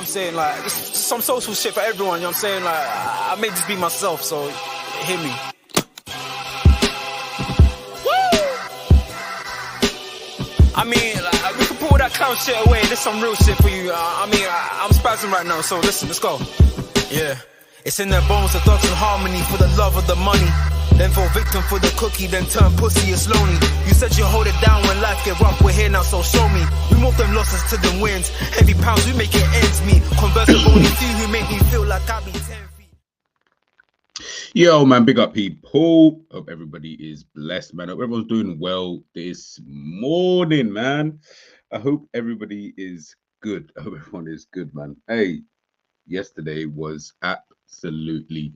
I'm saying? Like, just some social shit for everyone, you know what I'm saying? Like, I may just be myself, so hear me. I mean, like, we can pull that clown shit away. There's some real shit for you. I'm spazzing right now, so listen, let's go. Yeah. It's in their bones, the thugs in harmony for the love of the money. Then fall victim for the cookie, then turn pussy, it's lonely. You said you hold it down when life get rough, we're here now, so show me. We move them losses to them wins. Heavy pounds, we make it ends meet. Conversible, only few who make me feel like I be 10 feet. Yo, man, big up people. Hope everybody is blessed, man. Hope everyone's doing well this morning, man. I hope everybody is good. I hope everyone is good, man. Hey, yesterday was absolutely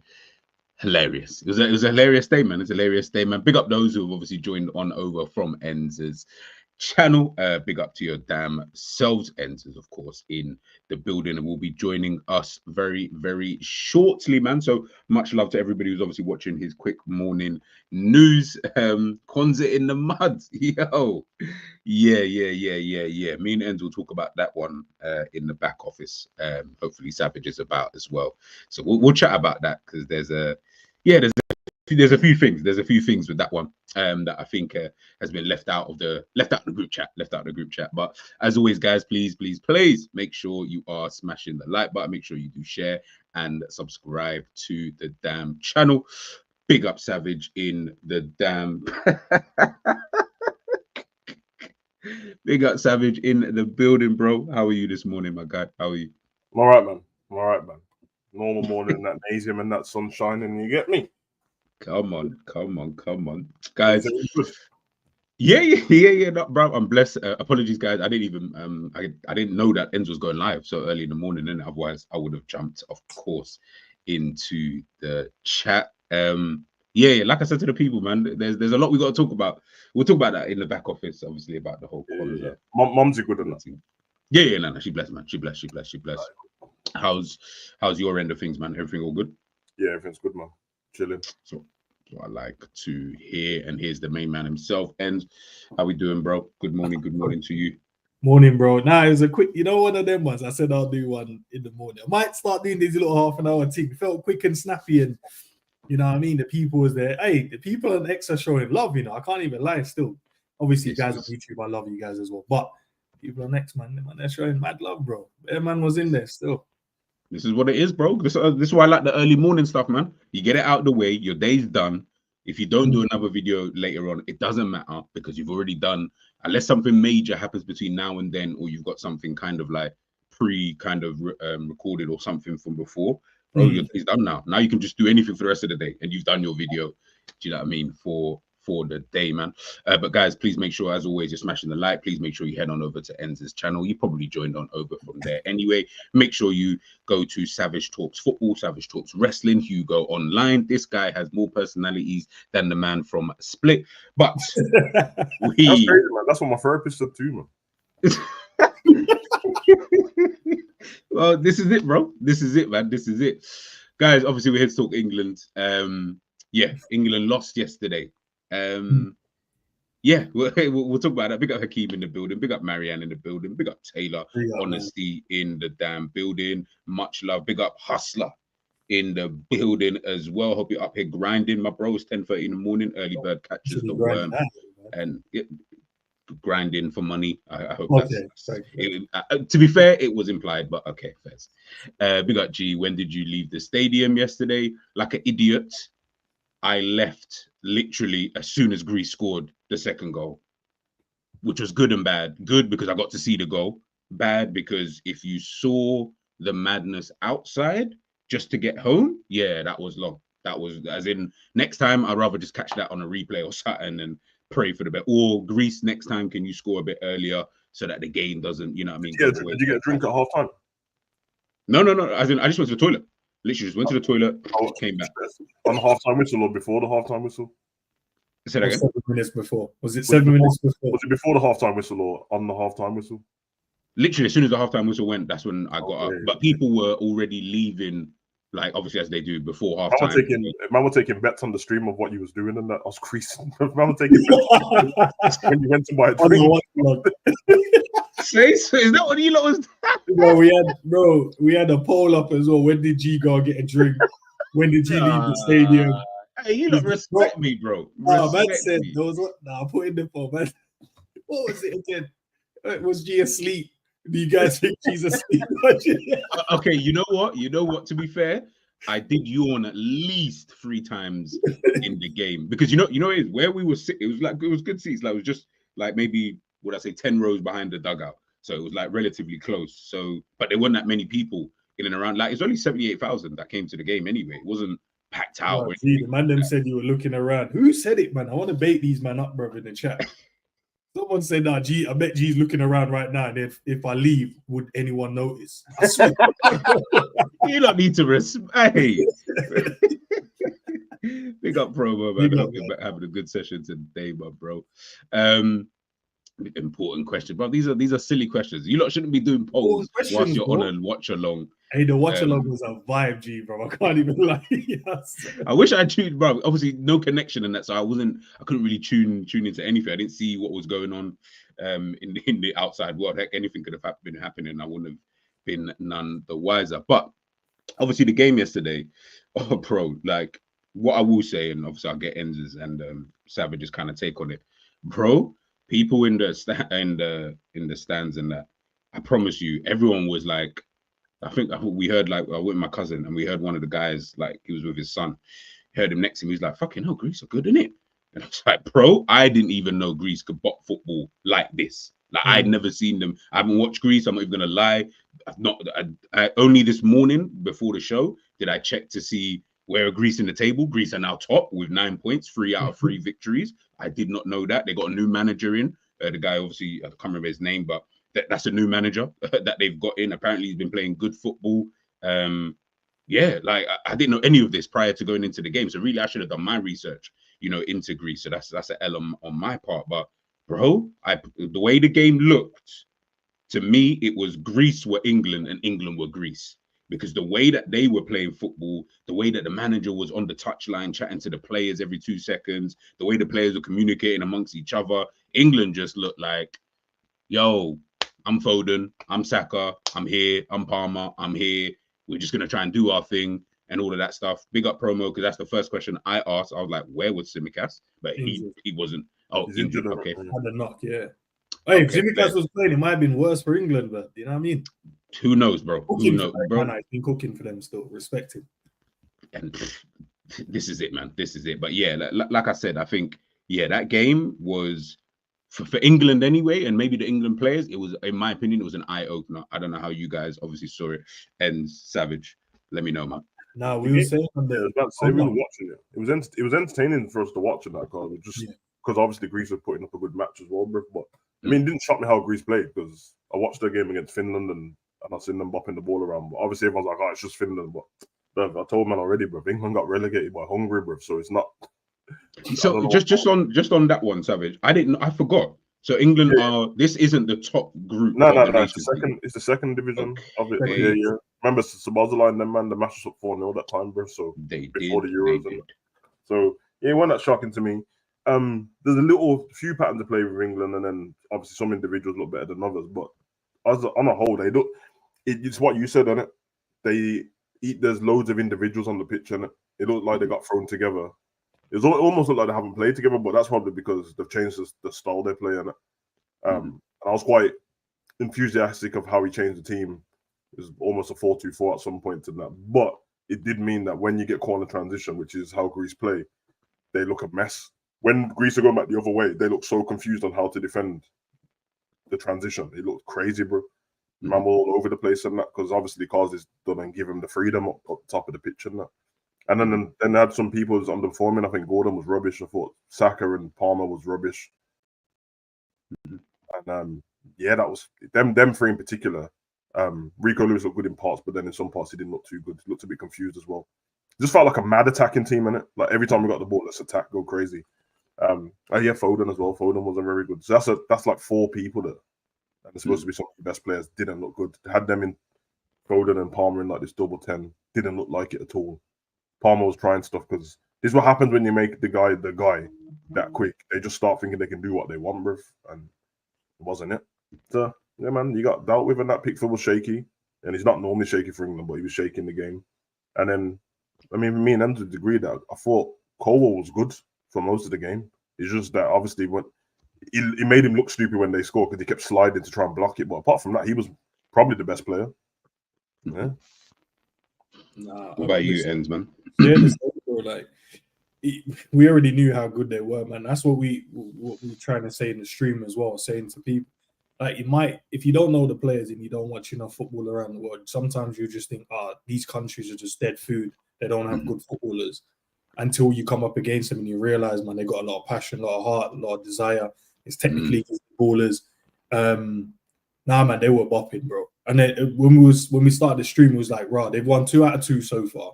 hilarious. It was a hilarious day, man. It's a hilarious day, man. Big up those who have obviously joined on over from Enz's channel. Big up to your damn selves. Enz, of course, in the building and will be joining us very, very shortly, man. So much love to everybody who's obviously watching his quick morning news. Kwanzaa in the mud. Yo. Yeah. Me and Enz will talk about that one in the back office. Hopefully Savage is about as well. So we'll chat about that because there's a few things. There's a few things with that one that I think has been left out of the group chat. But as always, guys, please make sure you are smashing the like button. Make sure you do share and subscribe to the damn channel. Big up Savage in the damn. Big up Savage in the building, bro. How are you this morning, my guy? How are you? I'm all right, man. Normal morning, that magnesium and that sunshine, and you get me. Come on, guys. Yeah. No, bro, I'm blessed. Apologies, guys. I didn't even I didn't know that Enz was going live so early in the morning, and otherwise I would have jumped, of course, into the chat. Yeah. Like I said to the people, man, there's a lot we got to talk about. We'll talk about that in the back office, obviously, about the whole Kwanzaa. Mom's good enough. Yeah. No, she blessed, man. She blessed. How's your end of things, man? Everything all good? Yeah, everything's good, man. Chilling. So I like to hear, and here's the main man himself. And how we doing, bro? Good morning to you. Morning, bro. Nah, it was a quick, one of them ones. I said I'll do one in the morning. I might start doing these little half an hour thing. Felt quick and snappy, and you know what I mean? The people was there. Hey, the people on X are showing love, I can't even lie still. Obviously, you guys on YouTube, I love you guys as well. But people on X, man, they're showing mad love, bro. Their man was in there still. This is what it is, bro. This is why I like the early morning stuff, man. You get it out of the way, your day's done. If you don't do another video later on, it doesn't matter because you've already done, unless something major happens between now and then, or you've got something kind of like recorded or something from before. Bro, your day's done now. Now you can just do anything for the rest of the day, and you've done your video. Do you know what I mean? For the day, man. But guys, please make sure, as always, you're smashing the like. Please make sure you head on over to Enz's channel. You probably joined on over from there anyway. Make sure you go to Savage Talks Football, Savage Talks Wrestling, Hugo Online. This guy has more personalities than the man from Split. But That's crazy, man. That's what my therapist said too, man. Well, this is it, bro. This is it, man. This is it. Guys, obviously we're here to talk England. England lost yesterday. We'll talk about that. Big up Hakeem in the building, big up Marianne in the building, big up Taylor, Honesty in the damn building. Much love. Big up Hustler in the building as well. Hope you're up here grinding, my bro. It's 10:30 in the morning. Early bird catches the worm, and grinding for money. I hope that's to be fair, it was implied, but okay, fair. Big up G. When did you leave the stadium yesterday? Like an idiot. I left literally as soon as Greece scored the second goal, which was good and bad. Good because I got to see the goal. Bad because if you saw the madness outside just to get home, yeah, that was long. That was, as in, next time I'd rather just catch that on a replay or something and pray for the best. Or Greece, next time, can you score a bit earlier so that the game doesn't, you know what I mean? Did you get a drink at half time? No. As in, I just went to the toilet. Literally just went to the toilet, came back. On the halftime whistle or before the halftime whistle? Say that again. 7 minutes before. Was it 7 minutes before? Was it before the halftime whistle or on the halftime whistle? Literally, as soon as the halftime whistle went, that's when I got up. But people were already leaving like obviously as they do before Man halftime. were taking bets on the stream of what you was doing, and that I was creasing. Man were taking bets when you went to buy a drink. Say, so is that what you lot was? we had a poll up as well. When did G go get a drink? When did you leave the stadium? Hey, you lot respect me, bro. Man Respect said me. there was what? Nah, I put in the poll, man. What was it again? Was G asleep? Do you guys think G's asleep? Okay, you know what? You know what? To be fair, I did yawn at least 3 times in the game because you know it is where we were sitting. It was good seats. Like it was just like maybe would I say 10 rows behind the dugout. So it was like relatively close. So, but there weren't that many people in and around. Like it's only 78,000 that came to the game anyway. It wasn't packed out. No, the man them said you were looking around. Who said it, man? I want to bait these man up, bro, in the chat. Someone said, "Nah, G, I bet G's looking around right now. And if I leave, would anyone notice?" I swear. You don't need to respect. Hey. Big up promo, man. I hope you're having a good session today, my bro. Important question, bro. These are silly questions. You lot shouldn't be doing polls whilst you're on a watch along. Hey, the watch along was a vibe, G, bro. I can't even lie. Yes. I wish I tuned, bro. Obviously, no connection in that, so I couldn't really tune into anything. I didn't see what was going on in the outside world. Heck, anything could have been happening. I wouldn't have been none the wiser. But obviously, the game yesterday, bro. Like what I will say, and obviously I'll get Enz's and Savage's kind of take on it, bro. People in the stands and that, I promise you, everyone was like, I think we heard like I went with my cousin and we heard one of the guys like he was with his son, heard him next to him. He's like, "Fucking hell, Greece are good, innit?" And I was like, "Bro, I didn't even know Greece could bot football like this. Like I'd never seen them. I haven't watched Greece. I'm not even gonna lie. I only this morning before the show did I check to see where Greece in the table. Greece are now top with 9 points, 3 out of 3 victories. I did not know that. They got a new manager in. The guy, obviously, I can't remember his name, but that's a new manager that they've got in. Apparently, he's been playing good football. Yeah, like I didn't know any of this prior to going into the game. So really, I should have done my research, into Greece. So that's an L on my part. But bro, the way the game looked, to me, it was Greece were England and England were Greece. Because the way that they were playing football, the way that the manager was on the touchline chatting to the players every 2 seconds, the way the players were communicating amongst each other, England just looked like, yo, I'm Foden, I'm Saka, I'm here, I'm Palmer, I'm here. We're just going to try and do our thing and all of that stuff. Big up promo, because that's the first question I asked. I was like, where was Tsimikas? But he wasn't. Oh, he's injured. Okay. Had a knock, yeah. Hey, if Tsimikas was playing, it might have been worse for England, but you know what I mean? Who knows, bro? Who knows, bro? I've been cooking for them still. Respect him. And this is it, man. This is it. But yeah, like I said, I think, yeah, that game was for England anyway, and maybe the England players, it was, in my opinion, it was an eye-opener. I don't know how you guys obviously saw it. And Savage, let me know, man. No, we were saying on we were watching it. It was entertaining for us to watch in that card, just because obviously Greece were putting up a good match as well, bro. But I mean, it didn't shock me how Greece played because I watched their game against Finland and I seen them bopping the ball around. But obviously everyone's like, "Oh, it's just Finland." But I told man already, bro. England got relegated by Hungary, bro. So it's not. So just on that one, Savage. I forgot. So England are. This isn't the top group. No. It's the second division of it. Okay. Yeah. Remember, Sabozala and them, man, the match was up 4-0 that time, bro. So before the Euros. So yeah, it wasn't that shocking to me. There's a few patterns to play with England, and then obviously some individuals look better than others. But on a whole, they look. It's what you said on it. There's loads of individuals on the pitch, and it looked like they got thrown together. It almost looked like they haven't played together, but that's probably because they've changed the style they play in it. And I was quite enthusiastic of how he changed the team. It was almost a 4-2-4 at some point in that. But it did mean that when you get caught in the transition, which is how Greece play, they look a mess. When Greece are going back the other way, they look so confused on how to defend the transition. It looked crazy, bro. Man was all over the place and that, because obviously Causes done and give him the freedom up top of the pitch and that. And then they had some people underperforming. I think Gordon was rubbish. I thought Saka and Palmer was rubbish. And that was them three in particular. Rico Lewis looked good in parts, but then in some parts he didn't look too good. He looked a bit confused as well. Just felt like a mad attacking team in it. Like every time we got the ball, let's attack, go crazy. Foden as well. Foden wasn't very good. So that's like 4 people that are supposed to be some of the best players didn't look good. They had them in Foden and Palmer in like this double 10 didn't look like it at all. Palmer was trying stuff because this is what happens when you make the guy that quick. They just start thinking they can do what they want, bruv, and it wasn't it. So yeah, man, you got dealt with, and that Pickford was shaky, and he's not normally shaky for England, but he was shaky in the game. And then, I mean, me and them to the degree that I thought Colwell was good for most of the game. It's just that obviously when he made him look stupid when they scored because he kept sliding to try and block it. But apart from that, he was probably the best player. Yeah. What about you, Ends, man? Yeah, like we already knew how good they were, man. That's what we were trying to say in the stream as well, saying to people. Like, if you don't know the players and you don't watch enough football around the world, sometimes you just think, these countries are just dead food. They don't have good footballers. Until you come up against them and you realize, man, they got a lot of passion, a lot of heart, a lot of desire. It's technically ballers. Nah, man, they were bopping, bro. And then when we started the stream, it was like, they've won 2 out of 2 so far.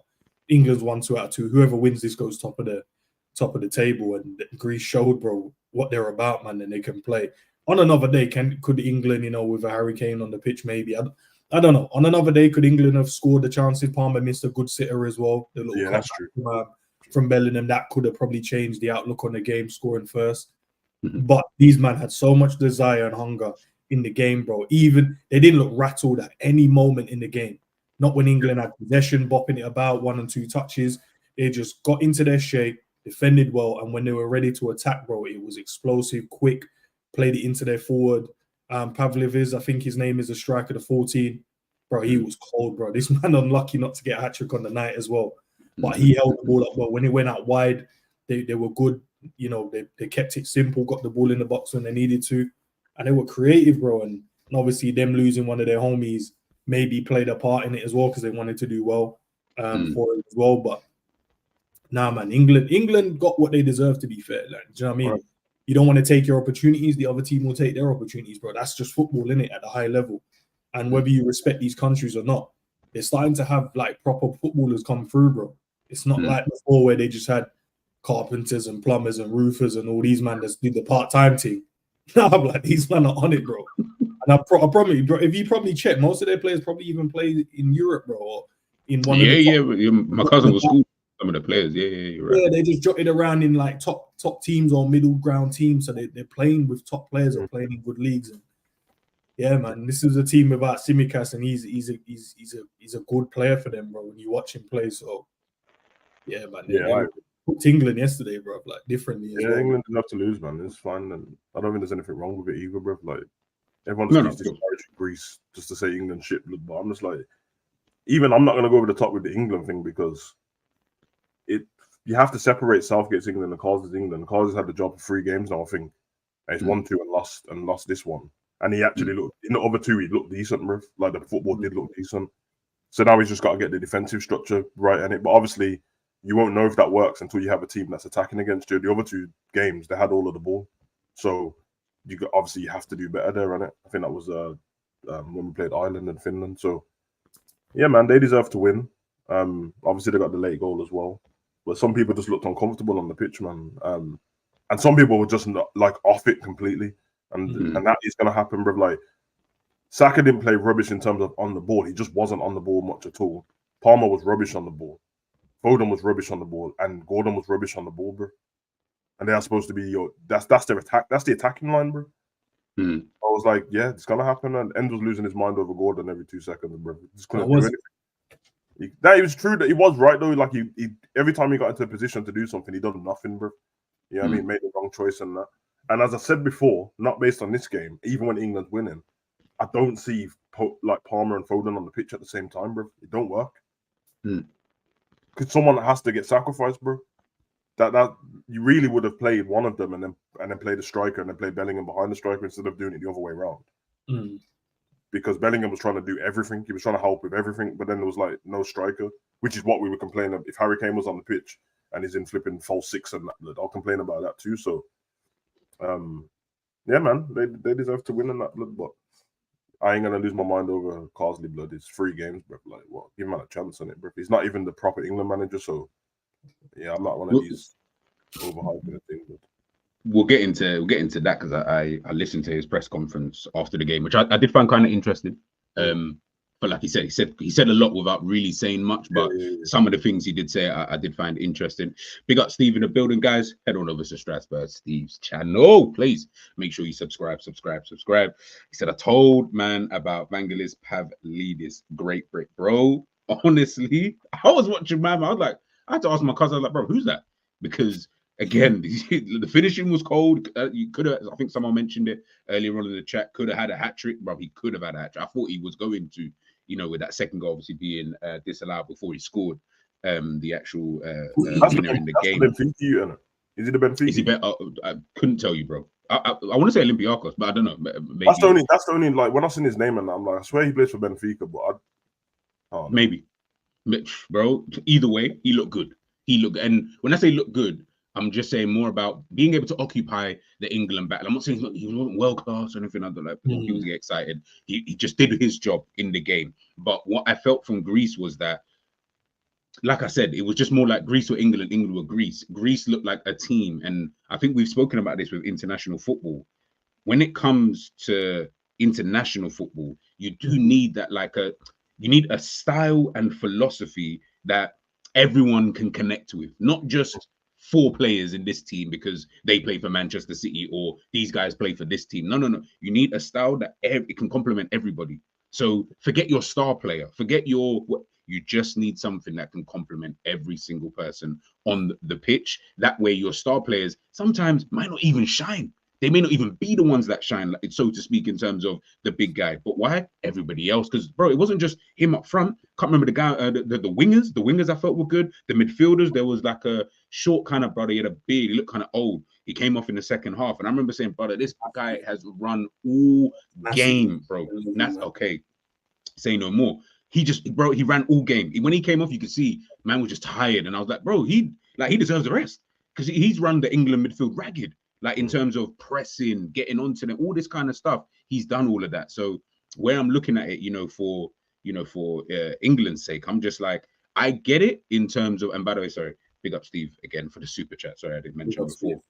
England's won 2 out of 2. Whoever wins this goes top of the table. And Greece showed, bro, what they're about, man, and they can play. On another day, could England, with a Harry Kane on the pitch, maybe? I don't know. On another day, could England have scored the chances? Palmer missed a good sitter as well. That's true. From Bellingham, that could have probably changed the outlook on the game, scoring first. But these men had so much desire and hunger in the game, bro. Even they didn't look rattled at any moment in the game. Not when England had possession, bopping it about 1 and 2 touches. They just got into their shape, defended well, and when they were ready to attack, bro, it was explosive, quick. Played it into their forward. Pavlov I think his name is a striker, the 14. Bro, he was cold, bro. This man unlucky not to get a hat-trick on the night as well. But he held the ball up well. When it went out wide, they were good. They kept it simple, got the ball in the box when they needed to. And they were creative, bro. And obviously them losing one of their homies maybe played a part in it as well because they wanted to do well for it as well. But nah, man, England got what they deserve, to be fair. Like, do you know what I mean? Right. You don't want to take your opportunities, the other team will take their opportunities, bro. That's just football, innit, at a high level. And whether you respect these countries or not, they're starting to have like proper footballers come through, bro. It's not like before where they just had carpenters and plumbers and roofers and all these man that do the part-time thing. Now I'm like, these men are on it, bro. And I promise you, bro, if you probably check, most of their players probably even play in Europe, bro, or in one of the my cousin was cool. Some of the players, you're right. Yeah, they just jotted around in like top teams or middle ground teams, so they're playing with top players or playing in good leagues. And yeah, man, this is a team without Tsimikas, and he's a good player for them, bro. When you watch him play, so yeah, man. They put England yesterday, bro, like differently. Yeah, well. England enough to lose, man. It's fine, and I don't think there's anything wrong with it either, bro. Like everyone's disparaging Greece just to say England shit, but I'm just like, I'm not gonna go over the top with the England thing because you have to separate Southgate's England and Carl's England. Carl's had the job for 3 games now, I think. And he's won 2 and lost this one. And he actually looked in the other 2. He looked decent, bro. Like the football did look decent. So now he's just got to get the defensive structure right in it. But obviously, you won't know if that works until you have a team that's attacking against you. The other 2 games, they had all of the ball. So you have to do better there on it. I think that was when we played Ireland and Finland. So yeah, man, they deserve to win. Obviously, they got the late goal as well. But some people just looked uncomfortable on the pitch, man. And some people were just not, like off it completely. And that is going to happen, bro. Like, Saka didn't play rubbish in terms of on the ball. He just wasn't on the ball much at all. Palmer was rubbish on the ball. Foden was rubbish on the ball. And Gordon was rubbish on the ball, bro. And they are supposed to be that's their attack. That's the attacking line, bro. I was like, yeah, it's going to happen. And End was losing his mind over Gordon every 2 seconds, bro. He just couldn't do anything. That it was true that he was right though. Like he every time he got into a position to do something, he done nothing, bro. You know what I mean? Made the wrong choice and that. And as I said before, not based on this game, even when England's winning, I don't see like Palmer and Foden on the pitch at the same time, bro. It don't work. Because someone has to get sacrificed, bro. That you really would have played one of them and then played a striker and then played Bellingham behind the striker instead of doing it the other way around. Because Bellingham was trying to do everything. He was trying to help with everything, but then there was like no striker, which is what we were complaining of. If Harry Kane was on the pitch and he's in flipping false 6 and that, I'll complain about that too. So, yeah, man, they deserve to win in that blood, but I ain't gonna lose my mind over Carsley blood. It's 3 games, bro. Like, what? Give him a chance on it, bro. He's not even the proper England manager, so yeah, I'm not one of these overhyping things. But we'll get into that because I listened to his press conference after the game, which I did find kind of interesting. but like he said a lot without really saying much. But some of the things he did say, I did find interesting. Big up Steve in the building, guys. Head on over to Strasbourg Steve's channel. Please make sure you subscribe. He said, I told man about Vangelis Pavlidis. Great brick, bro. Honestly, I was watching man. I was like, I had to ask my cousin, I was like, bro, who's that? Because again, the finishing was cold. You could have, I think someone mentioned it earlier on in the chat, could have had a hat trick, bro. He could have had a hat trick. I thought he was going to, you know, with that second goal obviously being disallowed before he scored the actual winner in the game. Benfica, is it the Benfica? Is he better? I couldn't tell you, bro. I want to say Olympiacos, but I don't know. Maybe. That's the only like when I seen his name and I'm like, I swear he plays for Benfica, but maybe, bro. Either way, he looked good. And when I say look good, I'm just saying more about being able to occupy the England battle. I'm not saying he wasn't world class or anything like that. He was getting excited. He just did his job in the game. But what I felt from Greece was that, like I said, it was just more like Greece or England. England were Greece. Greece looked like a team. And I think we've spoken about this with international football. When it comes to international football, you do need that, you need a style and philosophy that everyone can connect with, not just 4 players in this team because they play for Manchester City or these guys play for this team. No. You need a style that it can complement everybody. So forget your star player, you just need something that can complement every single person on the pitch. That way your star players sometimes might not even shine. They may not even be the ones that shine, so to speak, in terms of the big guy. But why? Everybody else. Because, bro, it wasn't just him up front. Can't remember the guy, the wingers. The wingers I felt were good. The midfielders, there was like a short kind of brother. He had a beard. He looked kind of old. He came off in the second half. And I remember saying, brother, this guy has run all game, bro. And that's okay. Say no more. He ran all game. When he came off, you could see, man was just tired. And I was like, bro, he deserves the rest. Because he's run the England midfield ragged. Like in terms of pressing, getting onto them, all this kind of stuff, he's done all of that. So where I'm looking at it, for England's sake, I'm just like, I get it in terms of, and by the way, sorry, big up Steve again for the super chat. Sorry, I didn't mention before.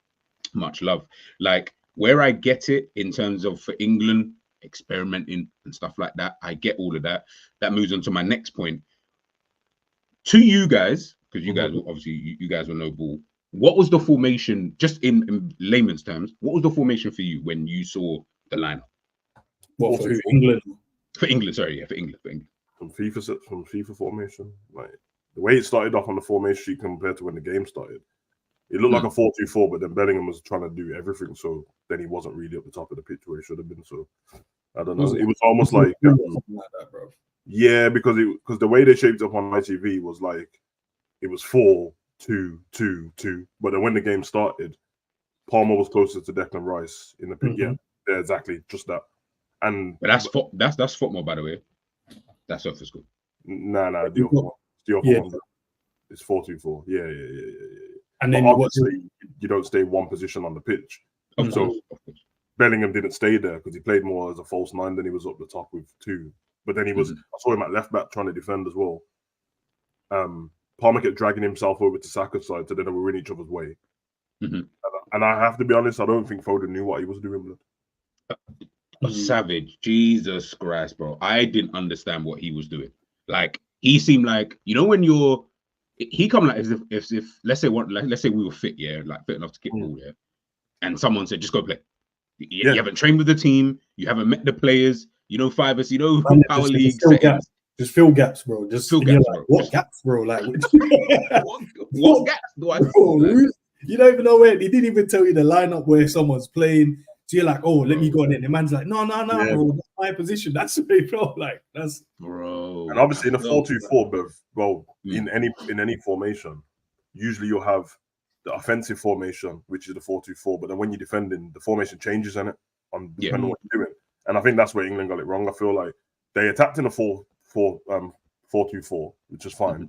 Much love. Like where I get it in terms of for England experimenting and stuff like that, I get all of that. That moves on to my next point. To you guys, because you guys will obviously you guys will know ball. What was the formation, just in layman's terms, what was the formation for you when you saw the lineup? What, for England? For England, sorry, yeah, for England. From FIFA formation, like the way it started off on the formation sheet compared to when the game started, it looked like a 4-2-4, but then Bellingham was trying to do everything, so then he wasn't really at the top of the pitch where he should have been. So I don't know. It was almost like something like that, bro. Yeah, because the way they shaped up on ITV was like it was 4-2-2-2, but then when the game started, Palmer was closer to Declan Rice in the pitch. Yeah, exactly, just that. But that's football, by the way. That's off the school. Nah, it's 4-2-4. Yeah. And then obviously you don't stay one position on the pitch. Of course. Bellingham didn't stay there because he played more as a false 9 than he was up the top with 2. But then I saw him at left back trying to defend as well. Palmer kept dragging himself over to Saka's side, so then they were in each other's way. And I have to be honest, I don't think Foden knew what he was doing. Savage, Jesus Christ, bro! I didn't understand what he was doing. Like he seemed like, when he come like as if let's say we were fit, like fit enough to kick ball, and someone said just go play. You haven't trained with the team, you haven't met the players, Fibers, power league settings. Just fill gaps, bro. Just fill gaps, bro. What gaps, bro? Like what gaps do I? You don't even know where. He didn't even tell you the lineup where someone's playing. So you're like, oh, let me go in. The man's like, no, bro. That's my position. That's the way, bro. Like that's bro. And obviously in a 4-2-4, bro, in any formation, usually you'll have the offensive formation, which is the 4-2-4. But then when you're defending, the formation changes on it depending on what you're doing. And I think that's where England got it wrong. I feel like they attacked in a 4-2-4, which is fine.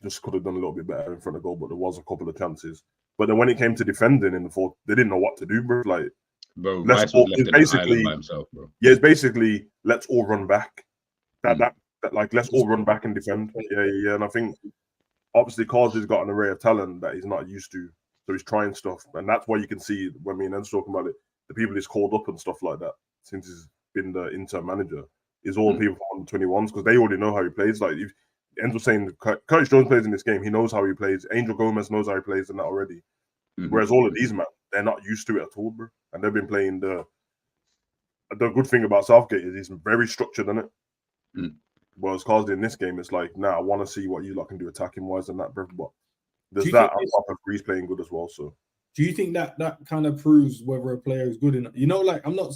Just could have done a little bit better in front of goal, but there was a couple of chances. But then when it came to defending in the 4, they didn't know what to do, bro. Like, Rice was left in the island by himself, bro. Yeah, it's basically let's all run back. Let's all run back and defend. Yeah. And I think obviously Carl's got an array of talent that he's not used to, so he's trying stuff, and that's why you can see when me and Ed's talking about it, the people he's called up and stuff like that since he's been the Inter manager. is all people from the 21s because they already know how he plays. Like if Enzo saying Curtis Jones plays in this game, he knows how he plays. Angel Gomez knows how he plays in that already. Whereas all of these men, they're not used to it at all, bro. And they've been playing the good thing about Southgate is he's very structured in it. Whereas Carsley in this game, it's like, nah, I want to see what you lot can do attacking wise and that, bro. But there's that on top of Greece playing good as well. So do you think that kind of proves whether a player is good enough? You know, like I'm not.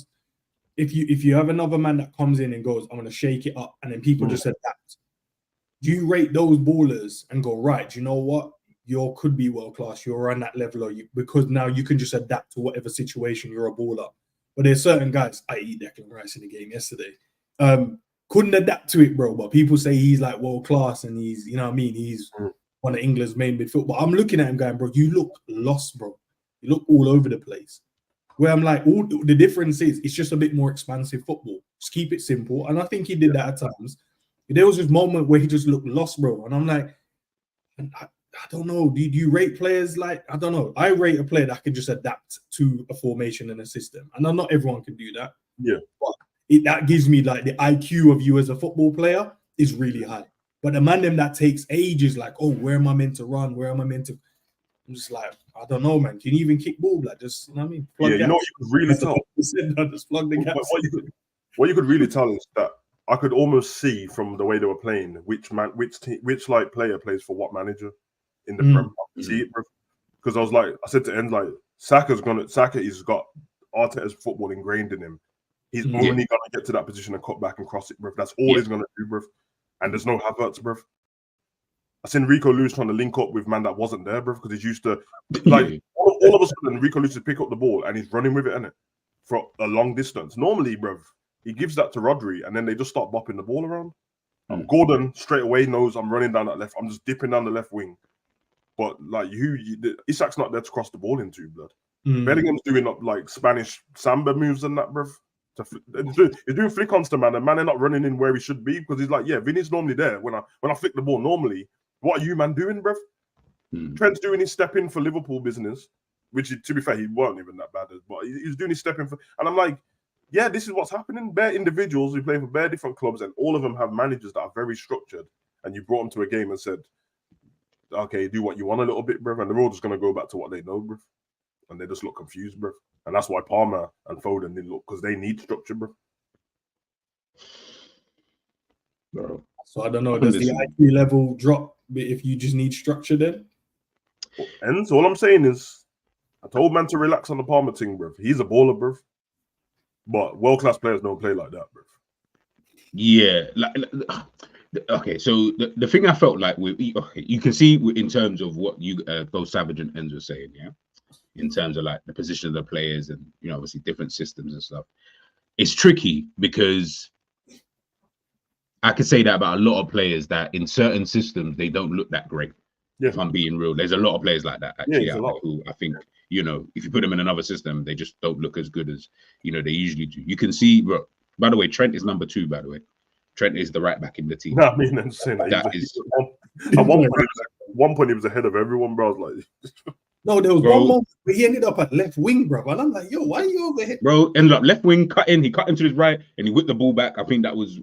If you have another man that comes in and goes, I'm gonna shake it up, and then people just adapt. Do you rate those ballers and go, right? Do you know what? You could be world class. You're on that level, because now you can just adapt to whatever situation you're a baller. But there's certain guys, i.e. Declan Rice in the game yesterday, couldn't adapt to it, bro. But people say he's like world class and he's, you know what I mean? He's one of England's main midfield. But I'm looking at him going, bro, you look lost, bro. You look all over the place. Where I'm like, all the difference is it's just a bit more expansive football. Just keep it simple. And I think he did that at times. There was this moment where he just looked lost, bro. And I'm like, I don't know. Do you rate players like, I don't know. I rate a player that can just adapt to a formation and a system. And not everyone can do that. Yeah. But that gives me like the IQ of you as a football player is really high. But the man that takes ages, like, oh, where am I meant to run? Where am I meant to? I'm just like, I don't know, man. Can you even kick ball? Like, just, you know what I mean? Plug you know what you could really tell? Just plug the gaps. What you could really tell is that I could almost see from the way they were playing which like player plays for what manager in the Premier League. See it, bro. Because I was like, I said to End, like, Saka he's got Arteta's football ingrained in him. He's only gonna get to that position and cut back and cross it, bro. That's all he's gonna do, bro. And there's no Havertz, bro. I seen Rico Lewis trying to link up with man that wasn't there, bro, because he's used to like all of a sudden Rico Lewis pick up the ball and he's running with it, innit? For a long distance. Normally, bro, he gives that to Rodri and then they just start bopping the ball around. Gordon straight away knows I'm running down that left. I'm just dipping down the left wing. But like Isak's not there to cross the ball into, blood. Bellingham's doing up like Spanish samba moves and that, bro. He's doing flick-ons to man, and man, they're not running in where he should be because he's like, yeah, Vinny's normally there when I flick the ball normally. What are you, man, doing, bruv? Trent's doing his step in for Liverpool business, which, to be fair, he wasn't even that bad, but he's doing his step in for. And I'm like, yeah, this is what's happening. Bare individuals who play for bare different clubs, and all of them have managers that are very structured. And you brought them to a game and said, okay, do what you want a little bit, bruv, and they're all just going to go back to what they know, bruv. And they just look confused, bruv. And that's why Palmer and Foden didn't look, because they need structure, bruv. Bro. So I don't know, does the IQ level drop if you just need structure then? And so all I'm saying is, I told man to relax on the Palmer thing, bruv. He's a baller, bruv. But world-class players don't play like that, bruv. Yeah. Okay, so the thing I felt like, you can see in terms of what you both Savage and Enzo were saying, yeah? In terms of like the position of the players and, you know, obviously different systems and stuff. It's tricky because I could say that about a lot of players that in certain systems, they don't look that great. Yeah. If I'm being real, there's a lot of players like that actually who I think, you know, if you put them in another system, they just don't look as good as, you know, they usually do. You can see, bro, by the way, Trent is number 2, by the way. Trent is the right back in the team. No, I mean, I'm saying that is at one point he was ahead of everyone, bro. I was like, no, there was one moment where he ended up at left wing, bro. And I'm like, yo, why are you over here? Bro, ended up left wing, cut in. He cut into his right and he whipped the ball back. I think that was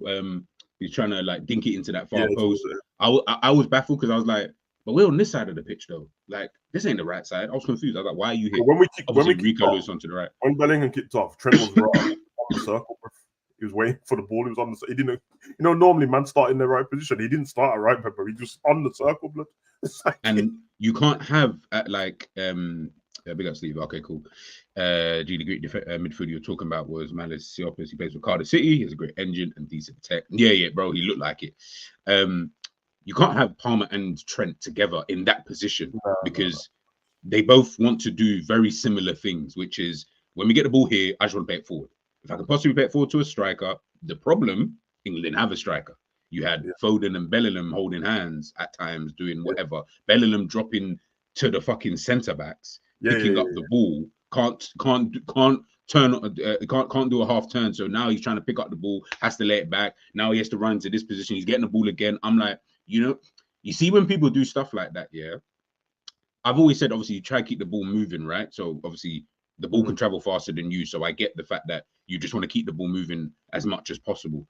he's trying to like dink it into that far post. I was baffled because I was like, but we're on this side of the pitch though. Like, this ain't the right side. I was confused. I was like, why are you here? When we Rico Lewis onto the right. When Bellingham kicked off, Trent was right on the circle. He was waiting for the ball. He was on the. He didn't. You know, normally man start in the right position. He didn't start at right pepper. He just on the circle, blood. Like, and you can't have at like big up Steve. Okay, cool. The great midfielder you're talking about was Malis Siopis. He plays for Cardiff City. He has a great engine and decent tech. Yeah, bro. He looked like it. You can't have Palmer and Trent together in that position because they both want to do very similar things, which is when we get the ball here, I just want to play it forward. If I can possibly play it forward to a striker, the problem, England didn't have a striker. You had Foden and Bellingham holding hands at times, doing whatever. Bellingham dropping to the fucking centre backs, picking up the ball. Can't do a half turn. So now he's trying to pick up the ball, has to lay it back. Now he has to run to this position. He's getting the ball again. I'm like, you know, you see when people do stuff like that, yeah. I've always said, obviously, you try to keep the ball moving, right? So obviously, the ball can travel faster than you. So I get the fact that you just want to keep the ball moving as much as possible.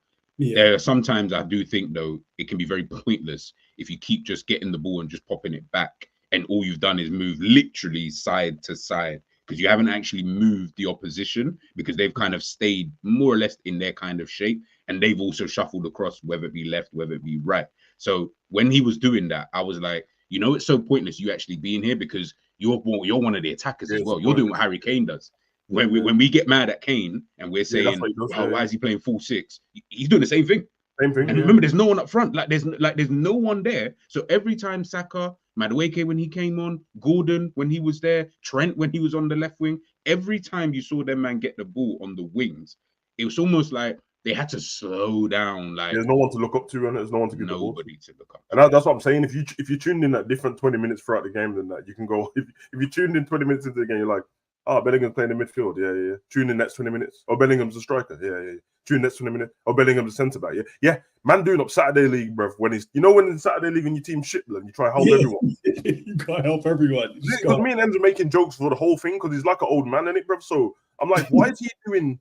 Sometimes I do think though it can be very pointless if you keep just getting the ball and just popping it back, and all you've done is move literally side to side, because you haven't actually moved the opposition, because they've kind of stayed more or less in their kind of shape, and they've also shuffled across, whether it be left, whether it be right. So when he was doing that, I was like, you know, it's so pointless you actually being here, because you're one of the attackers as well. You're doing what Harry Kane does. When we get mad at Kane and we're saying, why is he playing full six? He's doing the same thing. Same thing. And remember, there's no one up front. There's no one there. So every time Saka, Madueke when he came on, Gordon when he was there, Trent when he was on the left wing, every time you saw them man get the ball on the wings, it was almost like they had to slow down. Like there's no one to look up to, and there's no one to give nobody the ball. To look up. And that's what I'm saying. If you tuned in at different 20 minutes throughout the game, then that you can go. If you tuned in 20 minutes into the game, you're like, oh, Bellingham's playing in midfield. Yeah. Tune in next 20 minutes. Oh, Bellingham's a striker. Yeah. Tune next 20 minutes. Oh, Bellingham's a centre back. Yeah. Man doing up Saturday League, bruv. When he's, when in Saturday League and your team shit, you try to help everyone. You can't help everyone. Because me and Enzo making jokes for the whole thing because he's like an old man, in it, bruv. So I'm like, why is he doing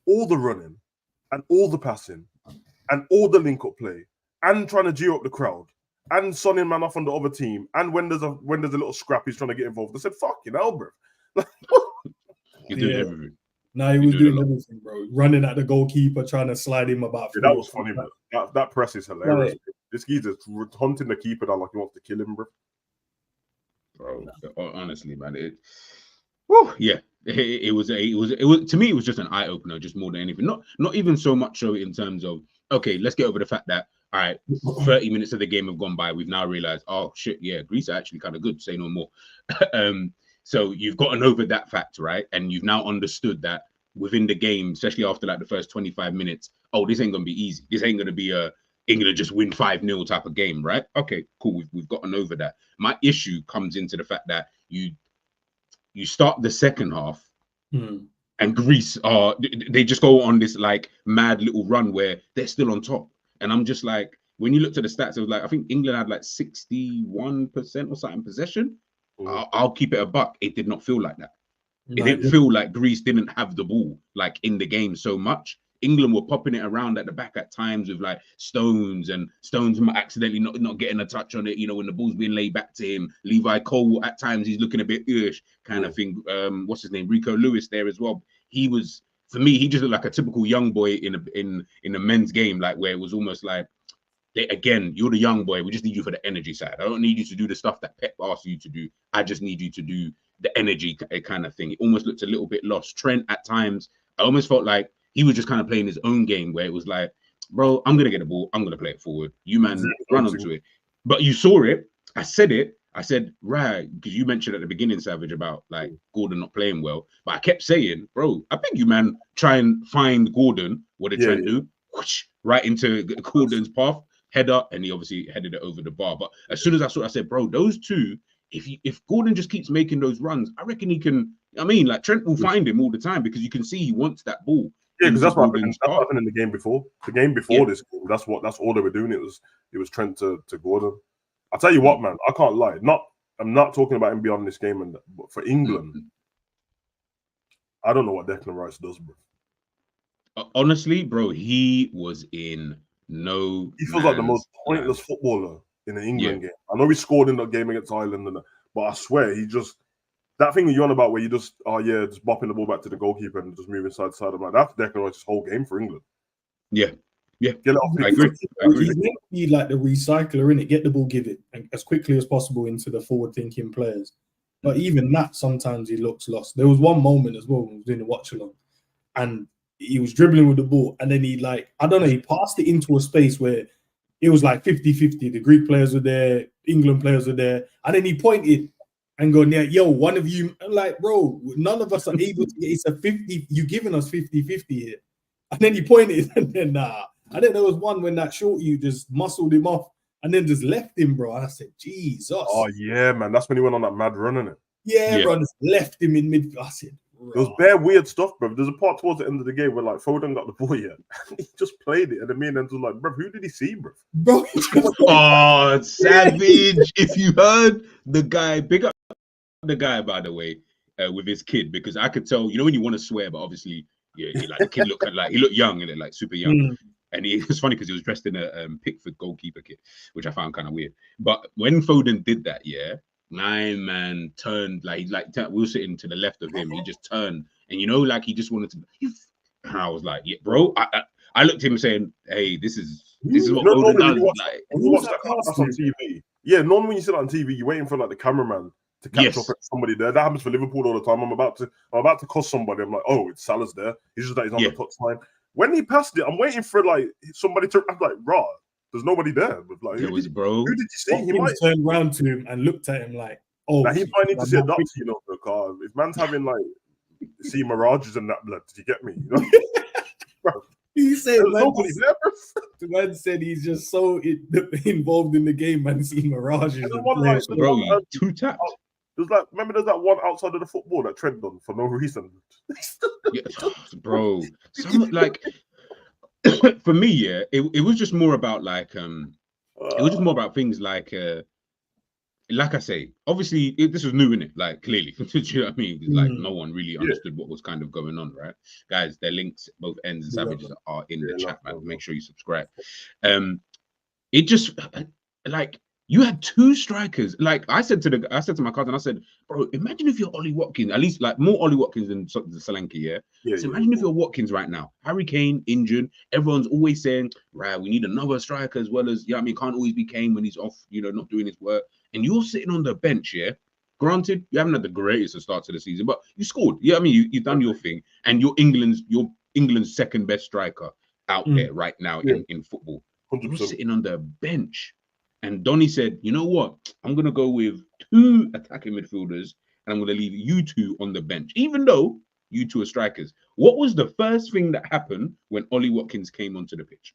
all the running and all the passing and all the link-up play and trying to G up the crowd and sunning man off on the other team, and when there's a little scrap, he's trying to get involved? I said, fucking hell, bruv. You're doing everything. No, he was doing everything, bro. Running at the goalkeeper, trying to slide him about. Yeah, that was funny, bro. That press is hilarious. Right. This geezer's hunting the keeper down like he wants to kill him, bro. Bro, honestly, man, it was to me, it was just an eye opener, just more than anything. Not even so much so in terms of, okay, let's get over the fact that, all right, 30 minutes of the game have gone by. We've now realized, oh shit, yeah, Greece are actually kind of good. Say no more. So you've gotten over that fact, right? And you've now understood that within the game, especially after like the first 25 minutes, oh, this ain't gonna be easy. This ain't gonna be England just win 5-0 type of game, right? Okay, cool. We've gotten over that. My issue comes into the fact that you start the second half and Greece they just go on this like mad little run where they're still on top. And I'm just like, when you look to the stats, it was like, I think England had like 61% or something possession. I'll keep it a buck. It did not feel like that. It didn't feel like Greece didn't have the ball like in the game so much. England were popping it around at the back at times with like Stones accidentally not getting a touch on it, when the ball's being laid back to him. Levi Cole at times he's looking a bit kind of thing. What's his name? Rico Lewis there as well. He was, for me, he just looked like a typical young boy in a men's game, like where it was almost like, again, you're the young boy. We just need you for the energy side. I don't need you to do the stuff that Pep asked you to do. I just need you to do the energy kind of thing. It almost looked a little bit lost. Trent, at times, I almost felt like he was just kind of playing his own game, where it was like, bro, I'm going to get the ball. I'm going to play it forward. You, man, run onto it. But you saw it. I said, right, because you mentioned at the beginning, Savage, about like Gordon not playing well. But I kept saying, bro, I think you, man, try and find Gordon. What did Trent do? Whoosh, right into Gordon's path. Header, and he obviously headed it over the bar. But as soon as I saw it, I said, bro, those two, if Gordon just keeps making those runs, I reckon he can. I mean, like Trent will find him all the time because you can see he wants that ball. Yeah, because that's what happened in the game before. The game before this game, that's all they were doing. It was Trent to Gordon. I'll tell you what, man, I can't lie. I'm not talking about him beyond this game, but for England, I don't know what Declan Rice does, bro. Honestly, bro, he was in. He feels like the most pointless footballer in an England game. I know he scored in that game against Ireland, but I swear he just, that thing that you're on about where you just just bopping the ball back to the goalkeeper and just moving side to side. I'm like, that's Declan Rice's whole game for England. Yeah. Get it off. I agree. He's meant to be like the recycler, innit? Get the ball, give it as quickly as possible into the forward-thinking players. But even that, sometimes he looks lost. There was one moment as well when we was doing the watch-along, and he was dribbling with the ball, and then he passed it into a space where it was like 50-50. The Greek players were there, England players were there, and then he pointed and going, yeah, yo, one of you, I'm like, bro, none of us are able to get, it's a 50, you giving us 50-50 here. And then he pointed, and then I think there was one when that short you just muscled him off and then just left him, bro. And I said, Jesus. Oh, yeah, man. That's when he went on that mad run, innit? Yeah, bro. Just left him in mid. I said, there was bare weird stuff, bro. There's a part towards the end of the game where like Foden got the ball yet. He just played it, and then me and Enzo was like, bro, who did he see, bro? Oh, savage! If you heard the guy, big up the guy, by the way, with his kid, because I could tell, when you want to swear, but obviously, like the kid looked like he looked young and like super young. and it was funny because he was dressed in a Pickford goalkeeper kit, which I found kind of weird. But when Foden did that, yeah, my man turned we were sitting to the left of him. He just turned, and like he just wanted to. And I was like, yeah, bro. I looked at him saying, hey, this is what Foden does. When you watch that class on TV, yeah, normally when you sit on TV, you're waiting for like the cameraman to catch up with somebody there. That happens for Liverpool all the time. I'm about to cuss somebody. I'm like, oh, it's Salah's there. He's just that he's on the touchline. When he passed it, I'm waiting for like somebody to. I'm like, raw. There's nobody there. But like, who did you see? He might turned around to him and looked at him like, oh, now he might need to see a doctor, because if man's having like see mirages and that blood, did you get me? Bro, he said, the man said he's just so involved in the game and seeing mirages. Bro, 2 taps. There's there's that one outside of the football that Trent done for no reason. Bro, for me, yeah, it was just more about it was just more about things like I say, obviously this was new, innit? Like clearly, do you know what I mean? Like no one really understood what was kind of going on, right? Guys, their links, both ends and savages are in the chat, man. Make sure you subscribe. It just you had 2 strikers. Like I said to my cousin, I said, bro, imagine if you're Ollie Watkins, at least like more Ollie Watkins than the Solanke, yeah? So imagine if you're Watkins right now, Harry Kane injured. Everyone's always saying, right, we need another striker as well as, can't always be Kane when he's off, not doing his work. And you're sitting on the bench, yeah? Granted, you haven't had the greatest of start to the season, but you scored. Yeah, you've done your thing, and you're England's second best striker out there right now in football. 100%. You're sitting on the bench. And Donny said, you know what? I'm going to go with 2 attacking midfielders, and I'm going to leave you 2 on the bench, even though you 2 are strikers. What was the first thing that happened when Ollie Watkins came onto the pitch?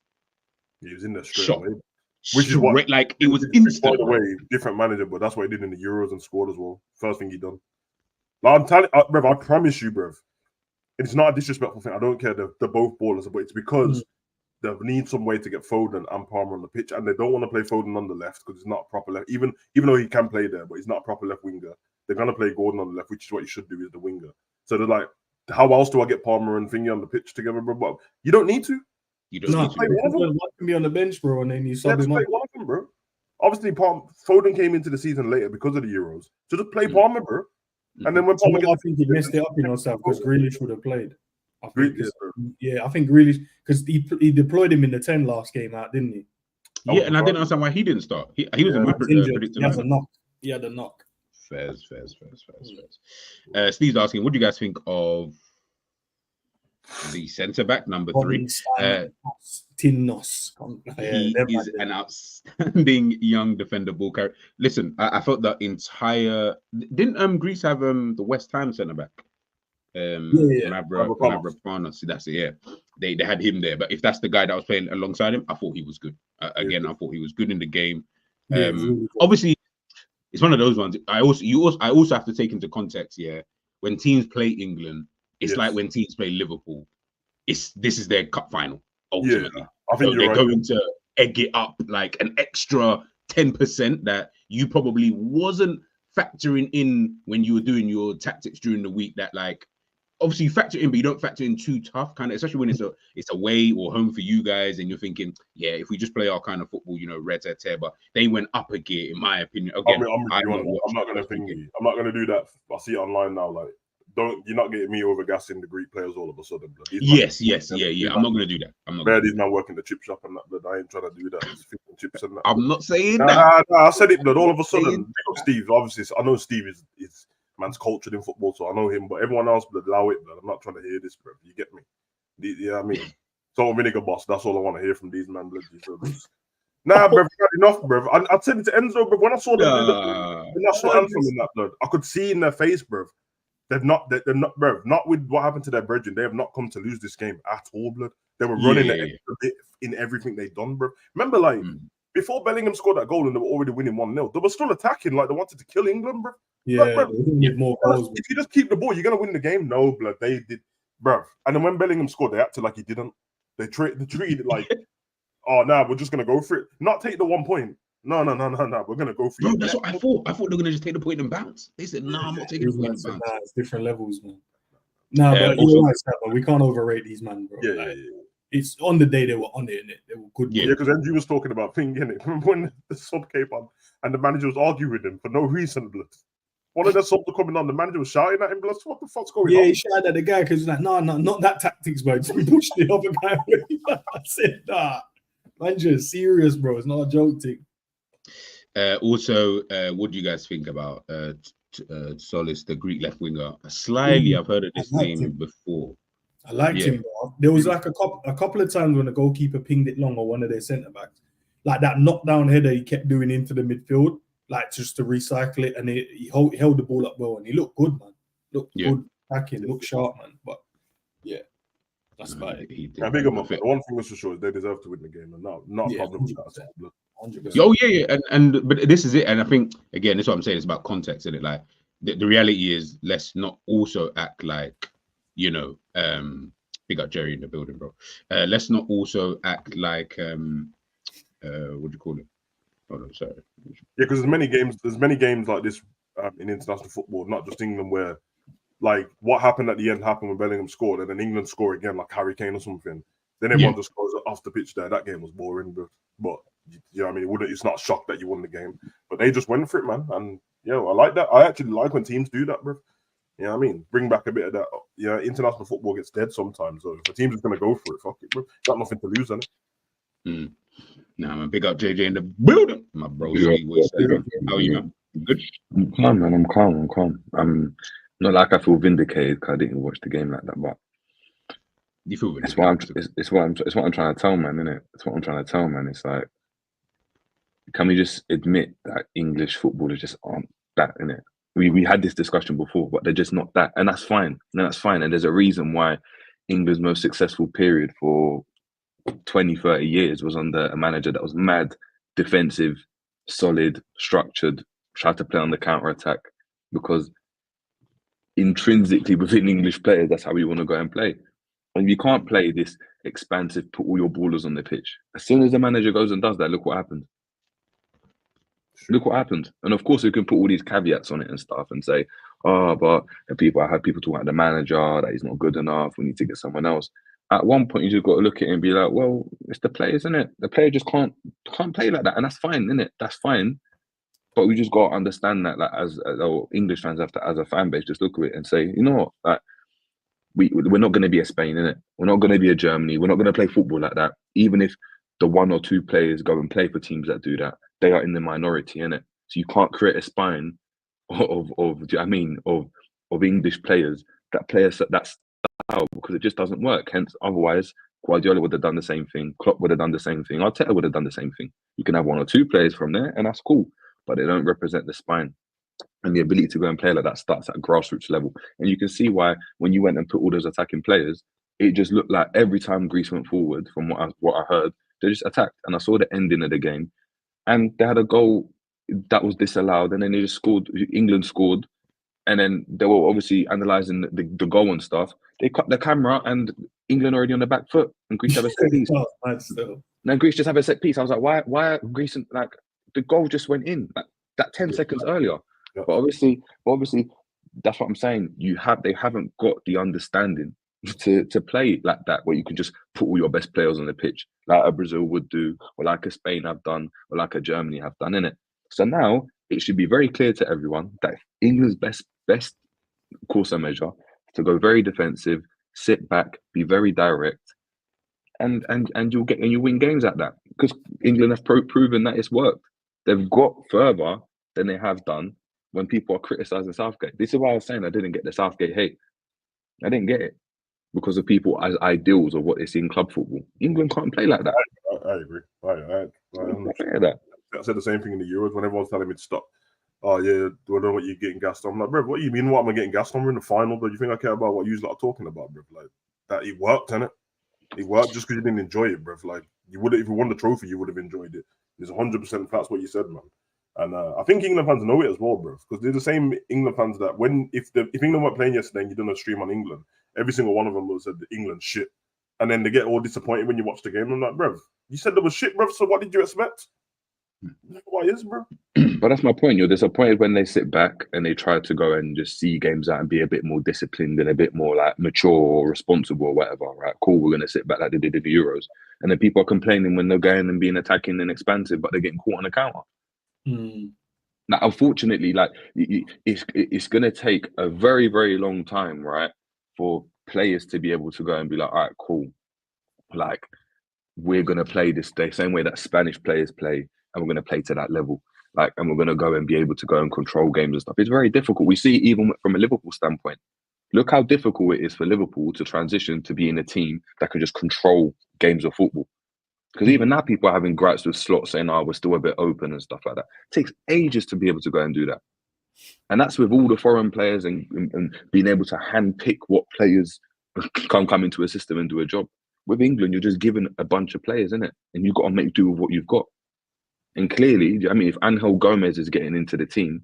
He was in there straight away. Which is what, it was instant. By the way, different manager, but that's what he did in the Euros and scored as well. First thing he done. Like, I'm telling you, bruv, I promise you, bruv. It's not a disrespectful thing. I don't care. They're both ballers, but it's because they need some way to get Foden and Palmer on the pitch, and they don't want to play Foden on the left because it's not a proper left. Even though he can play there, but he's not a proper left winger. They're gonna play Gordon on the left, which is what you should do, is the winger. So they're like, how else do I get Palmer and Thingy on the pitch together, bro? But you don't need to. You don't need to. One can be on the bench, bro, and then you sub him up. One of them, bro. Obviously, Foden came into the season later because of the Euros. So just play Palmer, bro. And then when Palmer I think he messed it up in himself because Grealish would have played. I think Grealish, because he deployed him in the 10 last game out, didn't he? Yeah, and I didn't understand why he didn't start. He was a predictor. He has a knock. He had a knock. Fairs. Steve's asking, what do you guys think of the centre back number 3? Tinnos. He is an outstanding young defender ball carrier. Listen, I felt that entire. Didn't Greece have the West Ham centre back? Mavropanos. See, that's it. Yeah, they had him there. But if that's the guy that was playing alongside him, I thought he was good. I thought he was good in the game. Obviously, it's one of those ones. I also have to take into context. Yeah, when teams play England, it's like when teams play Liverpool. This is their cup final ultimately. I think they're going to egg it up like an extra 10% that you probably wasn't factoring in when you were doing your tactics during the week. That like. Obviously, you factor in, but you don't factor in too tough, kind of, especially when it's away or home for you guys, and you're thinking, yeah, if we just play our kind of football, red tear. But they went up a gear, in my opinion. Again, I'm not going to do that. I see it online now. Like, you're not getting me over gassing the Greek players all of a sudden. Yes. I'm not going to do that. I'm not. These man working the chip shop and that. But I ain't trying to do that. Chips and that. I'm not saying that. I said it, but all of a sudden, Steve. Obviously, I know Steve is. Man's cultured in football, so I know him. But everyone else would allow it, but I'm not trying to hear this, bro. You get me? I mean, so vinegar boss. That's all I want to hear from these man. Nah, bro, enough, bro. I said it to Enzo, bro. When I saw the national anthem in that blood, I could see in their face, bro. They're not, bro. Not with what happened to their brethren. They have not come to lose this game at all, blood. They were running the extra bit in everything they done, bro. Remember, like before Bellingham scored that goal and they were already winning 1-0, they were still attacking like they wanted to kill England, bro. Yeah, bro, need more goals. If you just keep the ball, you're gonna win the game. No, blood, they did, bro. And then when Bellingham scored, they acted like he didn't. They treated it like, oh, we're just gonna go for it. Not take the 1 point. No. We're gonna go for it. No, that's what I thought. I thought they were gonna just take the point and bounce. They said, no, I'm not taking the point and bounce. It's different levels, man. No, but you're right, Steph, we can't overrate these man, bro. Yeah. it's on the day they were on it, innit? They were good. Yeah, because Andrew was talking about thing, innit? Remember when the sub came on and the manager was arguing with him for no reason, blood. One of the subs were coming on, the manager was shouting at him, blood. What the fuck's going on? Yeah, he shouted at the guy because he's like, no, not that tactics, bro. He pushed the other guy away. I said, nah, manager, serious, bro. It's not a joke thing. Also, what do you guys think about Solis, the Greek left winger? Slightly, I've heard of this name before. I liked him, bro. There was like a couple of times when the goalkeeper pinged it long or one of their centre backs, like that knockdown header he kept doing into the midfield, like just to recycle it, and he held the ball up well, and he looked good, man. Looked good backing, looked sharp, man. But yeah, that's about it. I think one thing was for sure is they deserve to win the game, and not a problem. 100%. Oh yeah, and but this is it, and I think again, this is what I'm saying. It's about context, isn't it? Like the reality is, let's not also act like, you know, big up Jerry in the building, bro. Let's not also act like what do you call it? Oh no, sorry. Yeah, because there's many games like this in international football, not just England, where like what happened at the end happened when Bellingham scored, and then England score again like Harry Kane or something. Then everyone just goes off the pitch there. That game was boring, but you know what I mean, it's not a shock that you won the game, but they just went for it, man. And yeah, I like that. I actually like when teams do that, bro. You know what I mean? Bring back a bit of that. Yeah, international football gets dead sometimes. So if a team's just gonna go for it, fuck it, bro. Got nothing to lose, on it. Nah, man, big up JJ in the building, my bro. How are you, man? Good. I'm calm, man. I'm calm. I'm not like I feel vindicated because I didn't watch the game like that, but you feel vindicated. It's what I'm trying to tell, man, innit? It's what I'm trying to tell, man. It's like, can we just admit that English footballers just aren't that, innit? We had this discussion before, but they're just not that, and that's fine. And there's a reason why England's most successful period for 20, 30 years was under a manager that was mad, defensive, solid, structured, tried to play on the counter attack, because intrinsically within English players, that's how we want to go and play. And you can't play this expansive, put all your ballers on the pitch. As soon as the manager goes and does that, look what happens. Look what happened. And of course, we can put all these caveats on it and stuff and say, oh, but I had people talking about the manager, that he's not good enough, we need to get someone else. At one point, you just got to look at it and be like, well, it's the players, isn't it? The player just can't play like that. And that's fine, isn't it? That's fine. But we just got to understand that, like, as English fans have to, as a fan base, just look at it and say, you know what, like, we're not going to be a Spain, innit? We're not going to be a Germany. We're not going to play football like that. Even if the one or two players go and play for teams that do that, they are in the minority, innit? So you can't create a spine of do you know what I mean, of English players that that's style, because it just doesn't work. Hence, otherwise, Guardiola would have done the same thing. Klopp would have done the same thing. Arteta would have done the same thing. You can have one or two players from there, and that's cool, but they don't represent the spine. And the ability to go and play like that starts at grassroots level. And you can see why when you went and put all those attacking players, it just looked like every time Greece went forward, from what I heard, they just attacked. And I saw the ending of the game, and they had a goal that was disallowed, and then they just scored. England scored, and then they were obviously analysing the goal and stuff. They cut the camera, and England already on the back foot, and Greece have a set piece. Now Greece just have a set piece. I was like, why Greece, like, the goal just went in like that 10 seconds earlier. But obviously, that's what I'm saying. They haven't got the understanding to play like that, where you can just put all your best players on the pitch, like a Brazil would do, or like a Spain have done, or like a Germany have done, innit? So now it should be very clear to everyone that England's best course of measure is to go very defensive, sit back, be very direct, and you win games at that, because England have proven that it's worked. They've got further than they have done when people are criticising Southgate. This is why I was saying I didn't get the Southgate hate. I didn't get it because of people as ideals of what they see in club football. England can't play like that. I agree. I said the same thing in the Euros when everyone's telling me to stop. Oh yeah, I don't know what you're getting gassed on. I'm like, bro, what do you mean? What am I getting gassed on? We're in the final, but you think I care about what you lot are talking about, bro? Like that, it worked, innit? It worked just because you didn't enjoy it, bro. Like you would, if you won the trophy, you would have enjoyed it. It's 100% that's what you said, man. And I think England fans know it as well, bro, because they're the same England fans that if England weren't playing yesterday and you done a stream on England, every single one of them would have said England shit, and then they get all disappointed when you watch the game. I'm like, bro, you said there was shit, bro. So what did you expect? Why is, bro? But that's my point. You're disappointed when they sit back and they try to go and just see games out and be a bit more disciplined and a bit more like mature or responsible or whatever. Right? Cool. We're gonna sit back like they did in the Euros, and then people are complaining when they're going and being attacking and expansive, but they're getting caught on the counter. Now, unfortunately, like it's gonna take a very, very long time, right, for players to be able to go and be like, all right, cool, like we're gonna play this the same way that Spanish players play, and we're gonna play to that level. Like, and we're going to go and be able to go and control games and stuff. It's very difficult. We see even from a Liverpool standpoint, look how difficult it is for Liverpool to transition to being a team that can just control games of football. Because even now people are having gripes with slots saying, oh, we're still a bit open and stuff like that. It takes ages to be able to go and do that. And that's with all the foreign players and being able to handpick what players can come into a system and do a job. With England, you're just given a bunch of players, innit? And you've got to make do with what you've got. And clearly, I mean, if Angel Gomez is getting into the team,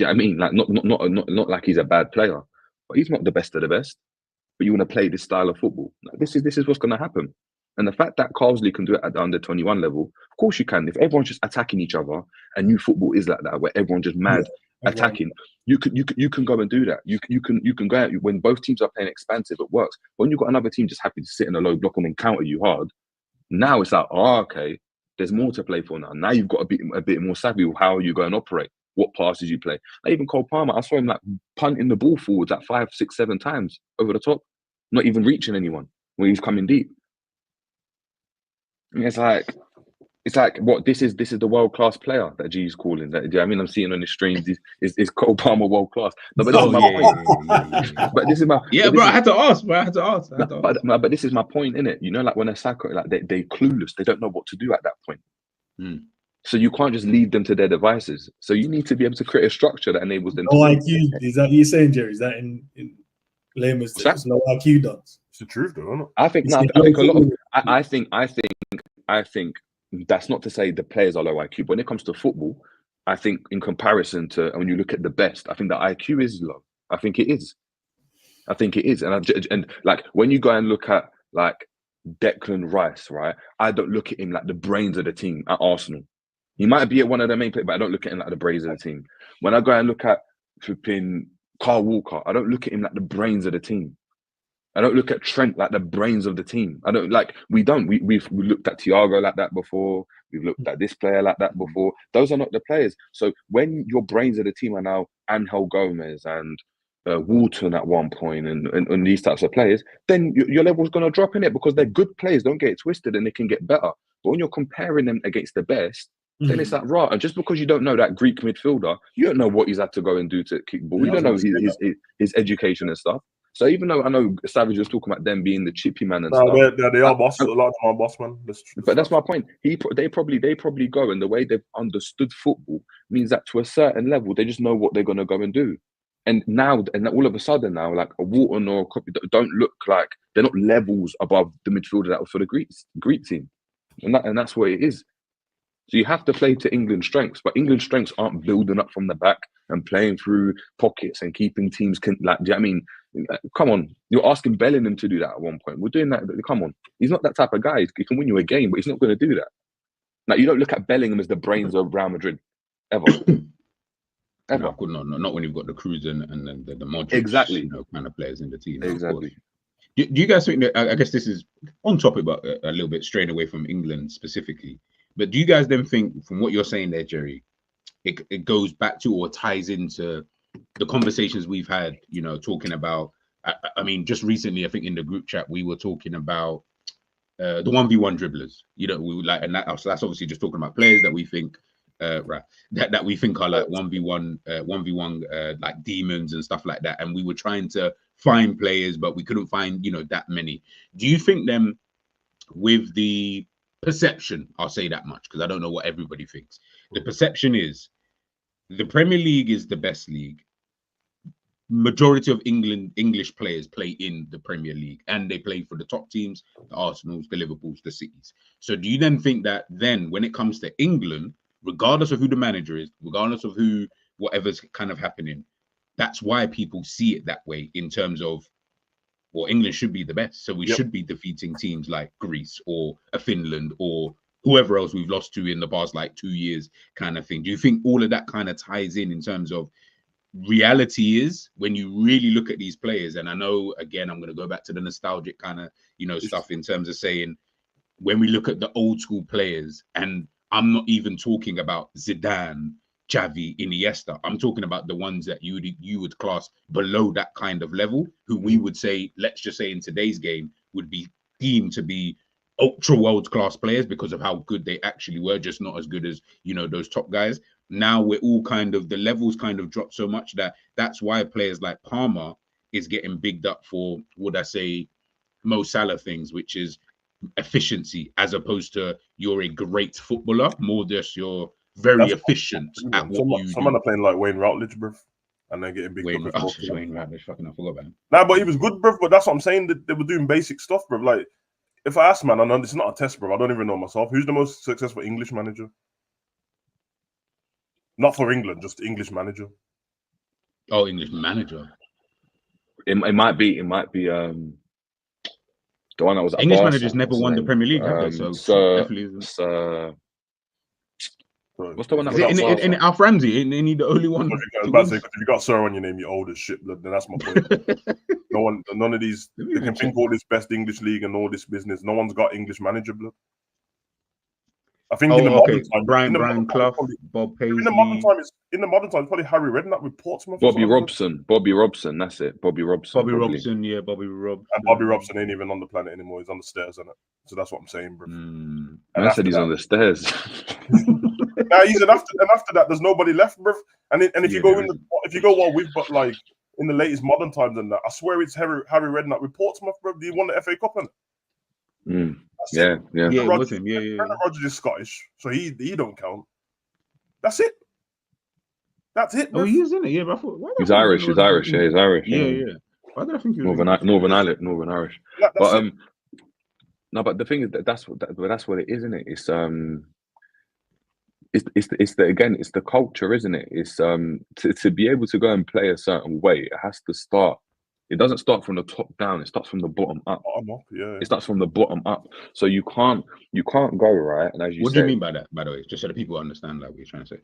I mean, like not like he's a bad player, but he's not the best of the best. But you want to play this style of football. Like, this is what's going to happen. And the fact that Carsley can do it at the under 21 level, of course you can. If everyone's just attacking each other, and new football is like that, where everyone's just mad attacking, you can go and do that. You can go out when both teams are playing expansive. It works. When you've got another team just happy to sit in a low block and then counter you hard, now it's like, oh, okay. There's more to play for now. Now you've got to be a bit more savvy with how you go and operate, what passes you play. Like even Cole Palmer, I saw him like punting the ball forwards at 5, 6, 7 times over the top, not even reaching anyone when he's coming deep. And it's like what this is the world class player that G's calling. That, I mean, I'm seeing on the streams is Cole Palmer world class. No, but this is my point. But this is my I had to ask. But this is my point, innit? You know, like when a Saka, like they clueless, they don't know what to do at that point. So you can't just leave them to their devices. So you need to be able to create a structure that enables them. No IQ. Is that what you're saying, Jerry? Is that in layman's terms? No IQ does. It's the truth, though, isn't it? I think a lot of. I think that's not to say the players are low IQ, but when it comes to football, I think in comparison to when you look at the best, I think the IQ is low. I think it is. And like when you go and look at like Declan Rice, right? I don't look at him like the brains of the team at Arsenal. He might be one of the main players, but I don't look at him like the brains of the team. When I go and look at flipping Carl Walker, I don't look at him like the brains of the team. I don't look at Trent like the brains of the team. I don't like. We've looked at Thiago like that before. We've looked at this player like that before. Those are not the players. So when your brains of the team are now Angel Gomez and Walton at one point and these types of players, then your level's going to drop in it because they're good players. Don't get it twisted, and they can get better. But when you're comparing them against the best, then it's like, right. And just because you don't know that Greek midfielder, you don't know what he's had to go and do to kick ball. You don't know his education and stuff. So even though I know Savage was talking about them being the chippy man and stuff, they are boss. A lot of them are boss man. But that's my point. They probably go, and the way they've understood football means that to a certain level, they just know what they're going to go and do. And now, all of a sudden now, like a Walton or a Copy don't look like they're not levels above the midfielder that was for the Greek team, and that's what it is. So you have to play to England's strengths, but England's strengths aren't building up from the back and playing through pockets and keeping teams do you know what I mean? Come on, you're asking Bellingham to do that at one point. We're doing that. Come on, he's not that type of guy. He can win you a game, but he's not going to do that. Like you don't look at Bellingham as the brains of Real Madrid ever. Ever. No, not when you've got the Cruz and the Modric, exactly, kind of players in the team. Exactly. Do you guys think that? I guess this is on topic, but a little bit straying away from England specifically. But do you guys then think, from what you're saying there, Jerry, it goes back to or ties into the conversations we've had, talking about, I mean, just recently, I think in the group chat, we were talking about the 1v1 dribblers, we were like, and that's obviously just talking about players that we think, that we think are like 1v1, like demons and stuff like that. And we were trying to find players, but we couldn't find, that many. Do you think then with the perception, I'll say that much because I don't know what everybody thinks. The perception is the Premier League is the best league. Majority of English players play in the Premier League and they play for the top teams, the Arsenals, the Liverpools, the Cities. So do you then think that then when it comes to England, regardless of who the manager is, regardless of whatever's kind of happening, that's why people see it that way in terms of, well, England should be the best. So we should be defeating teams like Greece or a Finland or whoever else we've lost to in the past like 2 years, kind of thing. Do you think all of that kind of ties in terms of reality is when you really look at these players? And I know, again, I'm going to go back to the nostalgic kind of, you know, stuff in terms of saying, when we look at the old school players, and I'm not even talking about Zidane, Xavi, Iniesta. I'm talking about the ones that you would class below that kind of level, who we would say, let's just say in today's game, would be deemed to be ultra world class players because of how good they actually were, just not as good as, you know, those top guys. Now we're all kind of, the levels kind of dropped so much that that's why players like Palmer is getting bigged up for, would I say, Mo Salah things, which is efficiency, as opposed to you're a great footballer, more just you're very efficient at what you do. Someone are playing like Wayne Routledge, bruv, and they're getting big. Wayne Routledge, fucking I forgot about him. Nah, but he was good, bruv. But that's what I'm saying. That they were doing basic stuff, bruv. Like, if I ask, man, I know this is not a test, bruv. I don't even know myself. Who's the most successful English manager? Not for England, just English manager. Oh, English manager. It might be the one that was at English Barca, managers never won the Premier League, have they? So definitely what's the one that was in Alf Ramsey? Ain't he the only one? I was about to say, if you got Sir on your name, you're old as shit. Then that's my point. None of these. They can think all this best English league and all this business. No one's got English manager, blood. I think in the modern time, Brian Clough, Bob Paisley. In the modern time, probably Harry Redknapp with Portsmouth. Bobby Robson, that's it. Bobby Robson, yeah, Bobby Robson. And Bobby Robson ain't even on the planet anymore. He's on the stairs, isn't it? So that's what I'm saying, bro. And I said he's on the stairs. Nah, he's and after that, there's nobody left, bro. And if you go what we've got like in the latest modern times and that, I swear it's Harry Redknapp with Portsmouth, bro. He won the FA Cup, innit? Yeah. Brendan Rodgers is Scottish, so he don't count. That's it. Bro. Oh, he is, isn't it? Yeah, but I thought, he's Irish. He's Irish. Yeah, he's Irish. Yeah. Why did I think he was Northern Irish? Yeah, but no, but the thing is that's what it is, isn't it? It's the culture, isn't it? It's to be able to go and play a certain way, it has to start. It doesn't start from the top down. It starts from the bottom up. It starts from the bottom up. So you can't go right. And as you what do you mean by that? By the way, just so that people understand like what you're trying to say.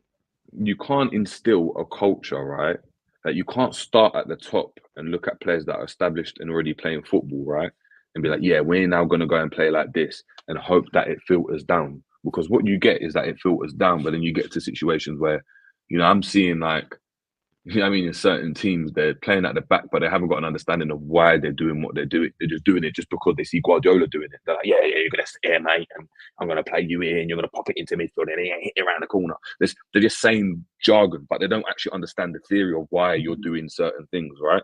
You can't instill a culture, right? That you can't start at the top and look at players that are established and already playing football, right? And be like, yeah, we're now going to go and play like this and hope that it filters down. Because what you get is that it filters down, but then you get to situations where, you know, I'm seeing like, you know what I mean, in certain teams, they're playing at the back, but they haven't got an understanding of why they're doing what they're doing. They're just doing it just because they see Guardiola doing it. They're like, yeah, you're going to sit here, mate, and I'm going to play you in, you're going to pop it into midfield, and hit it around the corner. They're just saying jargon, but they don't actually understand the theory of why you're doing certain things, right?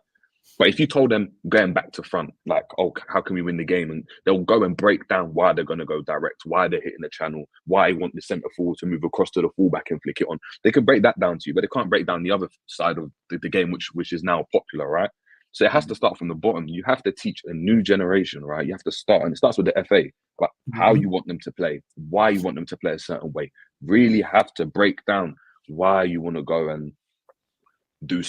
But if you told them going back to front, like, oh, how can we win the game? And they'll go and break down why they're going to go direct, why they're hitting the channel, why they want the centre forward to move across to the fullback and flick it on. They can break that down to you, but they can't break down the other side of the game, which is now popular, right? So it has to start from the bottom. You have to teach a new generation, right? You have to start, and it starts with the FA, like how you want them to play, why you want them to play a certain way. Really have to break down why you want to go and do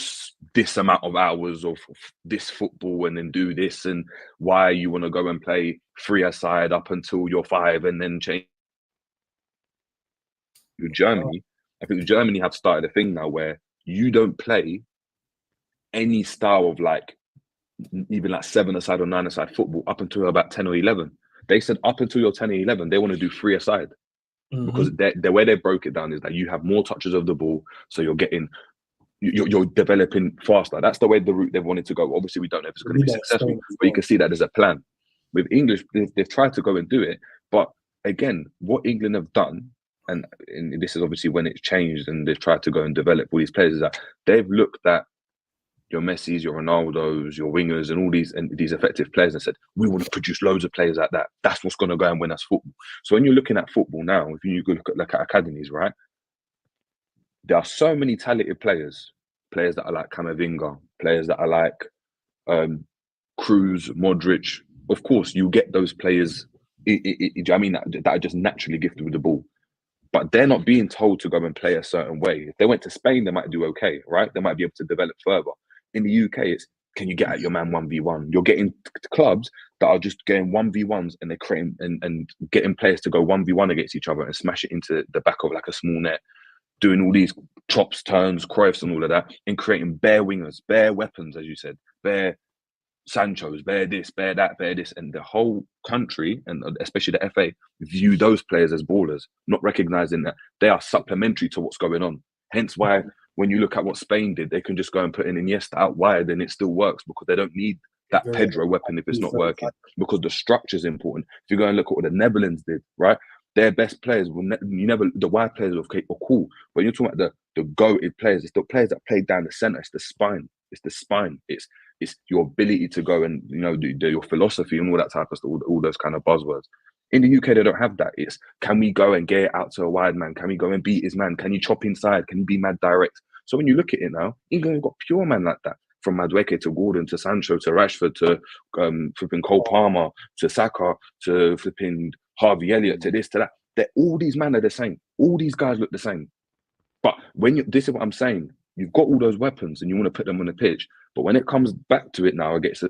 this amount of hours of this football and then do this, and why you want to go and play three-a-side up until you're 5 and then change. Germany, I think Germany have started a thing now where you don't play any style of like even like 7-a-side or 9-a-side football up until about 10 or 11. They said up until you're 10 or 11, they want to do 3-a-side. Because the way they broke it down is that you have more touches of the ball, so you're developing faster. That's the way the route they've wanted to go. Obviously, we don't know if it's going to be successful, but you can see that there's a plan. With English, they've tried to go and do it, but again, what England have done, and this is obviously when it's changed and they've tried to go and develop all these players, is that they've looked at your Messis, your Ronaldos, your wingers, and all these effective players and said, we want to produce loads of players like that. That's what's going to go and win us football. So when you're looking at football now, if you look at academies, right? There are so many talented players that are like Camavinga, players that are like Cruz, Modric. Of course, you get those players, that are just naturally gifted with the ball. But they're not being told to go and play a certain way. If they went to Spain, they might do okay, right? They might be able to develop further. In the UK, it's can you get at your man 1v1? You're getting clubs that are just getting 1v1s and they're creating and getting players to go 1v1 against each other and smash it into the back of like a small net, doing all these chops, turns, Cruyffs and all of that, and creating bare wingers, bare weapons, as you said, bare Sancho's, bare this, bare that, bare this. And the whole country, and especially the FA, view those players as ballers, not recognizing that they are supplementary to what's going on. Hence why when you look at what Spain did, they can just go and put in Iniesta out wide and it still works because they don't need that Pedro weapon if it's not working, because the structure is important. If you go and look at what the Netherlands did, right? Their best players the wide players were cool. But you're talking about the goated players, it's the players that play down the center, it's the spine. It's the spine. It's your ability to go and do your philosophy and all that type of stuff, all those kind of buzzwords. In the UK, they don't have that. It's, can we go and get it out to a wide man? Can we go and beat his man? Can you chop inside? Can you be mad direct? So when you look at it now, England have got pure man like that. From Madueke to Gordon to Sancho to Rashford to flipping Cole Palmer to Saka to flipping Harvey Elliott to this to that. All these men are the same. All these guys look the same. But this is what I'm saying. You've got all those weapons and you want to put them on the pitch. But when it comes back to it now against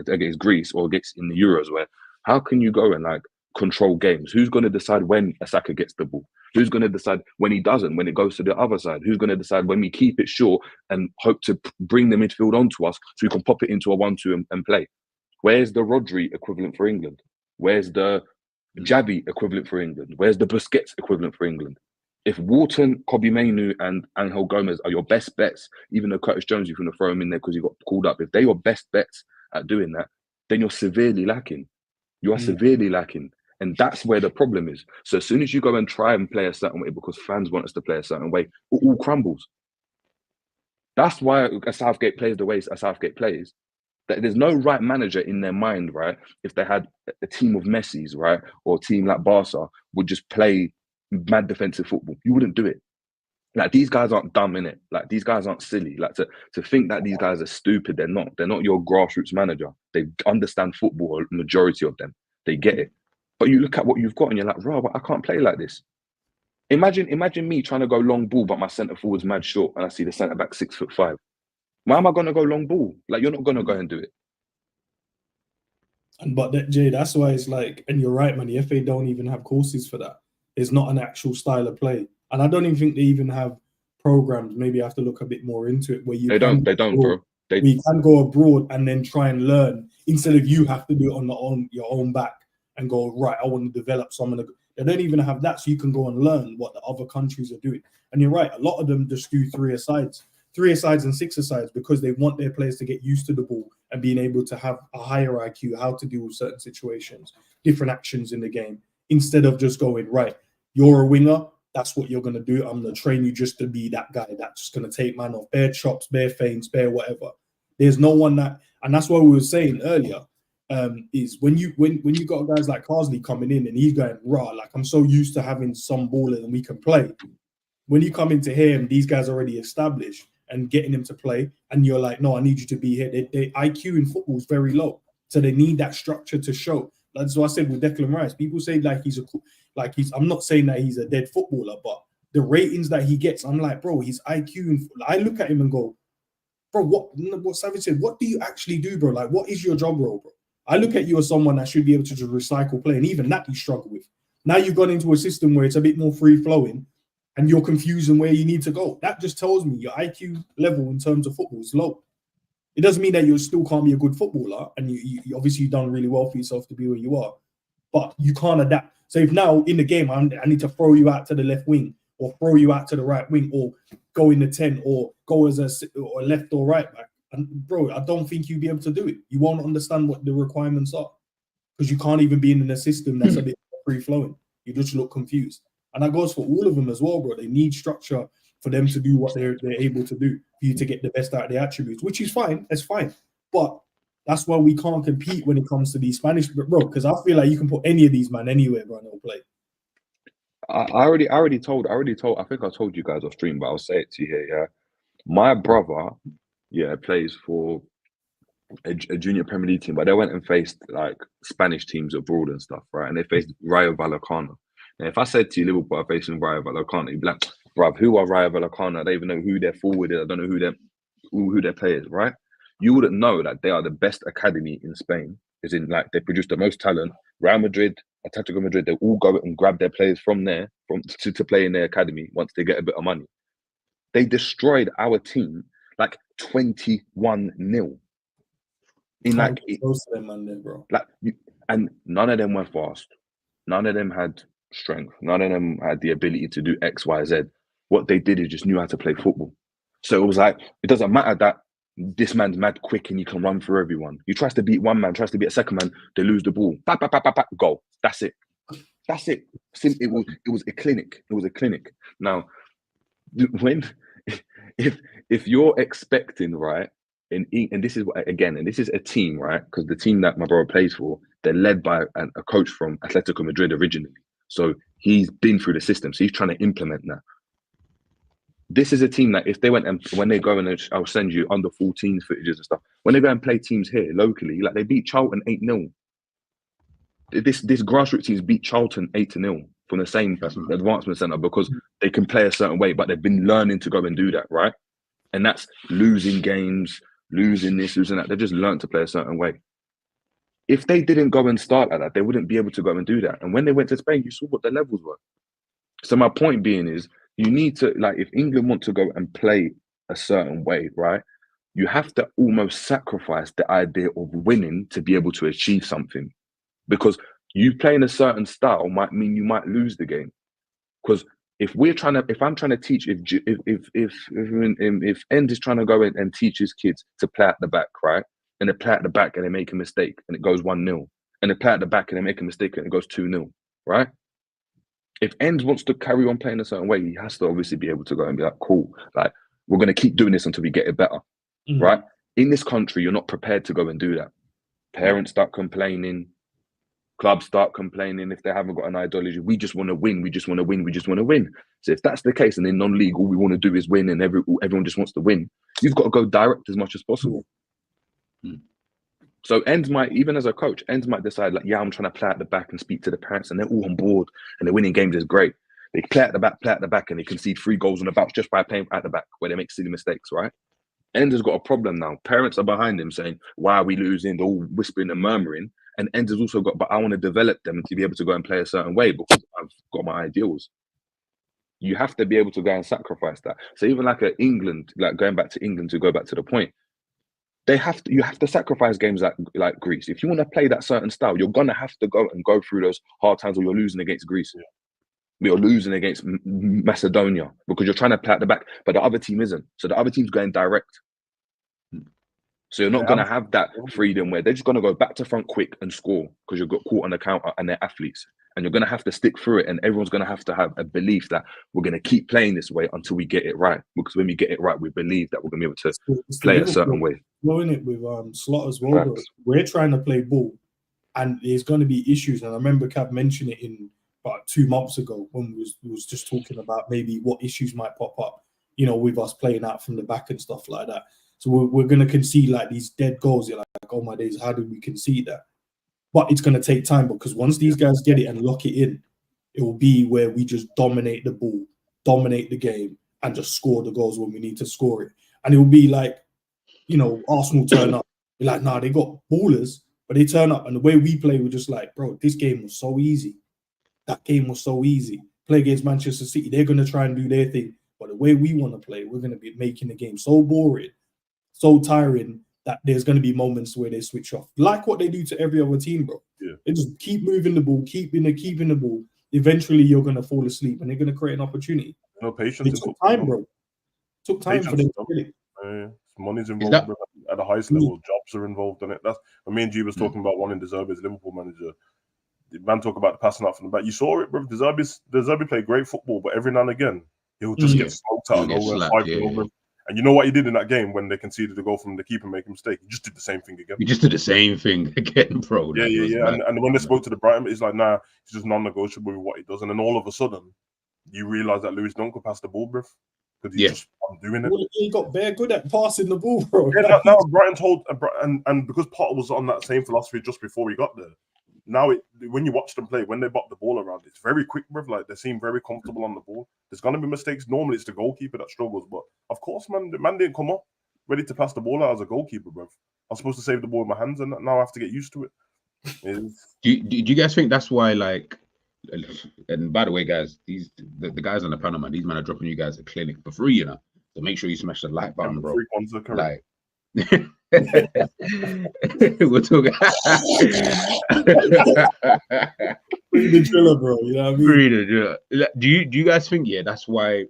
against Greece or against in the Euros, where how can you go and like control games? Who's going to decide when Saka gets the ball? Who's going to decide when he doesn't, when it goes to the other side? Who's going to decide when we keep it short and hope to bring the midfield onto us so we can pop it into a 1-2 and play? Where's the Rodri equivalent for England? Where's the Javi equivalent for England? Where's the Busquets equivalent for England? If Wharton, Kobbie Mainoo and Angel Gomez are your best bets, even though Curtis Jones, you're going to throw him in there because he got called up, if they're your best bets at doing that, then you're severely lacking. You are severely lacking. And that's where the problem is. So as soon as you go and try and play a certain way because fans want us to play a certain way, it all crumbles. That's why a Southgate plays the way a Southgate plays. That there's no right manager in their mind, right? If they had a team of Messi's, right? Or a team like Barca would just play mad defensive football. You wouldn't do it. Like, these guys aren't dumb, innit? Like, these guys aren't silly. Like, to think that these guys are stupid, they're not. They're not your grassroots manager. They understand football, a majority of them. They get it. But you look at what you've got and you're like, bro, I can't play like this. Imagine me trying to go long ball, but my centre forward's mad short and I see the centre back 6'5". Why am I going to go long ball? Like, you're not going to go and do it. But Jay, that's why it's like, and you're right, man, the FA don't even have courses for that. It's not an actual style of play. And I don't even think they even have programs. Maybe I have to look a bit more into it where you don't, bro. We can go abroad and then try and learn instead of you have to do it on your own back and go, right, I want to develop some of the. They don't even have that, so you can go and learn what the other countries are doing. And you're right, a lot of them just do 3-a-sides and 6-a-sides because they want their players to get used to the ball and being able to have a higher IQ, how to deal with certain situations, different actions in the game, instead of just going, right, you're a winger, that's what you're going to do. I'm going to train you just to be that guy that's just going to take man off, bare chops, bare feints, bare whatever. There's no one that, and that's what we were saying earlier, is when you got guys like Carsley coming in and he's going, raw, like, I'm so used to having some baller and we can play. When you come into here and these guys already established and getting him to play, and you're like, no, I need you to be here. Their IQ in football is very low. So they need that structure to show. That's what I said with Declan Rice. People say I'm not saying that he's a dead footballer, but the ratings that he gets, I'm like, bro, his IQ, I look at him and go, bro, what Savage said, what do you actually do, bro? Like, what is your job role, bro? I look at you as someone that should be able to just recycle play, and even that you struggle with. Now you've gone into a system where it's a bit more free-flowing, and you're confusing where you need to go. That just tells me your IQ level in terms of football is low. It doesn't mean that you still can't be a good footballer, and you obviously you've done really well for yourself to be where you are, but you can't adapt. So if now in the game I need to throw you out to the left wing, or throw you out to the right wing, or go in the 10, or go as a left or right back, and bro, I don't think you'll be able to do it. You won't understand what the requirements are because you can't even be in a system that's a bit free flowing. You just look confused, and that goes for all of them as well, bro. They need structure for them to do what they're able to do, for you to get the best out of their attributes, which is fine. That's fine. But that's why we can't compete when it comes to these Spanish, bro, because I feel like you can put any of these man anywhere, bro, and they'll play. I already told, I think I told you guys off stream, but I'll say it to you here, yeah. My brother, plays for a junior Premier League team, but they went and faced like Spanish teams abroad and stuff, right? And they faced Rayo Vallecano. And if I said to you, Liverpool are facing Rayo Vallecano, you'd be like, bruv, who are Rayo Vallecano? I don't even know who their forward is. I don't know who their player is, right? you wouldn't know that they are the best academy in Spain. Is in like they produce the most talent. Real Madrid, Atletico Madrid, they all go and grab their players from there to play in their academy once they get a bit of money. They destroyed our team like 21-0. In like, and none of them were fast. None of them had strength. None of them had the ability to do X, Y, Z. What they did is just knew how to play football. So it was like, it doesn't matter that this man's mad quick and he can run through everyone. He tries to beat one man, tries to beat a second man, they lose the ball. Back, goal. That's it. That's it. It was a clinic. It was a clinic. Now, if you're expecting, right, and this is again, and this is a team, right? Because the team that my brother plays for, they're led by a coach from Atletico Madrid originally. So he's been through the system. So he's trying to implement that. This is a team that if they went and when they go and I'll send you under 14s footages and stuff. When they go and play teams here locally, like they beat Charlton 8-0. This grassroots teams beat Charlton 8-0 from the same advancement center because they can play a certain way, but they've been learning to go and do that, right? And that's losing games, losing this, losing that. They've just learned to play a certain way. If they didn't go and start like that, they wouldn't be able to go and do that. And when they went to Spain, you saw what the levels were. So my point being is, you need to, like, if England want to go and play a certain way, right, you have to almost sacrifice the idea of winning to be able to achieve something. Because you playing a certain style might mean you might lose the game. Because if I'm trying to teach, if End is trying to go in and teach his kids to play at the back, right, and they play at the back and they make a mistake and it goes 1-0, and they play at the back and they make a mistake and it goes 2-0, right? If End wants to carry on playing a certain way, he has to obviously be able to go and be like, cool, like, we're going to keep doing this until we get it better, right? In this country, you're not prepared to go and do that. Parents start complaining, clubs start complaining if they haven't got an ideology. We just want to win, we just want to win, we just want to win. So if that's the case, and in non-league, all we want to do is win and everyone just wants to win, you've got to go direct as much as possible. So End might, even as a coach, End might decide like, yeah, I'm trying to play at the back and speak to the parents and they're all on board and they're winning games is great. They play at the back and they concede 3 goals on the bounce just by playing at the back where they make silly mistakes, right? End has got a problem now. Parents are behind him saying, why are we losing? They're all whispering and murmuring. And End has also got, but I want to develop them to be able to go and play a certain way because I've got my ideals. You have to be able to go and sacrifice that. So even like England, like going back to England to go back to the point, you have to sacrifice games like Greece. If you want to play that certain style, you're gonna have to go through those hard times where you're losing against Greece. You're losing against Macedonia because you're trying to play at the back, but the other team isn't. So the other team's going direct. So you're not gonna have that freedom where they're just gonna go back to front quick and score because you've got caught on the counter and they're athletes. And you're gonna have to stick through it, and everyone's gonna have to have a belief that we're gonna keep playing this way until we get it right. Because when we get it right, we believe that we're gonna be able to play a certain way. Blowing it with Slot as well. We're trying to play ball, and there's going to be issues. And I remember Cav mentioned it in about 2 months ago when we was just talking about maybe what issues might pop up, you know, with us playing out from the back and stuff like that. So we're going to concede like these dead goals. You're like, oh my days, how did we concede that? But it's going to take time because once these guys get it and lock it in, it will be where we just dominate the ball, dominate the game, and just score the goals when we need to score it. And it will be like, you know, Arsenal turn up. You're like, nah, they got ballers, but they turn up. And the way we play, we're just like, bro, this game was so easy. That game was so easy. Play against Manchester City, they're going to try and do their thing. But the way we want to play, we're going to be making the game so boring, so tiring, that there's going to be moments where they switch off. Like what they do to every other team, bro. Yeah. They just keep moving the ball, keeping the ball. Eventually, you're going to fall asleep and they're going to create an opportunity. No patience. It took time, bro. It took time for them to get it. Money's involved at the highest level. Jobs are involved in it. That's when me and G was talking about wanting De Zerbi as Liverpool manager. The man talk about the passing out from the back. You saw it, bro. De Zerbi played great football, but every now and again he'll just get smoked out of nowhere. And you know what he did in that game when they conceded a goal from the keeper making a mistake? He just did the same thing again. He just did the same thing again, bro. Yeah. And when they spoke to the Brighton, it's like, nah, it's just non-negotiable with what he does. And then all of a sudden, you realise that Lewis Dunk could pass the ball, bro. Because he's just doing it. Well, he got bare good at passing the ball, bro. Yeah, now Brighton told, and because Potter was on that same philosophy just before he got there, now when you watch them play, when they bop the ball around, it's very quick, bro. Like they seem very comfortable on the ball. There's gonna be mistakes. Normally, it's the goalkeeper that struggles, but of course, man, the man didn't come up. ready to pass the ball out as a goalkeeper, bro. I'm supposed to save the ball with my hands, and now I have to get used to it. Do you guys think that's why, like, and by the way, guys, the guys on the panel, man, these men are dropping you guys a clinic for free, you know. So make sure you smash the like button, bro. Like, we're talking. Free the driller, bro. You know what I mean? Free the driller. Do you guys think, yeah, that's why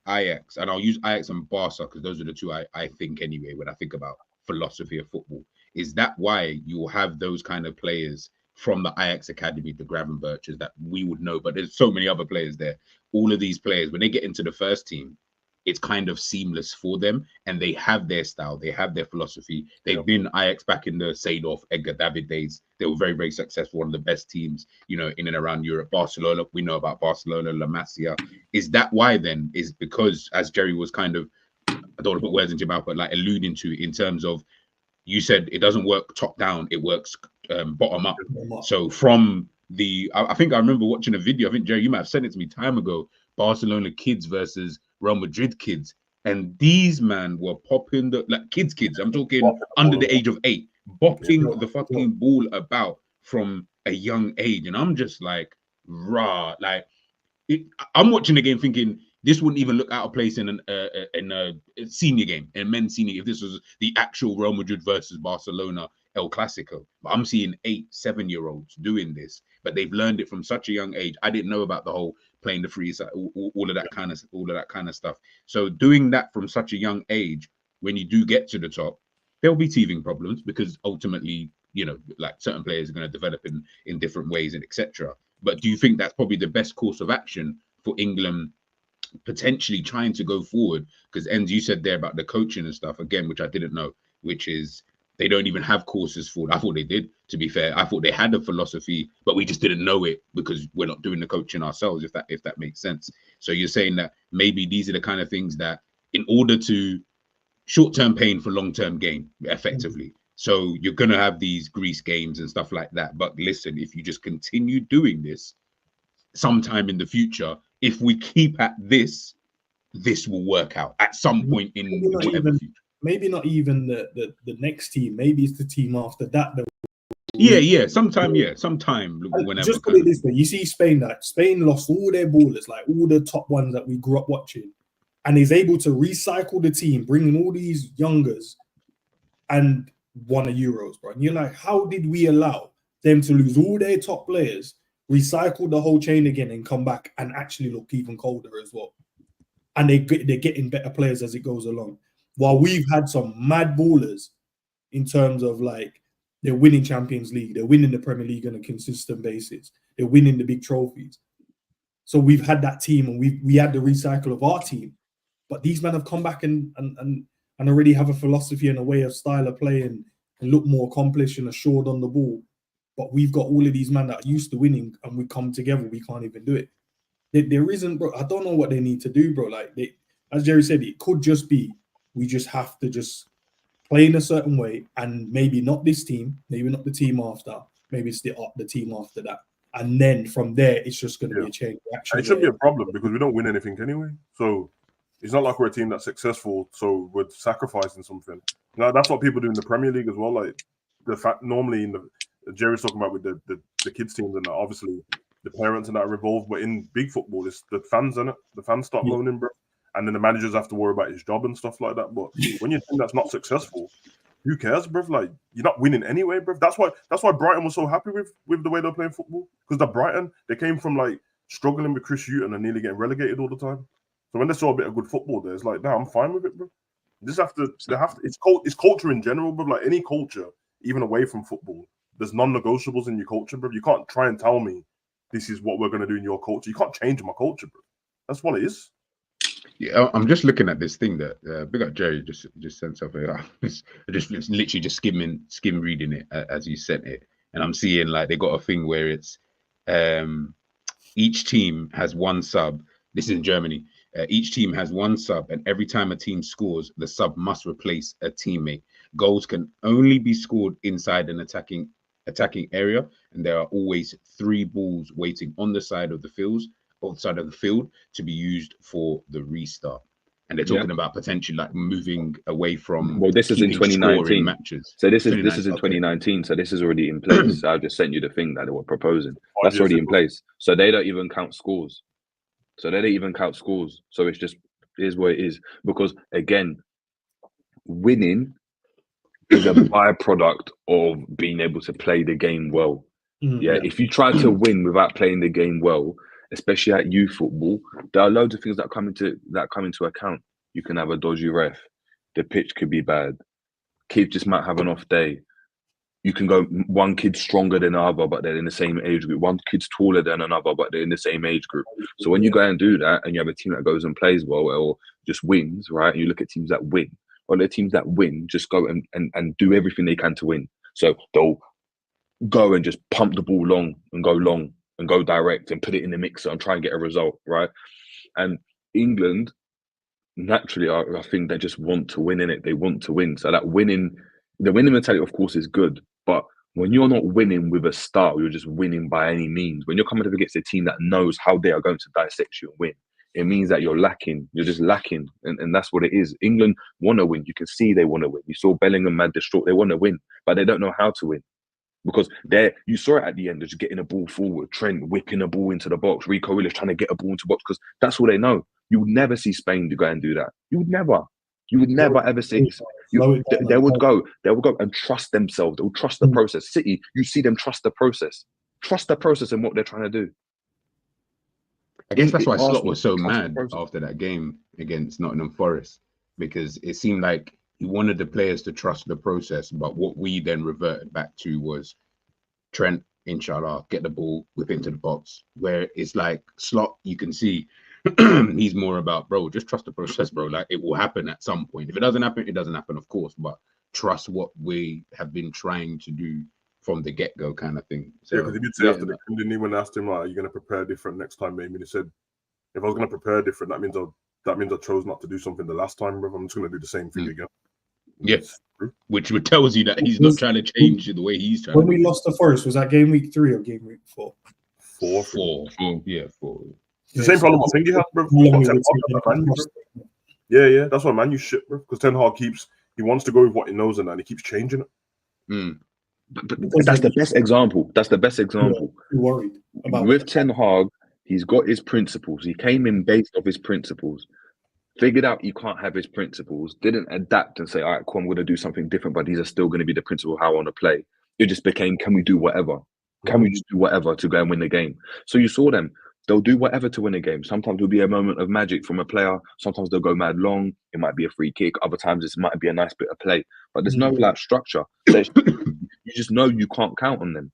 Ajax, and I'll use Ajax and Barca because those are the two I think anyway when I think about philosophy of football. Is that why you will have those kind of players from the Ajax academy, the Gravenberches that we would know, but there's so many other players there. All of these players, when they get into the first team, it's kind of seamless for them, and they have their style, they have their philosophy. They've been Ajax back in the Seedorf, Edgar David days. They were very, very successful, one of the best teams, you know, in and around Europe. Barcelona, we know about Barcelona, La Masia. Is that why then? Is because, as Jerry was kind of, I don't want to put words into your mouth, but like alluding to in terms of, you said it doesn't work top down, it works bottom up. So from the, I think I remember watching a video, I think Jerry, you might have sent it to me time ago, Barcelona kids versus Real Madrid kids. And these man were popping the, like kids, I'm talking under the age of 8, bopping the fucking ball about from a young age. And I'm just like, rah, like, I'm watching the game thinking, this wouldn't even look out of place in a senior game, in a men's senior, if this was the actual Real Madrid versus Barcelona El Clasico. But I'm seeing 8, 7-year-olds doing this, but they've learned it from such a young age. I didn't know about the whole playing the free side, all of that kind of stuff. So doing that from such a young age, when you do get to the top, there'll be teething problems because ultimately, you know, like certain players are going to develop in different ways and etc. But do you think that's probably the best course of action for England potentially trying to go forward? Because Enz, you said there about the coaching and stuff again, which I didn't know, which is they don't even have courses for it. I thought they did, to be fair. I thought they had a philosophy, but we just didn't know it because we're not doing the coaching ourselves, if that makes sense. So you're saying that maybe these are the kind of things that in order to short-term pain for long-term gain, effectively. So you're going to have these Greece games and stuff like that. But listen, if you just continue doing this sometime in the future, if we keep at this will work out at some point in whatever future. Maybe not even the next team. Maybe it's the team after that. Sometime whenever. Just put it this way: you see Spain. That Spain lost all their ballers, like all the top ones that we grew up watching, and is able to recycle the team, bringing all these youngers, and won a Euros, bro. And you're like, how did we allow them to lose all their top players, recycle the whole chain again, and come back and actually look even colder as well? And they're getting better players as it goes along. While we've had some mad ballers in terms of like they're winning Champions League, they're winning the Premier League on a consistent basis, they're winning the big trophies. So we've had that team, and we had the recycle of our team. But these men have come back and already have a philosophy and a way of style of play and look more accomplished and assured on the ball. But we've got all of these men that are used to winning, and we come together, we can't even do it. There isn't, bro. I don't know what they need to do, bro. Like as Jerry said, it could just be we just have to just play in a certain way, and maybe not this team, maybe not the team after, maybe it's the team after that, and then from there it's just going to be a chain reaction. It should be a problem because we don't win anything anyway. So it's not like we're a team that's successful, so we're sacrificing something. Now that's what people do in the Premier League as well. Like the fact normally in the Jerry's talking about with the kids teams and obviously the parents and that are involved, but in big football, it's the fans in it. The fans start moaning, bro. And then the managers have to worry about his job and stuff like that. But when you're a team that's not successful, who cares, bro? Like you're not winning anyway, bro. That's why Brighton was so happy with the way they're playing football. Because the Brighton, they came from like struggling with Chris Hughton and nearly getting relegated all the time. So when they saw a bit of good football there, it's like, nah, I'm fine with it, bro. It's culture in general, bro. Like any culture, even away from football, there's non-negotiables in your culture, bro. You can't try and tell me this is what we're going to do in your culture. You can't change my culture, bro. That's what it is. Yeah, I'm just looking at this thing that big up Jerry just sent something. I just literally just skim reading it as you sent it, and I'm seeing like they got a thing where it's each team has one sub. This is in Germany. Each team has one sub, and every time a team scores, the sub must replace a teammate. Goals can only be scored inside an attacking area, and there are always 3 balls waiting on the side of the field to be used for the restart. And they're talking about potentially like moving away from. Well, this is in 2019 matches. So this is in 2019. So this is already in place. So I just sent you the thing that they were proposing. That's already in place. So they don't even count scores. So it's just is what it is. Because again, winning is a byproduct of being able to play the game well. If you try to win without playing the game well, especially at youth football, there are loads of things that come into account. You can have a dodgy ref. The pitch could be bad. Kids just might have an off day. You can go one kid's stronger than the other, but they're in the same age group. One kid's taller than another, but they're in the same age group. So when you go and do that, and you have a team that goes and plays well or just wins, right? And you look at teams that win. Well, the teams that win just go and do everything they can to win. So they'll go and just pump the ball long and go direct and put it in the mixer and try and get a result, right? And England, naturally, I think they just want to win in it. They want to win. So that the winning mentality, of course, is good. But when you're not winning with a style, you're just winning by any means. When you're coming up against a team that knows how they are going to dissect you and win, it means that you're lacking. You're just lacking. And that's what it is. England want to win. You can see they want to win. You saw Bellingham mad distraught. They want to win, but they don't know how to win. Because you saw it at the end, just getting a ball forward, Trent whipping a ball into the box, Rico Willis trying to get a ball into the box, because that's all they know. You would never see Spain to go and do that. You would never ever see. They would go and trust themselves. They would trust the process. City, you see them trust the process and what they're trying to do. I guess that's why Slot was so mad after that game against Nottingham Forest, because it seemed like he wanted the players to trust the process. But what we then reverted back to was Trent, inshallah, get the ball, whip into the box. Where it's like Slot, you can see he's more about, bro, just trust the process, bro. Like, it will happen at some point. If it doesn't happen, it doesn't happen, of course. But trust what we have been trying to do from the get-go, kind of thing. So, because he did say after the game, didn't he, when I asked him, like, are you going to prepare different next time, maybe? And he said, if I was going to prepare different, that means I chose not to do something the last time, bro. I'm just going to do the same thing again. Yes, which tells you that he's not trying to change the way he's trying. When we lost the Forest, was that game week 3 or game week 4? Four. Yeah, 4. The same problem I think he has, bro. Yeah, that's why Man U shit, bro. Because Ten Hag he wants to go with what he knows and he keeps changing it. But that's the best example. That's the best example. You're worried about with Ten Hag. He's got his principles. He came in based off his principles. Figured out you can't have his principles. Didn't adapt and say, all right, cool, I'm going to do something different, but these are still going to be the principle of how I want to play. It just became, can we do whatever? Can we just do whatever to go and win the game? So you saw them. They'll do whatever to win a game. Sometimes it'll be a moment of magic from a player. Sometimes they'll go mad long. It might be a free kick. Other times it might be a nice bit of play. But there's no like structure. You just know you can't count on them.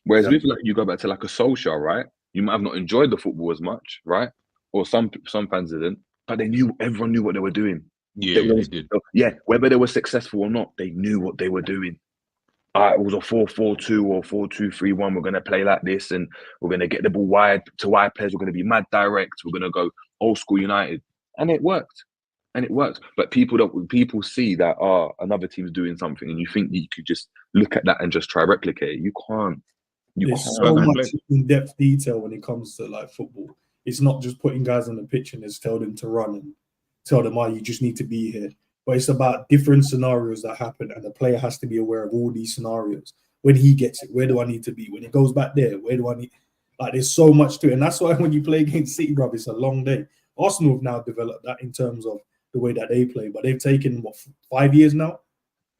Whereas with like you go back to like a Solskjaer, right? You might have not enjoyed the football as much, right? Or some fans didn't, but everyone knew what they were doing. Yeah, they did. Yeah, whether they were successful or not, they knew what they were doing. It was a 4-4-2 or 4-2-3-1. We're going to play like this, and we're going to get the ball wide to wide players. We're going to be mad direct. We're going to go old school United, and it worked. But people see that another team's doing something, and you think you could just look at that and just try replicate it. You can't. There's so much in-depth detail when it comes to like football. It's not just putting guys on the pitch and just tell them to run and tell them, you just need to be here. But it's about different scenarios that happen, and the player has to be aware of all these scenarios. When he gets it, where do I need to be? When it goes back there, where do I need? Like, there's so much to it, and that's why when you play against City, bro, it's a long day. Arsenal have now developed that in terms of the way that they play, but they've taken 5 years now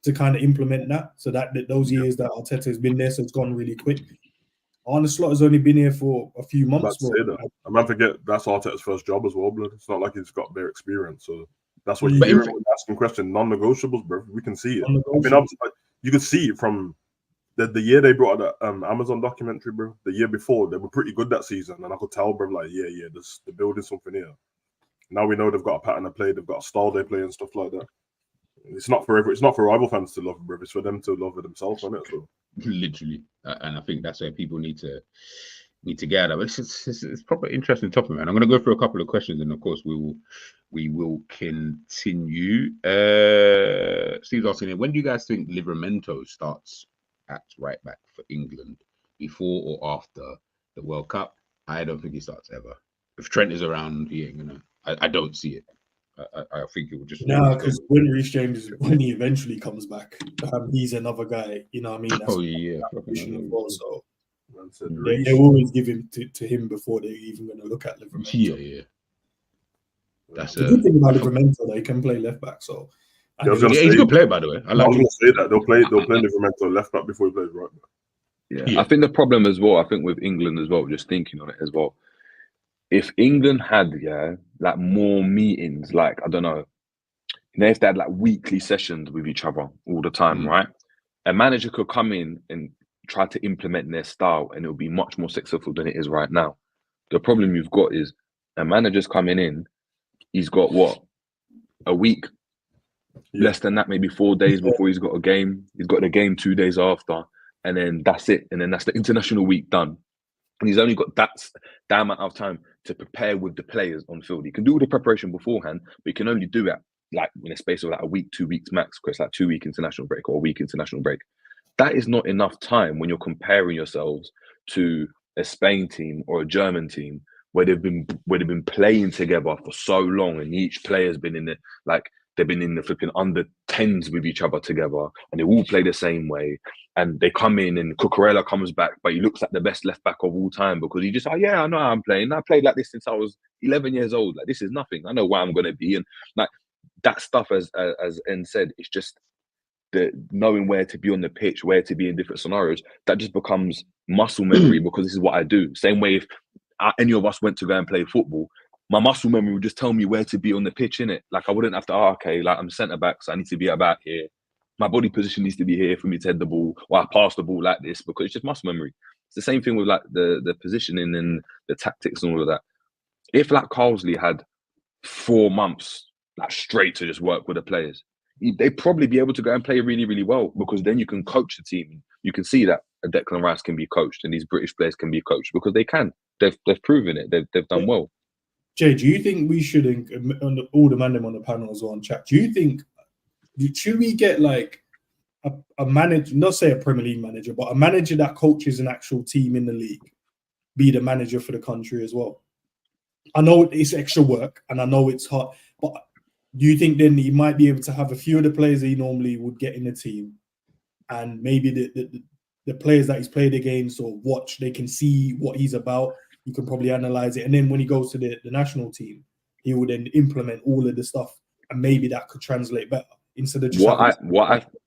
to kind of implement that. So that those years that Arteta has been there, so it's gone really quick. Arne Slot has only been here for a few months. I might forget that's Arteta's first job as well, blood. It's not like he's got their experience, so that's what you hear when asking questions. Non-negotiables, bro. We can see it. I mean, you could see it from the year they brought out that Amazon documentary, bro. The year before, they were pretty good that season, and I could tell, bro, like, they're building something here. Now we know they've got a pattern of play, they've got a style they play and stuff like that. It's not for rival fans to love, bro. It's for them to love it themselves, isn't it? So. Literally, and I think that's where people need to get out of. It's proper interesting topic, man. I'm going to go through a couple of questions, and of course we will continue. Steve's asking, when do you guys think Livramento starts at right back for England, before or after the World Cup? I don't think he starts ever. If Trent is around, he ain't gonna. I don't see it. I think it will just. No, because when Reece James, when he eventually comes back, he's another guy. You know what I mean? That's well, so they always give him to him before they're even going to look at Livramento. Yeah. That's the good thing about Livramento. They can play left back. So he's a good player, by the way. I was going to say that they'll play Livramento left back before he plays right back. Yeah, I think the problem as well. I think with England as well. Just thinking on it as well. If England had like more meetings, like I don't know, if they had like weekly sessions with each other all the time, right? A manager could come in and try to implement their style, and it will be much more successful than it is right now. The problem you've got is a manager's coming in. He's got what, a week, less than that, maybe 4 days before he's got a game. He's got the game 2 days after, and then that's it. And then that's the international week done. And he's only got that amount of time to prepare with the players on field. He can do all the preparation beforehand, but he can only do it like in a space of like a week, 2 weeks max, because it's like 2 week international break or a week international break. That is not enough time when you're comparing yourselves to a Spain team or a German team where they've been playing together for so long, and each player's been in it, like they've been in the flipping under 10s with each other together, and they all play the same way. And they come in, and Cucurella comes back, but he looks like the best left back of all time because he just, I know how I'm playing. I played like this since I was 11 years old. Like, this is nothing. I know where I'm going to be. And like that stuff, as En said, it's just the knowing where to be on the pitch, where to be in different scenarios. That just becomes muscle memory because this is what I do. Same way if any of us went to go and play football, my muscle memory would just tell me where to be on the pitch, innit? Like I wouldn't have to, okay, like I'm centre back, so I need to be about here. My body position needs to be here for me to head the ball, or I pass the ball like this, because it's just muscle memory. It's the same thing with like the positioning and the tactics and all of that. If like Carlsley had 4 months like straight to just work with the players, they'd probably be able to go and play really, really well, because then you can coach the team. You can see that a Declan Rice can be coached and these British players can be coached because they can. They've proven it. They've done well. Jay, do you think we should, all the man them on the panel as well on chat, do you think, should we get like a manager, not say a Premier League manager, but a manager that coaches an actual team in the league, be the manager for the country as well? I know it's extra work and I know it's hard, but do you think then he might be able to have a few of the players that he normally would get in the team, and maybe the players that he's played against or watch, they can see what he's about, you can probably analyze it, and then when he goes to the national team, he will then implement all of the stuff, and maybe that could translate better instead of just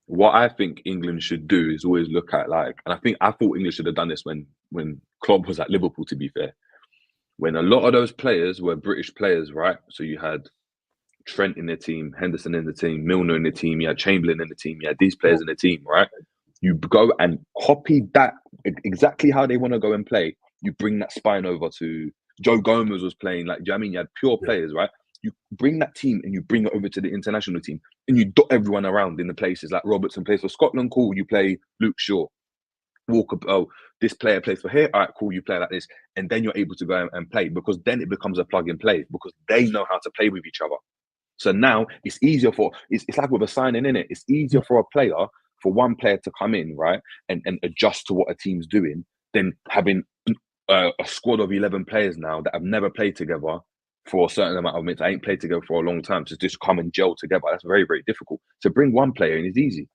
what I think England should do is always look at, like, and I thought England should have done this when Klopp was at Liverpool, to be fair, when a lot of those players were British players, right? So you had Trent in the team, Henderson in the team, Milner in the team, you had Chamberlain in the team, you had these players in the team, right? You go and copy that exactly how they want to go and play. You bring that spine over to Joe Gomez was playing, like, do you know what I mean? You had pure players, right? You bring that team and you bring it over to the international team, and you dot everyone around in the places. Like Robertson plays for Scotland, cool, you play Luke Shaw. Walker, oh, this player plays for here, all right, cool, you play like this. And then you're able to go and play, because then it becomes a plug and play, because they know how to play with each other. So now it's easier it's like with a signing, in it. It's easier for one player to come in, right, and adjust to what a team's doing, than having a squad of 11 players now that have never played together for a certain amount of minutes. I ain't played together for a long time, to just come and gel together. That's very, very difficult. To bring one player in is easy.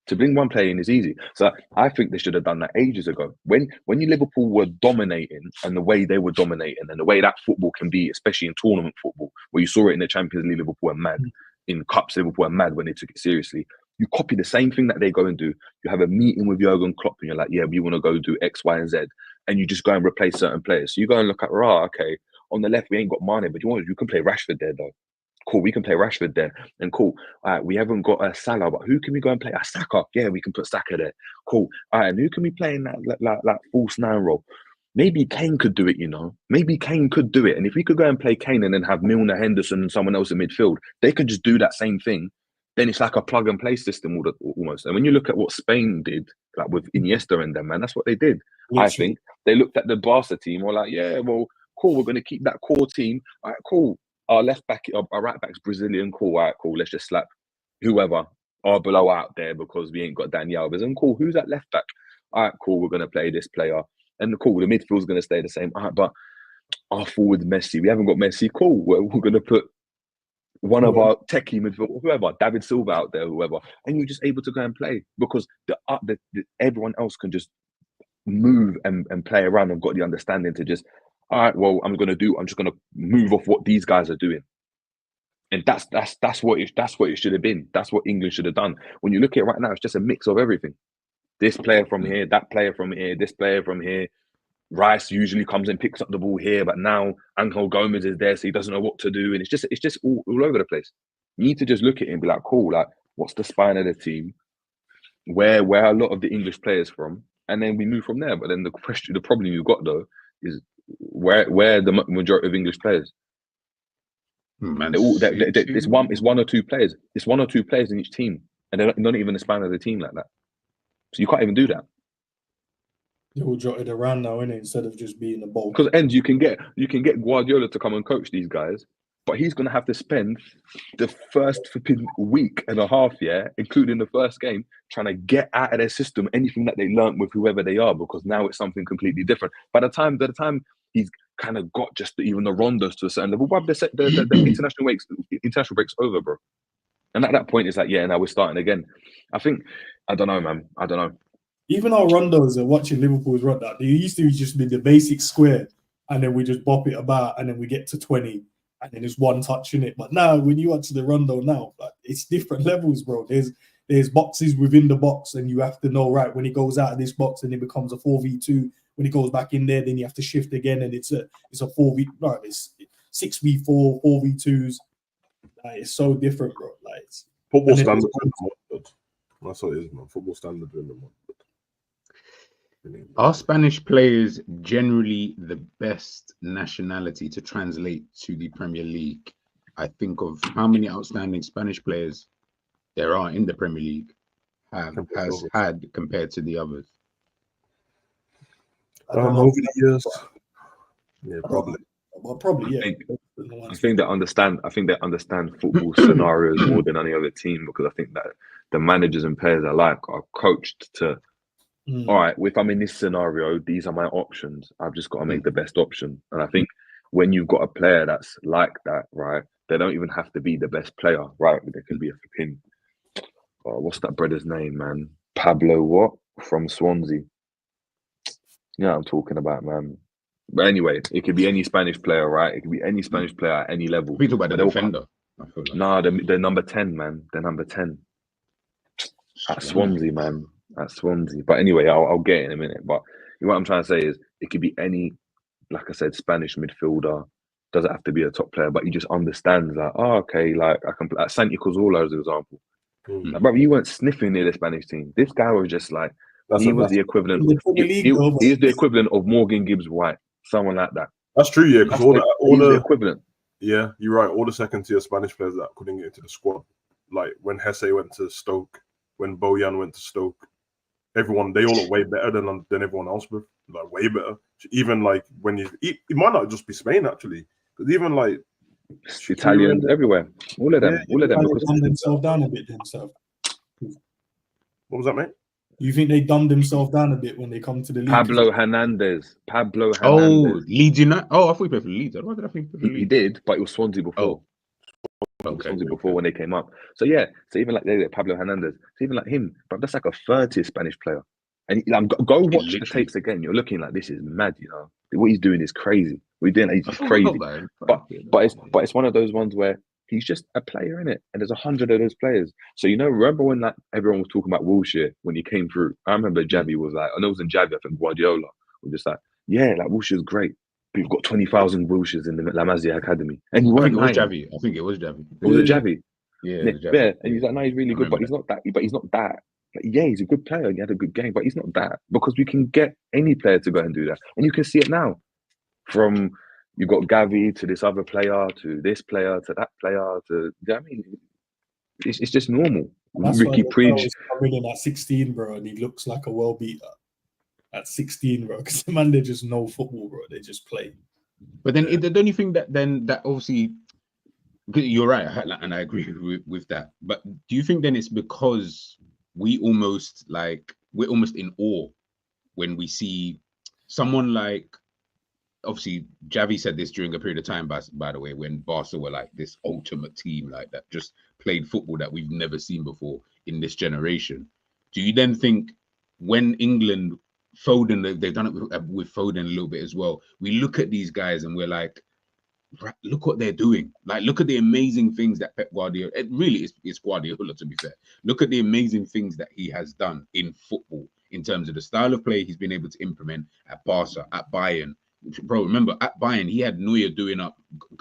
So I think they should have done that ages ago. When Liverpool were dominating, and the way they were dominating, and the way that football can be, especially in tournament football, where you saw it in the Champions League, Liverpool were mad. In Cups, Liverpool were mad when they took it seriously. You copy the same thing that they go and do. You have a meeting with Jurgen Klopp and you're like, yeah, we want to go do X, Y, and Z. And you just go and replace certain players. So you go and look at, okay, on the left, we ain't got Mane, but you can play Rashford there, though. Cool, we can play Rashford there. And cool, all right, we haven't got a Salah, but who can we go and play? Saka. Yeah, we can put Saka there. Cool. All right, and who can we play in that false nine role? Maybe Kane could do it, Maybe Kane could do it. And if we could go and play Kane and then have Milner, Henderson, and someone else in midfield, they could just do that same thing. Then it's like a plug and play system almost. And when you look at what Spain did, like with Iniesta and them, man, that's what they did. Literally. I think they looked at the Barca team, or like, yeah, well, cool, we're going to keep that core team. All right, cool. Our left back, our right back's Brazilian. Cool, all right, cool. Let's just slap whoever below out there, because we ain't got Dani Alves. And cool, who's that left back? All right, cool, we're going to play this player. And cool, the midfield's going to stay the same. All right, but our forward Messi, we haven't got Messi. Cool, we're going to put one of our techie midfield, whoever, David Silva out there, whoever, and you're just able to go and play because everyone else can just move and play around and got the understanding to just, all right, well, I'm just gonna move off what these guys are doing. And that's what it should have been. That's what England should have done. When you look at it right now, it's just a mix of everything. This player from here, that player from here, this player from here. Rice usually comes and picks up the ball here, but now Angel Gomez is there, so he doesn't know what to do, and it's just all over the place. You need to just look at it and be like, cool, like what's the spine of the team? Where a lot of the English players from, and then we move from there. But then the problem you've got though is where the majority of English players. It's one or two players. It's one or two players in each team, and they're not even the span of the team like that. So you can't even do that. They're all jotted around now, innit? Instead of just being a ball. Because you can get Guardiola to come and coach these guys, but he's going to have to spend the first week and a half, including the first game, trying to get out of their system anything that they learnt with whoever they are, because now it's something completely different. By the time he's kind of got just even the rondos to a certain level, the international break's over, bro. And at that point, it's like, now we're starting again. I don't know, man. I don't know. Even our rondos are watching Liverpool's run that. They used to just be the basic square, and then we just bop it about, and then we get to 20, and then there's one touch in it. But now, when you watch the rondo now, like, it's different levels, bro. There's boxes within the box, and you have to know, right, when it goes out of this box, and it becomes a 4v2. When it goes back in there, then you have to shift again, and it's a 4v. Right, it's 6v4, 4v2s. Like, it's so different, bro. Like, football standard. That's what it is, man. Football standard in the month. Are Spanish players generally the best nationality to translate to the Premier League? I think of how many outstanding Spanish players there are in the Premier League has had compared to the others. Over the years, probably. Well, probably, yeah. I think they understand football scenarios more than any other team, because I think that the managers and players alike are coached to. All right, if I'm in this scenario, these are my options. I've just got to make the best option. And I think when you've got a player that's like that, right, they don't even have to be the best player, right? They can be a flipping, what's that brother's name, man? Pablo what? From Swansea. Yeah, I'm talking about, man. But anyway, it could be any Spanish player, right? It could be any Spanish player at any level. We talk about the defender. No, they're number 10, man. They're number 10. At Swansea, man. At Swansea. But anyway, I'll get it in a minute. But what I'm trying to say is it could be any, like I said, Spanish midfielder. Doesn't have to be a top player, but he just understands that, okay, like I can like Santi Cazorla as an example. Like, brother, you weren't sniffing near the Spanish team. This guy was just like, he was the equivalent. He is the equivalent of Morgan Gibbs White, someone like that. That's true, yeah. Because all the equivalent. Yeah, you're right. All the second tier Spanish players that couldn't get into the squad, like when Hesse went to Stoke, when Bojan went to Stoke, everyone, they all look way better than everyone else, bro. Like way better. Even like when it might not just be Spain actually, because even like Italians everywhere, all of them. They dumbed themselves down a bit themselves. What was that, mate? You think they dumbed themselves down a bit when they come to the league? Pablo Hernandez. Oh, Leeds United. Oh, I thought he played for Leeds. Why did I think he did, but it was Swansea before. Swansea before when they came up. So yeah, so even like Pablo Hernandez, so even like him, but that's like a third-tier Spanish player. And go watch the tapes again. You're looking like, this is mad, you know. What he's doing is crazy. What he's doing is crazy. But it's one of those ones where he's just a player in it, and there's 100 of those players. So remember when like everyone was talking about Wilshere when he came through? I remember Javi was like, and it wasn't Javi, I think Guardiola was just like, yeah, like Wilshere's great. We've got 20,000 Wilshers in the La Masia Academy, and you weren't. I think it was Javi. Was it Javi? Yeah, yeah. And he's like, no, he's really good, but he's not that. But he's not that. Like, yeah, he's a good player and he had a good game, but he's not that, because we can get any player to go and do that, and you can see it now. From you got Gavi to this other player to this player to that player to. You know what I mean, it's just normal. That's Ricky Preach coming in at 16, bro, and he looks like a well beater at 16, bro. Because the man, they just know football, bro. They just play. But then, don't you think that obviously, you're right, and I agree with that. But do you think then it's because we're almost in awe when we see someone like obviously Javi said this during a period of time, by the way, when Barca were like this ultimate team, like that just played football that we've never seen before in this generation. Do you then think when England, Foden, they've done it with Foden a little bit as well, we look at these guys and we're like, look what they're doing. Like, look at the amazing things that Pep Guardiola, it really is Guardiola, to be fair. Look at the amazing things that he has done in football in terms of the style of play he's been able to implement at Barca, at Bayern. Bro, remember at Bayern, he had Neuer doing up,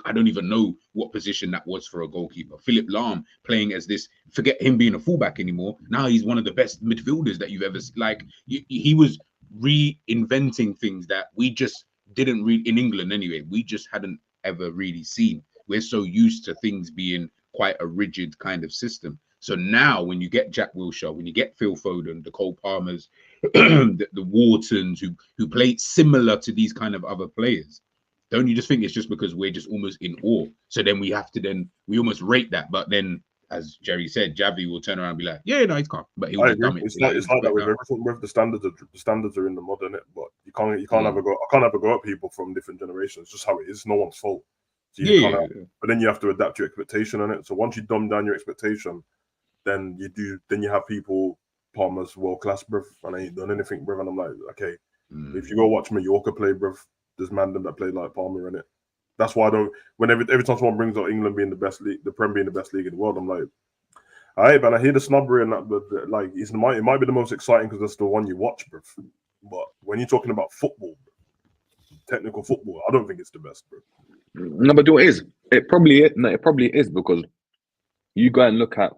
I don't even know what position that was for a goalkeeper. Philip Lahm playing as this, forget him being a fullback anymore. Now he's one of the best midfielders that you've ever, like, he was reinventing things that we just didn't read in England anyway. We just hadn't ever really seen. We're so used to things being quite a rigid kind of system. So now when you get Jack Wilshere, when you get Phil Foden, the Cole Palmers, the Whartons who play similar to these kind of other players, don't you just think it's just because we're just almost in awe? So then we almost rate that. But then, as Jerry said, Javi will turn around and be like, yeah, no, he's calm. But he'll just dumb it. It's like that with everything. With the standards are in the mud, innit? But you can't have a go. I can't have a go at people from different generations. It's just how it is. No one's fault. So but then you have to adapt your expectation on it. So once you dumb down your expectation, then you have people, Palmer's world class, bruv, and I ain't done anything, bruv. And I'm like, okay, if you go watch Mallorca play, bruv, there's man that played like Palmer in it. That's why I don't. Whenever every time someone brings up England being the best league, the Prem being the best league in the world, I'm like, all right, man, I hear the snobbery and that, but like, it might be the most exciting because that's the one you watch, bruv. But when you're talking about football, technical football, I don't think it's the best, bruv. No, but it is. It probably is. No, it probably is, because you go and look at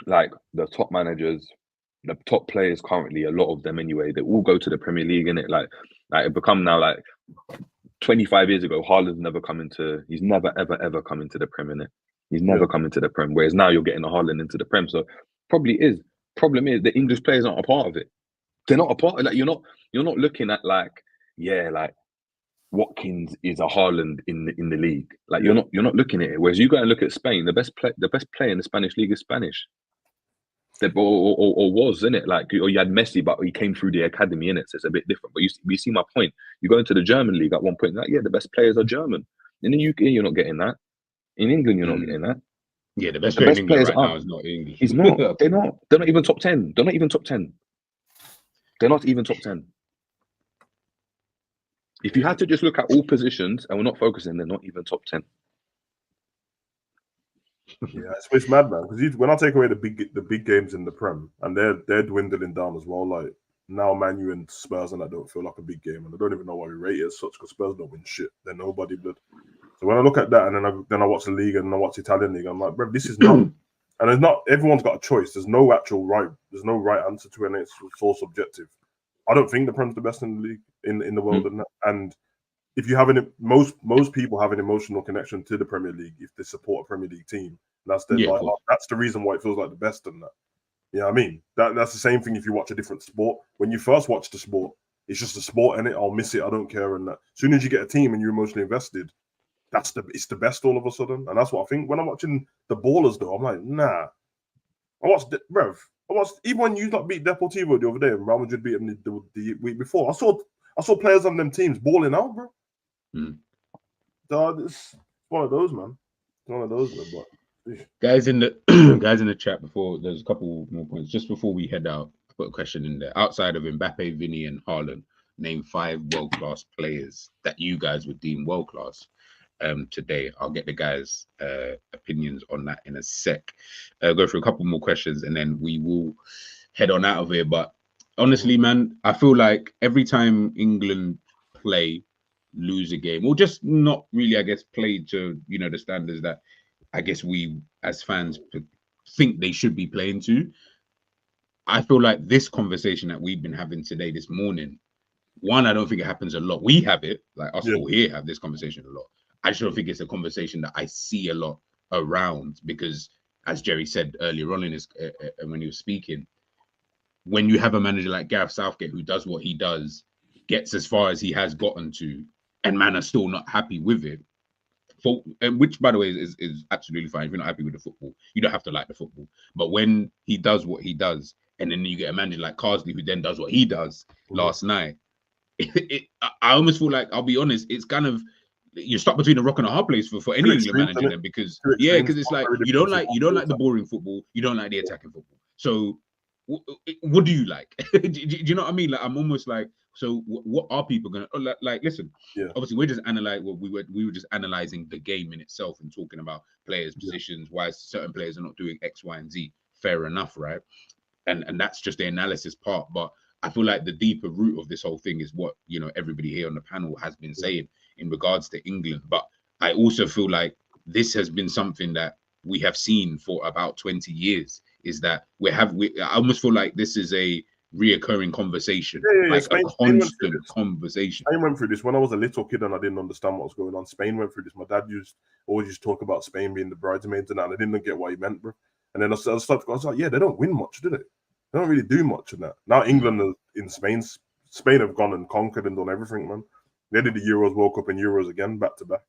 like the top managers, the top players currently, a lot of them anyway, they all go to the Premier League, innit? Like it become now like 25 years ago, Haaland's he's never ever come into the Prem, innit? He's never come into the Prem, whereas now you're getting a Haaland into the Prem. So probably is. Problem is the English players aren't a part of it. They're not a part of, like, you're not looking at like Watkins is a Haaland in the league. Like you're not looking at it. Whereas you go and look at Spain, the best player in the Spanish league is Spanish. Or was, innit? Like, or you had Messi, but he came through the academy, innit? So it's a bit different. But you see my point. You go into the German league at one point, like, the best players are German. In the UK, you're not getting that. In England, you're not getting that. Yeah, the best player in England right now is not English. He's not. They're not. They're not even top 10. They're not even top 10. They're not even top 10. If you had to just look at all positions and we're not focusing, they're not even top 10. Yeah, it's mad, man. Because when I take away the big games in the Prem, and they're dwindling down as well. Like now, Man U and Spurs, and that don't feel like a big game, and I don't even know why we rate it as such, because Spurs don't win shit. They're nobody, blood. So when I look at that, and then I watch the league and I watch the Italian league, I'm like, bro, this is not. And it's not. Everyone's got a choice. There's no actual right. There's no right answer to it, and it's all subjective. I don't think the Prem's the best in the league in the world, and if you have most people have an emotional connection to the Premier League if they support a Premier League team. That's that's the reason why it feels like the best in that. You know what I mean? That's the same thing if you watch a different sport. When you first watch the sport, it's just a sport, and I'll miss it. I don't care. And that. As soon as you get a team and you're emotionally invested, it's the best all of a sudden. And that's what I think. When I'm watching the Ballers, though, I'm like, nah. I watched even when you beat Deportivo the other day and Real Madrid beat them the week before. I saw players on them teams balling out, bro. So it's one of those, man. It's one of those, man. But guys in the chat, before there's a couple more points. Just before we head out, I put a question in there. Outside of Mbappe, Vinny, and Haaland, name 5 world-class players that you guys would deem world-class today. I'll get the guys' opinions on that in a sec. Go through a couple more questions and then we will head on out of here. But honestly, man, I feel like every time England lose a game, or just not really, I guess, play to the standards that I guess we as fans think they should be playing to, I feel like this conversation that we've been having today, this morning, one, I don't think it happens a lot. We have it, like us all here have this conversation a lot. I just don't think it's a conversation that I see a lot around, because as Jerry said earlier on in his when he was speaking, when you have a manager like Gareth Southgate who does what he does, gets as far as he has gotten to, and man are still not happy with it, which by the way is absolutely fine. If you're not happy with the football, you don't have to like the football. But when he does what he does, and then you get a manager like Carsley who then does what he does last night, I almost feel like, I'll be honest, it's kind of, you're stuck between a rock and a hard place for any England manager then, because it's like you don't like the boring football, you don't like the attacking football. So what do you like? do you know what I mean? Like, I'm almost like, so what are people gonna like? Listen, obviously we're just we were just analyzing the game in itself and talking about players' positions, why certain players are not doing X, Y, and Z. Fair enough, right? And that's just the analysis part. But I feel like the deeper root of this whole thing is what, you know, everybody here on the panel has been saying in regards to England. But I also feel like this has been something that we have seen for about 20 years, is that I almost feel like this is a reoccurring conversation, like a constant conversation. Spain went through this when I was a little kid and I didn't understand what was going on. Spain went through this. My dad always used to talk about Spain being the bridesmaids and that, and I didn't get what he meant, bro. And then I was like, yeah, they don't win much, do they? They don't really do much in that. Now England in Spain have gone and conquered and done everything, man. They did the Euros, World Cup and Euros again, back to back.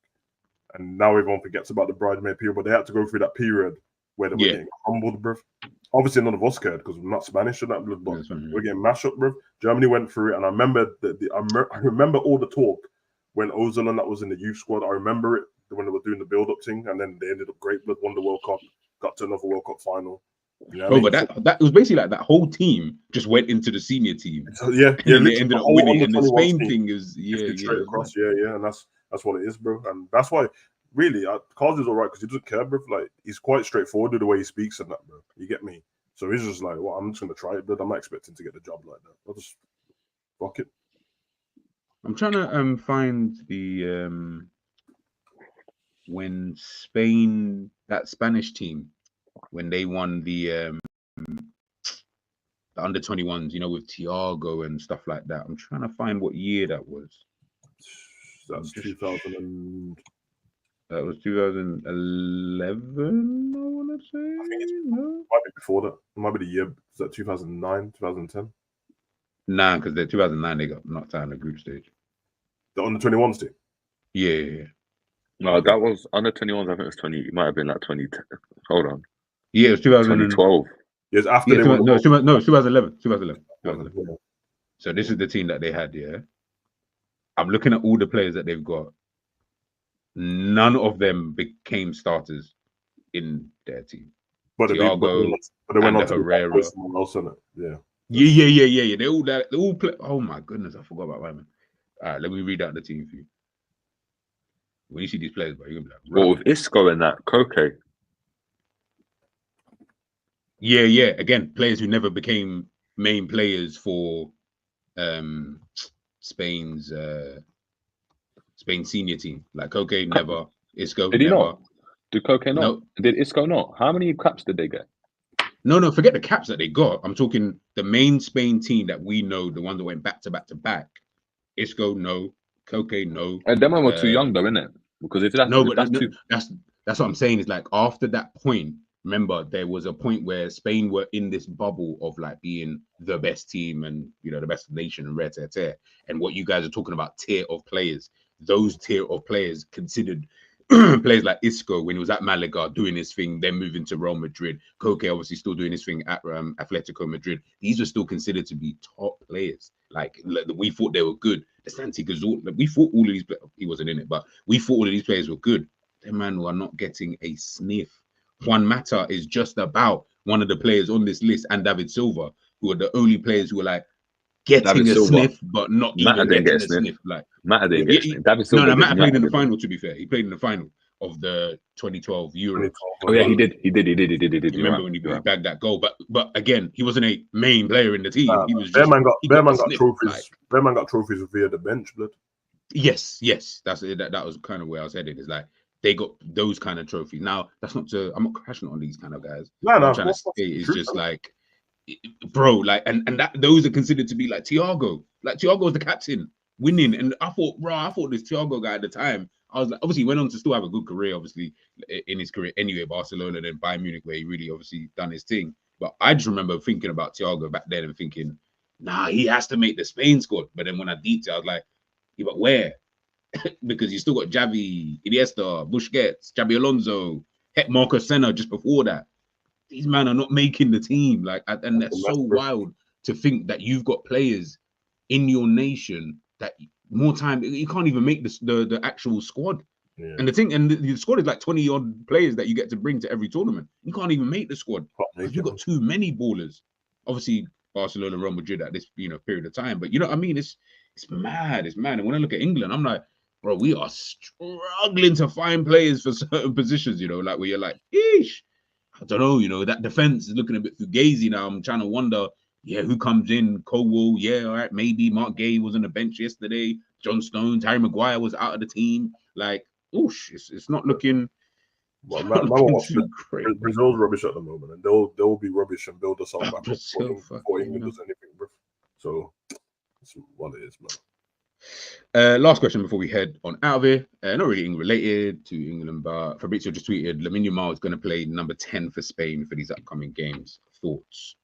And now everyone forgets about the bridesmaid period, but they had to go through that period where they were getting humbled, bro. Obviously, none of us cared because we're not Spanish or that, but we're getting mashed up, bro. Germany went through it, and I remember I remember all the talk when Ozil and that was in the youth squad. I remember it when they were doing the build-up thing, and then they ended up great, but won the World Cup, got to another World Cup final. You know but that was basically like that whole team just went into the senior team. And they ended up winning. And the Spain thing is straight across, and that's what it is, bro. And that's why. Really, Carlos is all right because he doesn't care, bro. Like, he's quite straightforward with the way he speaks and that, bro. You get me? So he's just like, well, I'm just going to try it, but I'm not expecting to get the job like that. I'll just fuck it. I'm trying to find the when Spain, that Spanish team, when they won the under-21s, you know, with Thiago and stuff like that. I'm trying to find what year that was. That's 2000. That was 2011, I want to say. I think it might be before that. It might be the year. Is that 2009, 2010? Nah, because they're 2009, they got knocked out in the group stage. The under-21s team? Yeah. No, that was under-21s. I think it was 20. It might have been like 2010. Hold on. Yeah, it was 2012. Yes, after they won. No, 2011. 2011. So this is the team that they had, yeah? I'm looking at all the players that they've got. None of them became starters in their team. But Thiago, they went on to Herrera. Someone else, innit? Yeah. They all play. Oh my goodness, I forgot about Wyman. All right, let me read out the team for you. When you see these players, bro, you're gonna be like, well, with Isco and that, Koke. Yeah. Again, players who never became main players for Spain's Spain senior team. Like Koke never, Isco did he never. Not? Did Koke not? No. Did Isco not? How many caps did they get? No, forget the caps that they got. I'm talking the main Spain team that we know, the one that went back to back. Isco, no. Koke, no. And them were too young, though, innit? Because if that's that's what I'm saying. Is like after that point. Remember, there was a point where Spain were in this bubble of like being the best team and, you know, the best nation and rare tear. And what you guys are talking about, tier of players, those tier of players considered players like Isco when he was at Malaga doing his thing, then moving to Real Madrid. Koke obviously still doing his thing at Atletico Madrid. These are still considered to be top players. Like we thought they were good. The Santi Gazul, we thought all of these. He wasn't in it, but we thought all of these players were good. Them man who are not getting a sniff. Juan Mata is just about one of the players on this list, and David Silva, who are the only players who are like getting a sniff, but not even getting a sniff. Like Mata didn't get a sniff. David Silva. No, Mata played in the final. To be fair, he played in the final of the 2012 Euros. Oh yeah, he did. Remember when he bagged that goal? But again, he wasn't a main player in the team. He was just. Their man got trophies. Their man got trophies via the bench, blood. Yes. That's it. That was kind of where I was headed. Is like. They got those kind of trophies. Now, that's not to. I'm not crashing on these kind of guys. No. I'm trying to say it's just like, bro, like, and that those are considered to be like Thiago. Like Thiago was the captain, winning, and I thought this Thiago guy at the time. I was like, obviously he went on to still have a good career, obviously in his career anyway, Barcelona and then Bayern Munich, where he really obviously done his thing. But I just remember thinking about Thiago back then and thinking, nah, he has to make the Spain squad. But then when I deeped it, I was like, yeah, but where? Because you still got Xavi, Iniesta, Busquets, Xabi Alonso, Marcos Senna just before that. These men are not making the team. And that's so wild to think that you've got players in your nation that more time. You can't even make the actual squad. Yeah. And the squad is like 20 odd players that you get to bring to every tournament. You can't even make the squad because you've got too many ballers. Obviously, Barcelona, Real Madrid at this period of time, but you know what I mean. It's mad. It's mad. And when I look at England, I'm like, bro, we are struggling to find players for certain positions. You know, like where you're like, eesh, I don't know. You know, that defense is looking a bit fugazi now. I'm trying to wonder, who comes in? Colwell, all right, maybe Mark Gay was on the bench yesterday. John Stones, Harry Maguire was out of the team. Like, oosh, it's not looking. Well, Brazil's rubbish at the moment, and they'll be rubbish and build us all back before England does anything, bro. So that's what it is, man. Last question before we head on out of here. Not really related to England, but Fabrizio just tweeted Lamine Yamal is going to play number 10 for Spain for these upcoming games. Thoughts?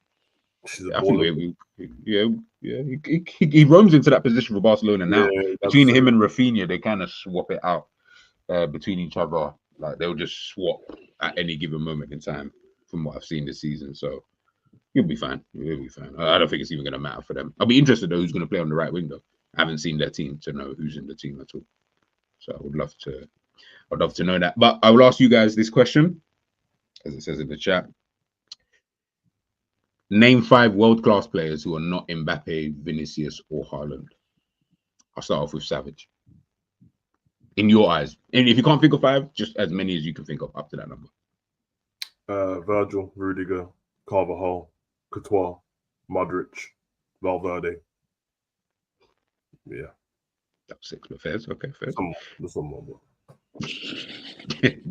I think he roams into that position for Barcelona now. Between him and Rafinha, they kind of swap it out between each other. Like they'll just swap at any given moment in time, from what I've seen this season. So he'll be fine. He'll be fine. I don't think it's even going to matter for them. I'll be interested though who's going to play on the right wing though. I haven't seen their team to know who's in the team at all. So I'd love to know that. But I will ask you guys this question, as it says in the chat. Name 5 world-class players who are not Mbappe, Vinicius, or Haaland. I'll start off with Savage. In your eyes. And if you can't think of 5, just as many as you can think of up to that number. Virgil, Rudiger, Carvajal, Courtois, Modric, Valverde. Yeah. That's 6, but fair. Okay, fair. Some more.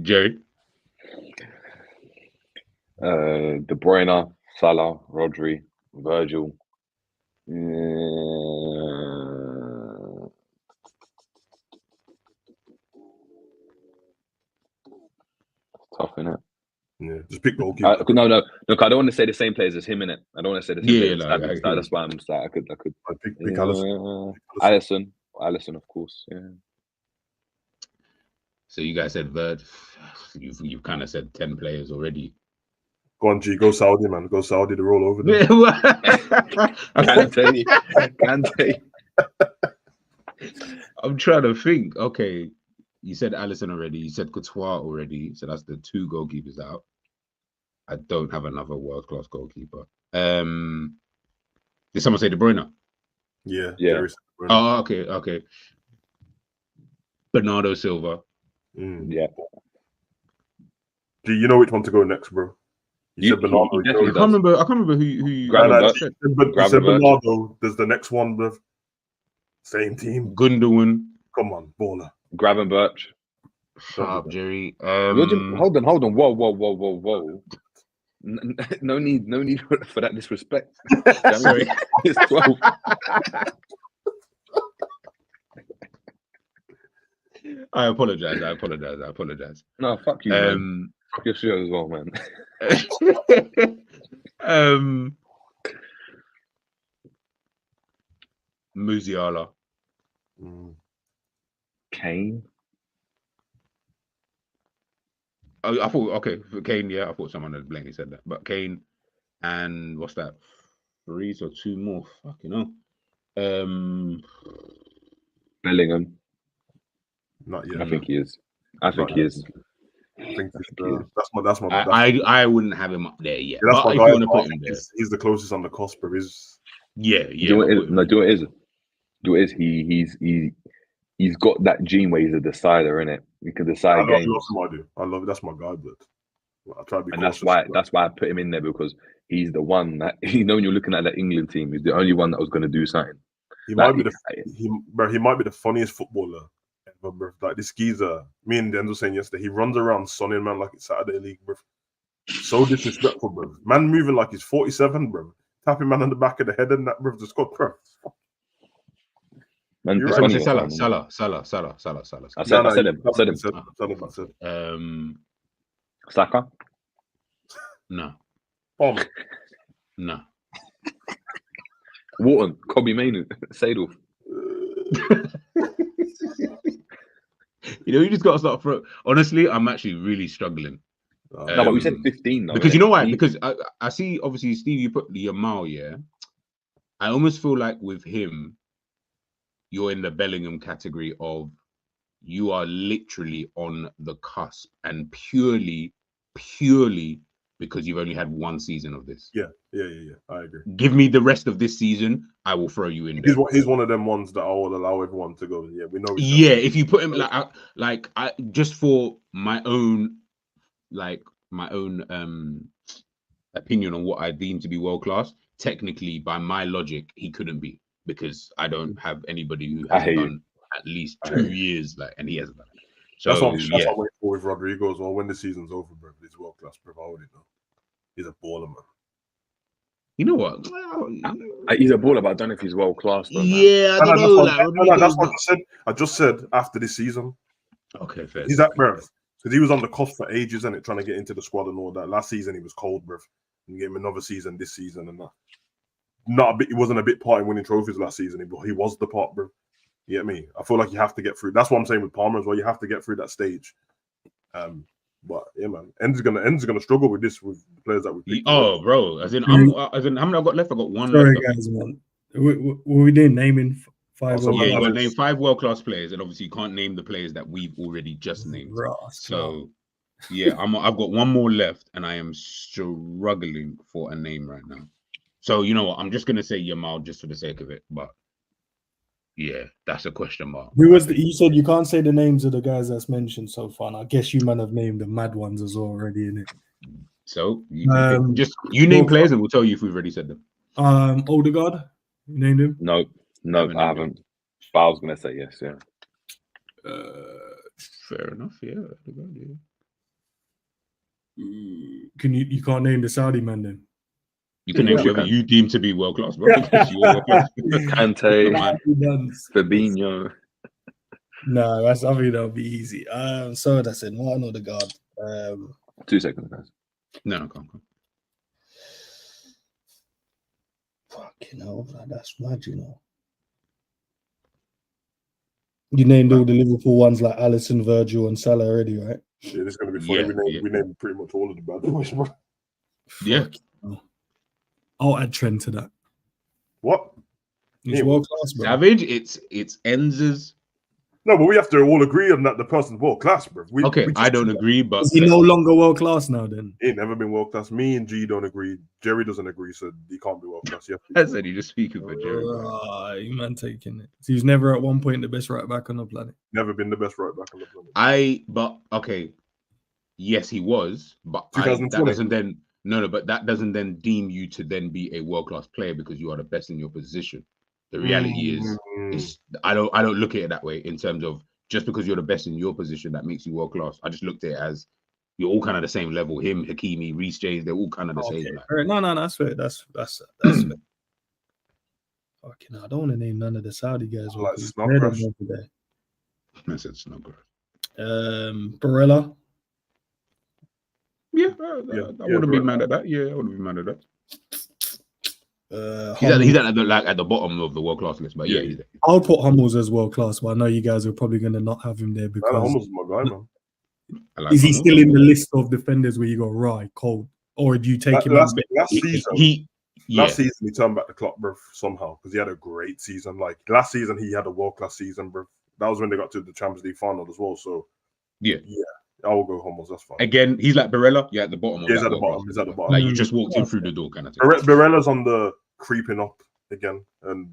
Jerry? De Bruyne, Salah, Rodri, Virgil. Tough, innit? Yeah, just pick goalkeeper. No. Look, I don't want to say the same players as him, innit? I don't want to say the same players. That's why I'm I could. Pick Alisson. Alisson, of course. Yeah. So you guys said Verd. You've kind of said 10 players already. Go on, G. Go Saudi, man. Go Saudi to roll over there. Kante. I'm trying to think. Okay, you said Alisson already. You said Courtois already. So that's the 2 goalkeepers out. I don't have another world-class goalkeeper. Did someone say De Bruyne? Yeah. Oh, okay. Bernardo Silva. Yeah. Do you know which one to go next, bro? You said Bernardo. I can't remember who you said Bernardo. There's the next one, bro. Same team. Gundogan. Come on, baller. Gravenberch. Shut up, Jerry. Hold on. Whoa. No need for that disrespect. Sorry. It's 12. I apologize. No, fuck you, man. Fuck your show as well, man. Musiala. Kane. I thought, okay, for Kane, yeah, I thought someone had blatantly said that. But Kane and what's that? 3 or 2 more. Fucking hell. Bellingham. Not yet. I think he is. I think he is. That's my. I wouldn't have him up there yet. Yeah, that's but my if guy. you want to put him there, he's the closest on the cusp of his. Yeah. Do you know what it is? He's got that gene where he's a decider, innit? He can decide games. I love it. That's my guy, but I try to be. And that's why I put him in there, because he's the one that when you're looking at that England team, he's the only one that was going to do something. He might be the funniest footballer ever, bro. Like this geezer, me and Denzel saying yesterday, he runs around sunning man like it's Saturday League, bro. So disrespectful, bro. Man moving like he's 47, bro. Tapping man on the back of the head and that, bro. Just got, bro. Man, Salah. I said him. Saka? No. No. Wharton, Kobe Mainu, Seydorf. You just got to start for. Honestly, I'm actually really struggling. No, but we said 15 now. Because you know why? Because I see, obviously, Steve, you put the Yamal, yeah. I almost feel like with him, you're in the Bellingham category of you are literally on the cusp, and purely because you've only had one season of this. Yeah. I agree. Give me the rest of this season, I will throw you in there. He's one of them ones that I will allow everyone to go. Yeah, we know. Yeah, if you put him I just for my own opinion on what I deem to be world class. Technically, by my logic, he couldn't be, because I don't have anybody who has done at least 2 years, and he hasn't done it. So that's what I'm waiting for with Rodrigo as well. When the season's over, bro, he's world class, bro. I already know. He's a baller, man. You know what? He's a baller, but I don't know if he's world class. Though, yeah, I don't know. That's what I said. I just said after this season. Okay, fair. He's that, bro. Because he was on the cusp for ages, and trying to get into the squad and all that. Last season he was cold, bro. And you gave him another season this season, and that. He wasn't a bit part in winning trophies last season. He was the part, bro. You get me? I feel like you have to get through. That's what I'm saying with Palmer as well. You have to get through that stage. But yeah, man, End's gonna struggle with this with the players that we picked. Oh, bro, as in how many I got left? I got one. Sorry, left. guys, man. We didn't naming 5. So you got to name 5 world class players, and obviously you can't name the players that we've already just named. So yeah, I've got one more left, and I am struggling for a name right now. So you know what? I'm just gonna say Yamal just for the sake of it, but. Yeah, that's a question mark. Who was you said you can't say the names of the guys that's mentioned so far. I guess you might have named the mad ones as well already, innit? So you name players and we'll tell you if we've already said them. Odegaard, you named him? No, I haven't. But I was gonna say yes, yeah. Fair enough, yeah. Odegaard, yeah. You can't name the Saudi man then? You can name whoever you deem to be world class, bro. Kante, Fabinho. No, I think that'll be easy. So that's it. Martin Odegaard. 2 seconds, guys. No, come. Fucking hell, that's mad, you know. You named all the Liverpool ones like Alisson, Virgil, and Salah already, right? Yeah, this is gonna be funny. We named pretty much all of the bad boys, bro. Yeah. I'll add Trent to that. What? He's world class, bro. Savage, it's Enz's. No, but we have to all agree on that the person's world class, bro. I don't agree, but is he no longer world class now? Then he ain't never been world class. Me and G don't agree. Jerry doesn't agree, so he can't be world class. I said you just speaking for Jerry. You man taking it. So he's never at one point the best right back on the planet. Never been the best right back on the planet. Yes, he was, but that doesn't then. No, but that doesn't then deem you to then be a world-class player because you are the best in your position. The reality is I don't look at it that way in terms of just because you're the best in your position that makes you world-class. I just looked at it as you're all kind of the same level. Him, Hakimi, Reece James, they're all kind of the same. Right. No, that's fair. That's fair. Fucking I don't want to name none of the Saudi guys. Like Snodgrass. I said Snodgrass. Barella. Yeah, I wouldn't be mad at that. Yeah, I wouldn't be mad at that. He's at the bottom of the world class list, but yeah, he's there. I'll put Hummels as world class, but I know you guys are probably going to not have him there because Hummels is my guy, man. Is he still in the list of defenders where you go right cold, or do you take him last season? Last season he turned back the clock, bro, somehow because he had a great season. Like last season, he had a world class season, bro. That was when they got to the Champions League final as well. So yeah. I will go Hummels. That's fine. Again, he's like Barella. Yeah, at the bottom. He's at the bottom. He's at the bottom. Like you just walked in through the door, kind of thing. Barella's on the creeping up again, and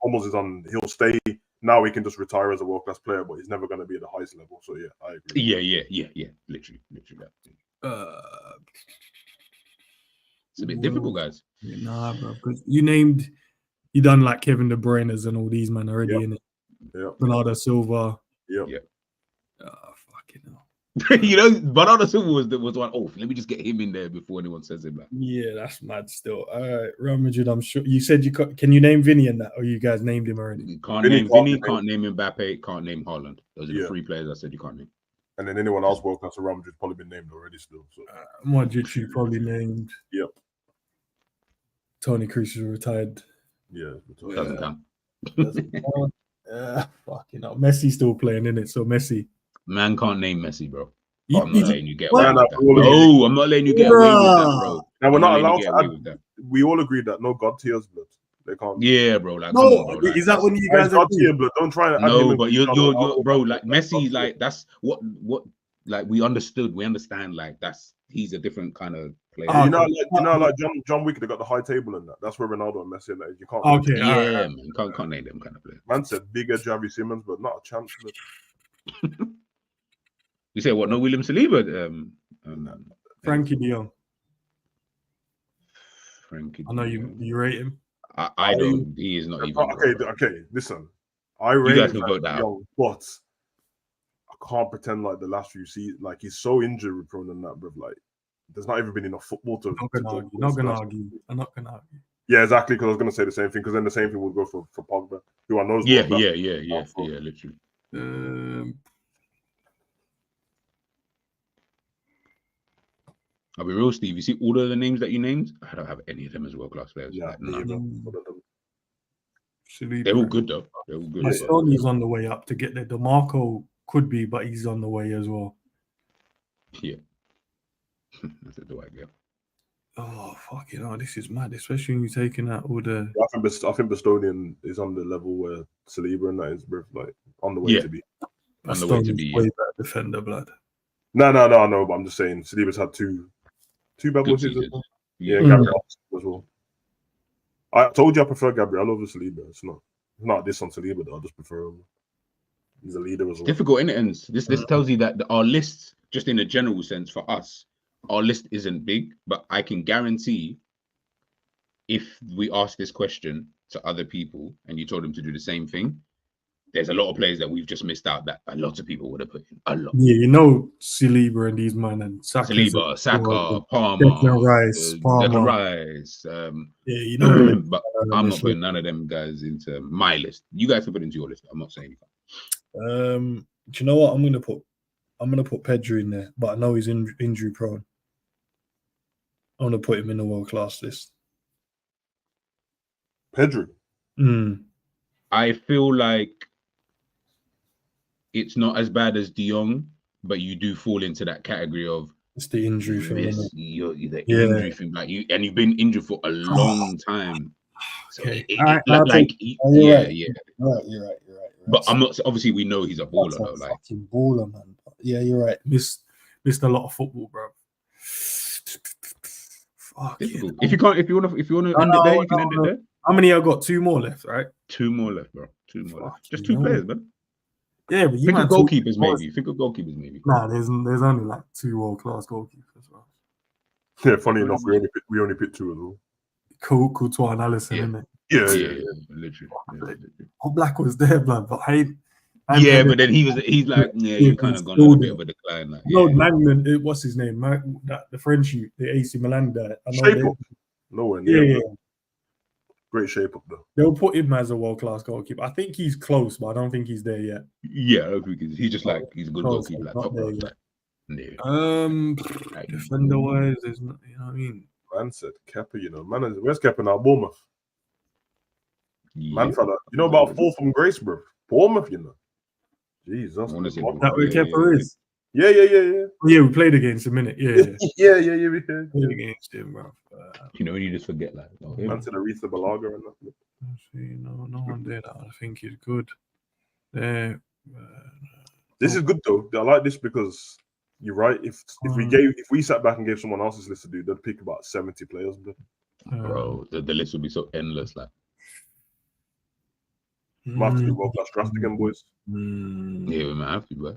Hummels is on. He'll stay. Now he can just retire as a world class player, but he's never going to be at the highest level. So yeah, I agree. Yeah. Literally that. It's a bit difficult, guys. Nah, bro. Because you done like Kevin De Bruyne's and all these men already in it. Yeah. Bernardo Silva. Yeah. Fucking hell. You know, Bernardo Silva was one. Oh, let me just get him in there before anyone says him. Yeah, that's mad still. All right, Real Madrid, I'm sure. You said you can you name Vinny in that, or you guys named him already? You can't name Vinny, can't name Mbappe, can't name Haaland. Those are the 3 players I said you can't name. And then anyone else world class around Madrid probably been named already still. So Modric, you probably named. Yep. Tony Kroos is retired. Yeah. Doesn't count. Fucking hell. Messi's still playing, in it. So Messi. Man can't name Messi, bro. I'm not letting you get away with that. No, I'm not letting you get away with that, bro. Now we're not allowed to add. We all agreed that no God tiers, blood. They can't. Yeah, bro. Like, No, come on, bro. Like, is that when you guys are agree? but don't try and add him no, in but you're Cristiano bro. Ronaldo. Like Messi, like that's what like we understand. Like he's a different kind of player. Yeah, you know, like John Wick, they got the high table and that. That's where Ronaldo and Messi and that is. You can't. Okay, Yeah, man. Can't name them kind of players. Man said bigger Javi Simmons, but not a chance. You say what? No, William Saliba. Frankie De Jong. Frankie. I know you rate him. I don't. He is not even. Okay. Listen, I You rate guys can vote that out. Young, but I can't pretend like the last few seasons, like he's so injury prone and that, bro. Like, there's not even been enough football to. I'm not gonna argue. Yeah, exactly. Because I was gonna say the same thing. Because then the same thing would go for Pogba, who I know. Yeah, literally. I'll be real, Steve. You see all of the names that you named? I don't have any of them as world-class players. Yeah, like, Saliba. They're all good though. They're all good. Stoney's on the way up to get there. DeMarco could be, but he's on the way as well. Yeah. That's the white girl. Oh, fucking hell. This is mad, especially when you're taking out all the. I think Bastonian is on the level where Saliba and that is, bro, like on the way to be. On the way to be. Way better defender, blood. No, but I'm just saying Saliba's had two bad boys as well. Yeah, Gabriel as well. I told you I prefer Gabriel over Saliba. It's not this on Saliba though. I just prefer him. He's a leader as well. Difficult, innit? And this tells you that our list, just in a general sense for us, our list isn't big, but I can guarantee if we ask this question to other people and you told them to do the same thing, there's a lot of players that we've just missed out that a lot of people would have put in. A lot. Yeah, you know Saliba and these men and Saka, Palmer, Declan Rice. Yeah, you know. But I'm not putting none of them guys into my list. You guys can put into your list. I'm not saying anything. Do you know what I'm gonna put? I'm gonna put Pedro in there, but I know he's injury prone. I'm gonna put him in the world class list. Pedro. I feel like it's not as bad as De Jong, but you do fall into that category of it's the injury thing. Injury thing, like you've been injured for a long time. So okay. You're right. But I'm not. Obviously, we know he's a baller though. Like fucking baller, man. But yeah, you're right. Missed a lot of football, bro. Difficult. If you wanna end it there, you can end it there. How many I got? 2 more left, right? 2 more left, bro. 2 more left. Just 2 players, man. Yeah, but you think of goalkeepers, maybe. Nah, there's only like 2 world-class goalkeepers, bro. Yeah, funny enough, we only picked 2 as well. Courtois and Alisson, isn't it? Yeah, literally. Black was there, blood, but but then he's like, you kind of gone on a bit of a decline. Like, Magnan, what's his name? The French, the AC Milan guy. Shape up. Nowhere near. Yeah. Great shape up though. They'll put him as a world-class goalkeeper. I think he's close, but I don't think he's there yet. Yeah, I don't think he's just like he's a good goalkeeper. Like, top there yet. Defender-wise, there's not. You know what I mean? Man said Kepa. You know, man. Where's Kepa now? Bournemouth. Man, fella. You know about 4 from Grace, bro. Bournemouth. You know. Jesus. That where Kepa is. Yeah. Yeah, we played against him, innit? Yeah. We played against him, bro. You know, you just forget like. Man said Aretha Balaga and that. No one there that I think is good. There. This is good though. I like this because you're right. If we sat back and gave someone else's list to do, they'd pick about 70 players. Bro, the list would be so endless. Like, might have to do world-class draft again, boys. Yeah, we might have to, bro.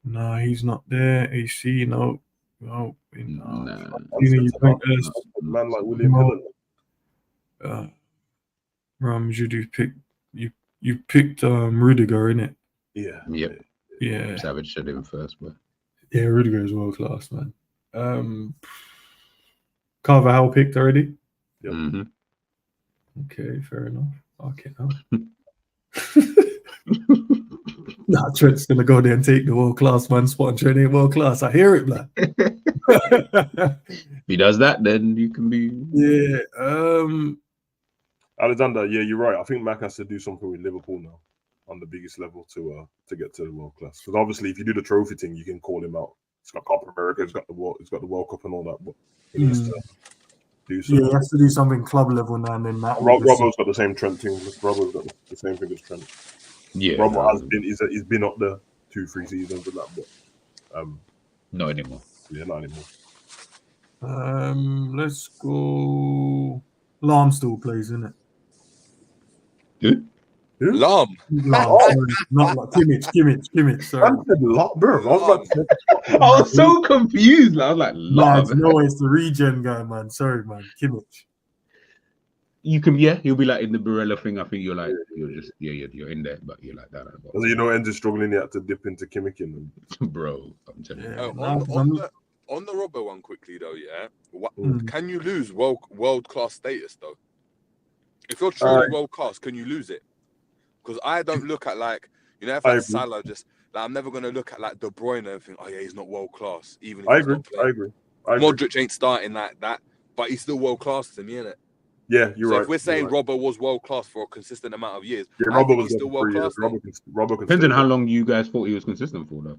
No, he's not there. AC, no. Man like William Hill. You picked Rudiger, innit? Yeah. Yep. Yeah. Savage said him first, but yeah, Rudiger is world class, man. Carvajal picked already. Yep. Okay, fair enough. Okay, nah, Trent's gonna go there and take the world class man spot, and Trent ain't world class. I hear it, man. If he does that, then you can be. Yeah. Alexander, yeah, you're right. I think Mac has to do something with Liverpool now on the biggest level to get to the world class. Because obviously, if you do the trophy thing, you can call him out. It's got Copa America, it's got the World Cup and all that. But do so. Yeah, he has to do something club level now and then. That Robbo's got the same Trent thing. Robbo's got the same thing as Trent. Yeah, Robbo has been. He's been up there 2-3 seasons with that, but not anymore. Yeah, not anymore. Let's go. Lam still plays, isn't it? Who? Lam. Sorry. Not like Kimmich. Sorry. I said bro. I was about to say, I was so confused. I was like, Lads, no, it's the regen guy, man. Sorry, man. Kimmich. You can, yeah, he'll be like in the Barella thing. I think you're like, you're just, you're in there, but you're like that. Enzo's struggling yet to dip into Kimmich in them. Bro, I'm telling you. On the Robbo one quickly though, yeah. Can you lose world class status though? If you're truly world class, can you lose it? Because I don't look at like, you know, if like Salah just like, I'm never gonna look at like De Bruyne and think, oh yeah, he's not world class. Even if I agree. Modric ain't starting like that, but he's still world class to me, innit? Yeah, you're right. If we're saying Robbo was world class for a consistent amount of years, Robbo was still world class. Robbo depends on how long you guys thought he was consistent for, though.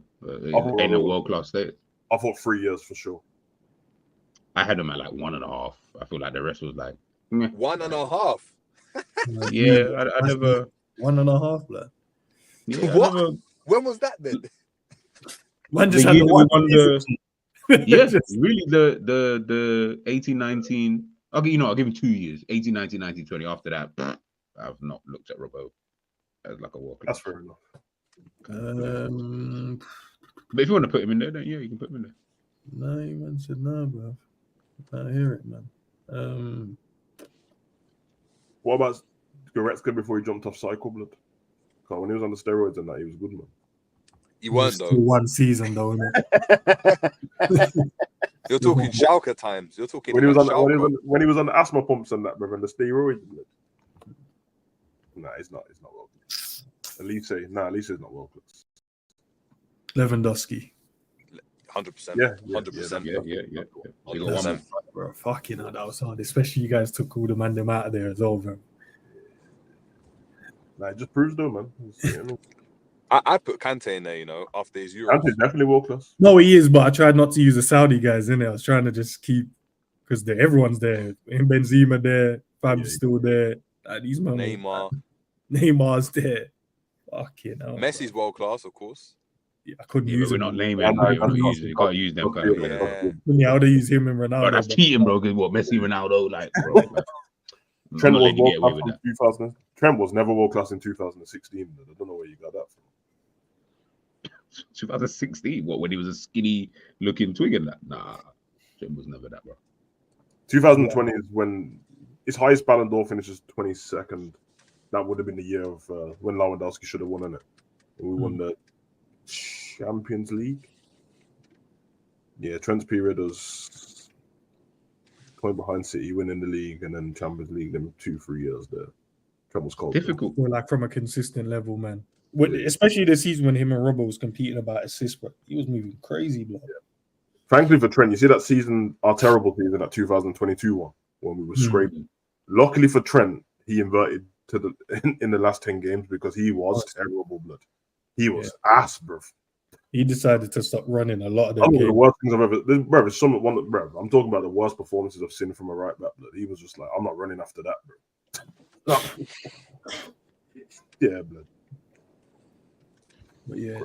In a world class state. I thought 3 years for sure. I had him at like 1.5. I feel like the rest was like 1.5. Yeah, I never 1.5, blood. Yeah, what? When was that then? When just had the one. Yes, really the 18, 19. I'll give him 2 years. 18, 19, 19, 20. After that, I've not looked at Robbo as like a walk. That's fair enough. But if you want to put him in there, then yeah, you can put him in there. No, man said no, bro. I can't hear it, man. What about Goretzka before he jumped off cycle blood? Because when he was on the steroids and that, he was good, man. You weren't though. One season though, innit? You're talking Schalke times. You're talking when he was on the asthma pumps and that, brother, and the steroids. Nah, it's not well. Elise is not well class. Lewandowski. 100%. Yeah. 100%. 100%. Bro, fucking hell, that was hard. Especially you guys took all the man them out of there as well, bro. Nah, it just proves though, man. I put Kante in there, you know, after his Euros. Kante's definitely world class. No, he is, but I tried not to use the Saudi guys in there. I was trying to just keep because everyone's there. And Benzema there, Fab's still there. These man, Neymar's there. Fucking hell. Messi's world class, of course. Yeah, I couldn't use him. We're not naming him. You can't use them. Yeah, I would have used him and Ronaldo. Bro, that's cheating, bro. Because what Messi, Ronaldo, like, bro. Trent was world class in 2000. Trent was never world class in 2016. I don't know where you got that from. 2016? What, when he was a skinny looking twig and that? Nah, Trent was never that, bro. 2020 is when his highest Ballon d'Or finishes 22nd. That would have been the year of when Lewandowski should have won it. We won the Champions League. Yeah, Trent's period was point behind City, winning the league, and then Champions League. Them 2-3 years there. Trent was cold. Difficult. Like from a consistent level, man. Especially the season when him and Robbo was competing about assists, but he was moving crazy, blood. Yeah. Frankly, for Trent, you see that season, our terrible season, that 2022 one, when we were scraping. Luckily for Trent, he inverted to in the last 10 games because he was terrible, blood. He was ass, bro. He decided to stop running a lot of them games. The worst things I've ever. Bro, I'm talking about the worst performances I've seen from a right back, blood. He was just like, I'm not running after that, bro. Yeah, blood. But yeah,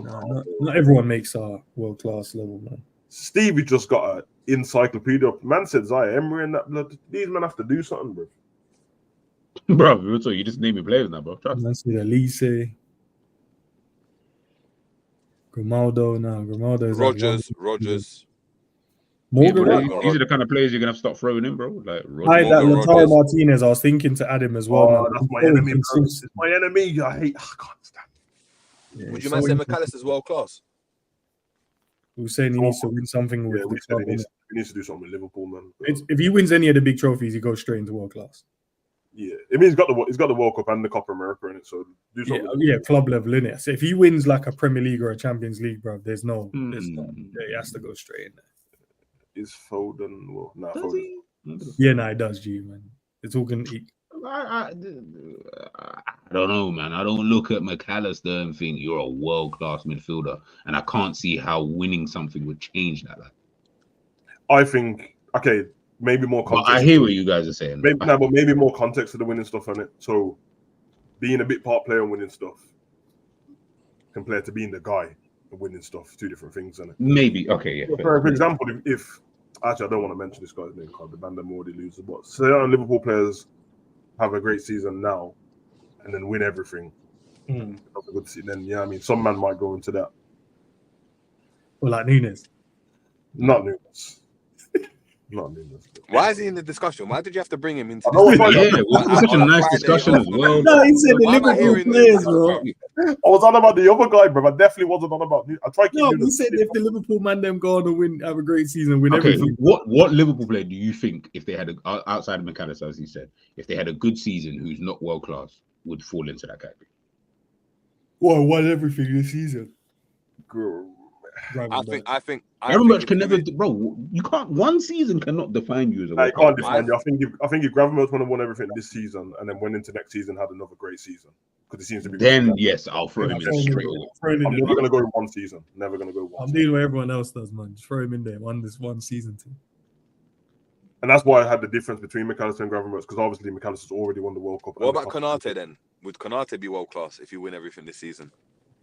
not everyone makes our world class level, man. Stevie just got an encyclopedia. Man said Zaya Emery and that blood. These men have to do something, bro. Bro, so you just naming players now, bro. Man said Elise, Grimaldo. Now Grimaldo is Rogers. Morgan. These are the kind of players you're gonna have to stop throwing in, bro. Like Lautaro Martinez. I was thinking to add him as well. Oh, that's my enemy, bro. It's my enemy. I can't stand. Yeah, would you mind saying McAllister's world class? We were saying he needs to win something with the club. He needs to do something with Liverpool, man. If he wins any of the big trophies, he goes straight into world class. Yeah, I mean he's got the World Cup and the Copa America in it, so do something. Yeah, club level in it. So if he wins like a Premier League or a Champions League, bro, there's no. He has to go straight in there. Is Foden? Well, nah, does Foden. Yeah, nah, it does, G, man. They're talking. I don't know, man. I don't look at McAllister and think you're a world-class midfielder, and I can't see how winning something would change that. I think maybe more But context. I hear what you guys are saying. But maybe more context to the winning stuff on it. So being a bit part player and winning stuff compared to being the guy and winning stuff, two different things, isn't it? Maybe. Okay, yeah. For example, if actually I don't want to mention this guy's name because the band them already loses, but certain Liverpool players have a great season now and then win everything. That's a good season. Then I mean some man might go into that. Well, like Nunes. Not Nunes. Not Nunes. Why is he in the discussion? Why did you have to bring him into this? It's such a nice discussion as well. No, he said the Liverpool players, bro. I was on about the other guy, bro. I definitely wasn't on about. I tried. No, we said if the Liverpool man them go on and win, have a great season, win everything. What Liverpool player do you think, if they had outside of McAllister, as he said, if they had a good season, who's not world class, would fall into that category? Well, won everything this season. I think Gravenberch can never, bro. You can't. One season cannot define you as a. I can't define you. I think if Gravenberch would have won everything this season and then went into next season had another great season because it seems to be. Then yes, I'll throw him in straight away. I'm never gonna go in one season. Never gonna go one. I'm doing what everyone else does, man. Just throw him in there. This one season too. And that's why I had the difference between McAllister and Gravenberch because obviously McAllister's already won the World Cup. What about Konate then? Would Konate be world class if you win everything this season?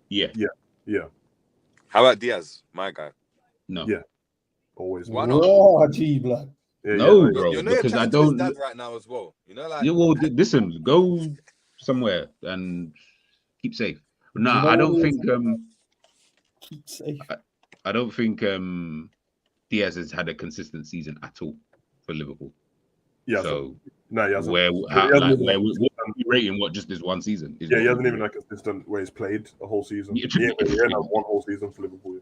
Yeah. How about Diaz, my guy? No. Yeah. Always. Why not? Oh, gee, blood. No, bro. You know because I don't. Dad right now as well. You know, like. Yeah, well, listen. Go somewhere and keep safe. No, I don't think. Keep safe. I don't think Diaz has had a consistent season at all for Liverpool. Yeah. So no, he hasn't. What are you rating? What, just this one season? He hasn't even had a consistent way he's played a whole season. He ain't had one whole season for Liverpool.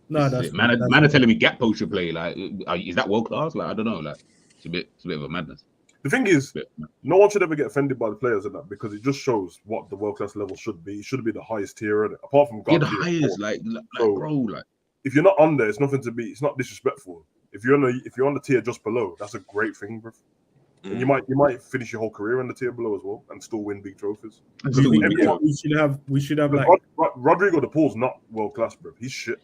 No, that's man are telling me Gakpo should play. Like, is that world class? Like, I don't know. Like, it's a bit of a madness. The thing is, no one should ever get offended by the players in that because it just shows what the world class level should be. It should be the highest tier, apart from the highest. Like, bro, like if you're not on there, it's nothing to be. It's not disrespectful. If you're on the tier just below, that's a great thing, bro. And you might finish your whole career in the tier below as well and still win big trophies. We should have like Rodrigo de Paul's not world class, bro. He's shit.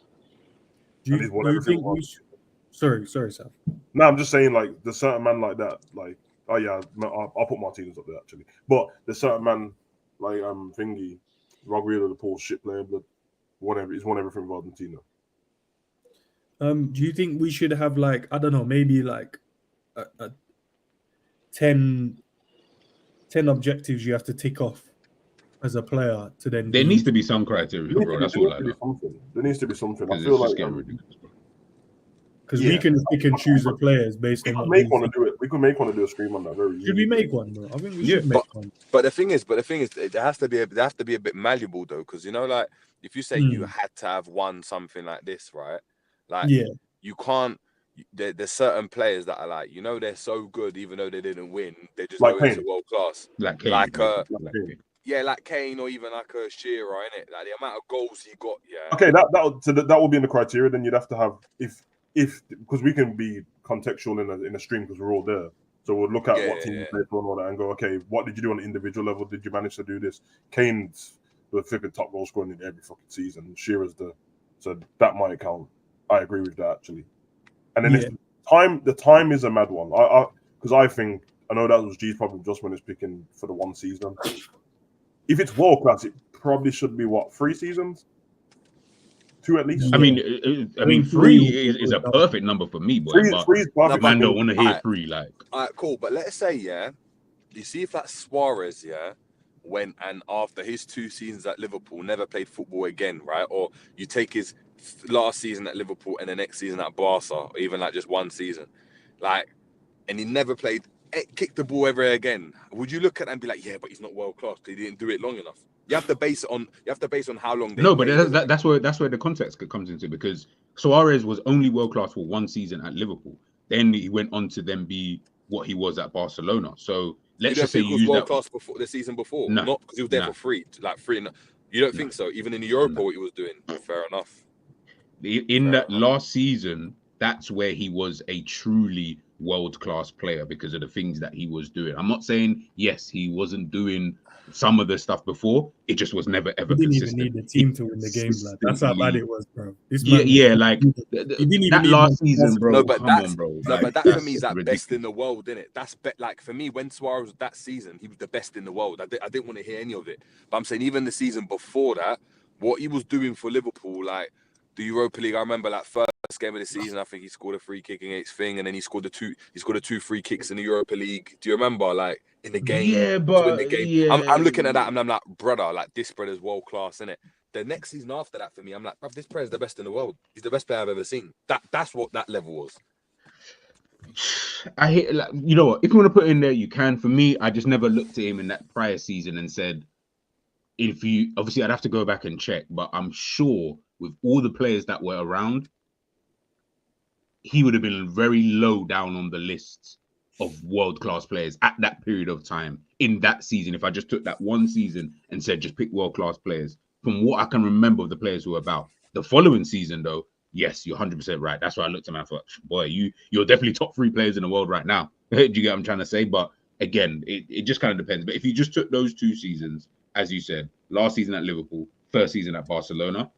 Do you think we should... Sorry, Saf. No, I'm just saying, like, there's certain man like that, like, oh yeah, I'll put Martinez up there actually, but there's certain man like Thingy, Rodrigo de Paul, shit player, but he's won everything with Argentina. Do you think we should have like, I don't know, maybe like a 10 objectives you have to tick off as a player to then? There needs to be some criteria, bro. That's all I know. There needs to be something. I feel like because we can pick and choose the players based on. We could make one to do a stream on that. Should we make one, bro? I think we should make one. But the thing is, it has to be a bit malleable though, because you know, like if you say you had to have won something like this, right? Like, you can't. There's certain players that are like, you know, they're so good even though they didn't win, they just go into world class. Like Kane, like Kane or even like a Shearer, innit? Like the amount of goals he got. Yeah. Okay, that will be in the criteria. Then you'd have to have if because we can be contextual in a stream because we're all there. So we'll look at what team you played for and all that and go, okay, what did you do on an individual level? Did you manage to do this? Kane's the flipping top goal scoring in every fucking season. Shearer's so that might count. I agree with that actually. And then the time is a mad one. Because I know that was G's problem just when it's picking for the one season. If it's world class, it probably should be 3 seasons? 2 at least. I mean, 3 is a perfect number for me, boy. 3 is perfect. Man don't want to hear 3. Like, all right, cool. But let's say, you see if that Suarez, went and after his 2 seasons at Liverpool never played football again, right? Or you take his last season at Liverpool and the next season at Barca, or even like just 1 season, like, and he never played, kicked the ball ever again. Would you look at that and be like, yeah, but he's not world class because he didn't do it long enough? You have to base it on how long. No, but that's where the context comes into, because Suarez was only world class for 1 season at Liverpool. Then he went on to then be what he was at Barcelona. So let's just say he was world class before the season before, not because he was there for free. You don't think so? Even in Europa, what he was doing, fair enough. In that last season, that's where he was a truly world-class player because of the things that he was doing. I'm not saying, yes, he wasn't doing some of the stuff before. It just was never, ever He didn't consistent. even need the team to win the game, lad. That's how bad it was, bro. This man he didn't even that last season, bro. No, but come on, bro. No, like, but that for me is like ridiculous. Best in the world, isn't it? That's like for me, when Suarez was that season, he was the best in the world. I didn't want to hear any of it. But I'm saying even the season before that, what he was doing for Liverpool, like the Europa League, I remember like first game of the season, I think he scored a free kick against Thing, and then he scored the two free kicks in the Europa League. Do you remember, like in the game? Yeah, but the game? Yeah. I'm looking at that and I'm like, brother, like this brother's world class, innit? The next season after that for me, I'm like, bruv, this player is the best in the world. He's the best player I've ever seen. That's what that level was. I hate, like, you know what? If you want to put it in there, you can. For me, I just never looked at him in that prior season and said, if you obviously, I'd have to go back and check, but I'm sure with all the players that were around, he would have been very low down on the list of world-class players at that period of time in that season. If I just took that one season and said, just pick world-class players, from what I can remember of the players who were about. The following season, though, yes, you're 100% right. That's why I looked at him and I thought, boy, you're definitely top 3 players in the world right now. Do you get what I'm trying to say? But again, it just kind of depends. But if you just took those 2 seasons, as you said, last season at Liverpool, first season at Barcelona,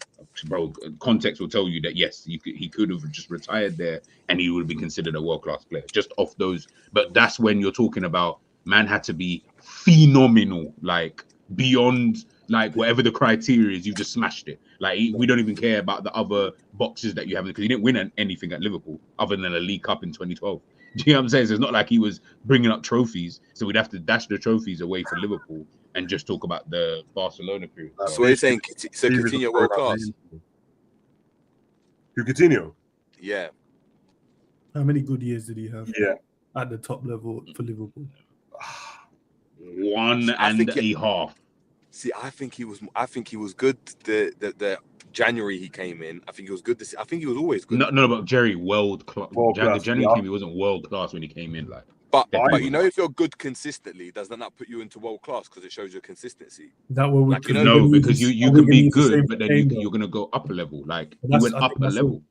bro, context will tell you that, yes, he could have just retired there and he would have been considered a world-class player just off those. But that's when you're talking about, man had to be phenomenal, like beyond like whatever the criteria is, you just smashed it. Like we don't even care about the other boxes that you have, because he didn't win anything at Liverpool other than a League Cup in 2012. Do you know what I'm saying? So it's not like he was bringing up trophies, so we'd have to dash the trophies away for Liverpool and just talk about the Barcelona period. So you're saying Coutinho world class? Who, Coutinho? Yeah. How many good years did he have? Yeah. At the top level for Liverpool? 1.5. See, I think he was good. The January he came in, I think he was good. I think he was always good. No, but Jerry, world class. The January he came, he wasn't world class when he came in. Like, but you know, if you're good consistently, does that not put you into world class because it shows your consistency? That what we like, no, because you can be good, but then you're gonna go up a level. Like you went up a level.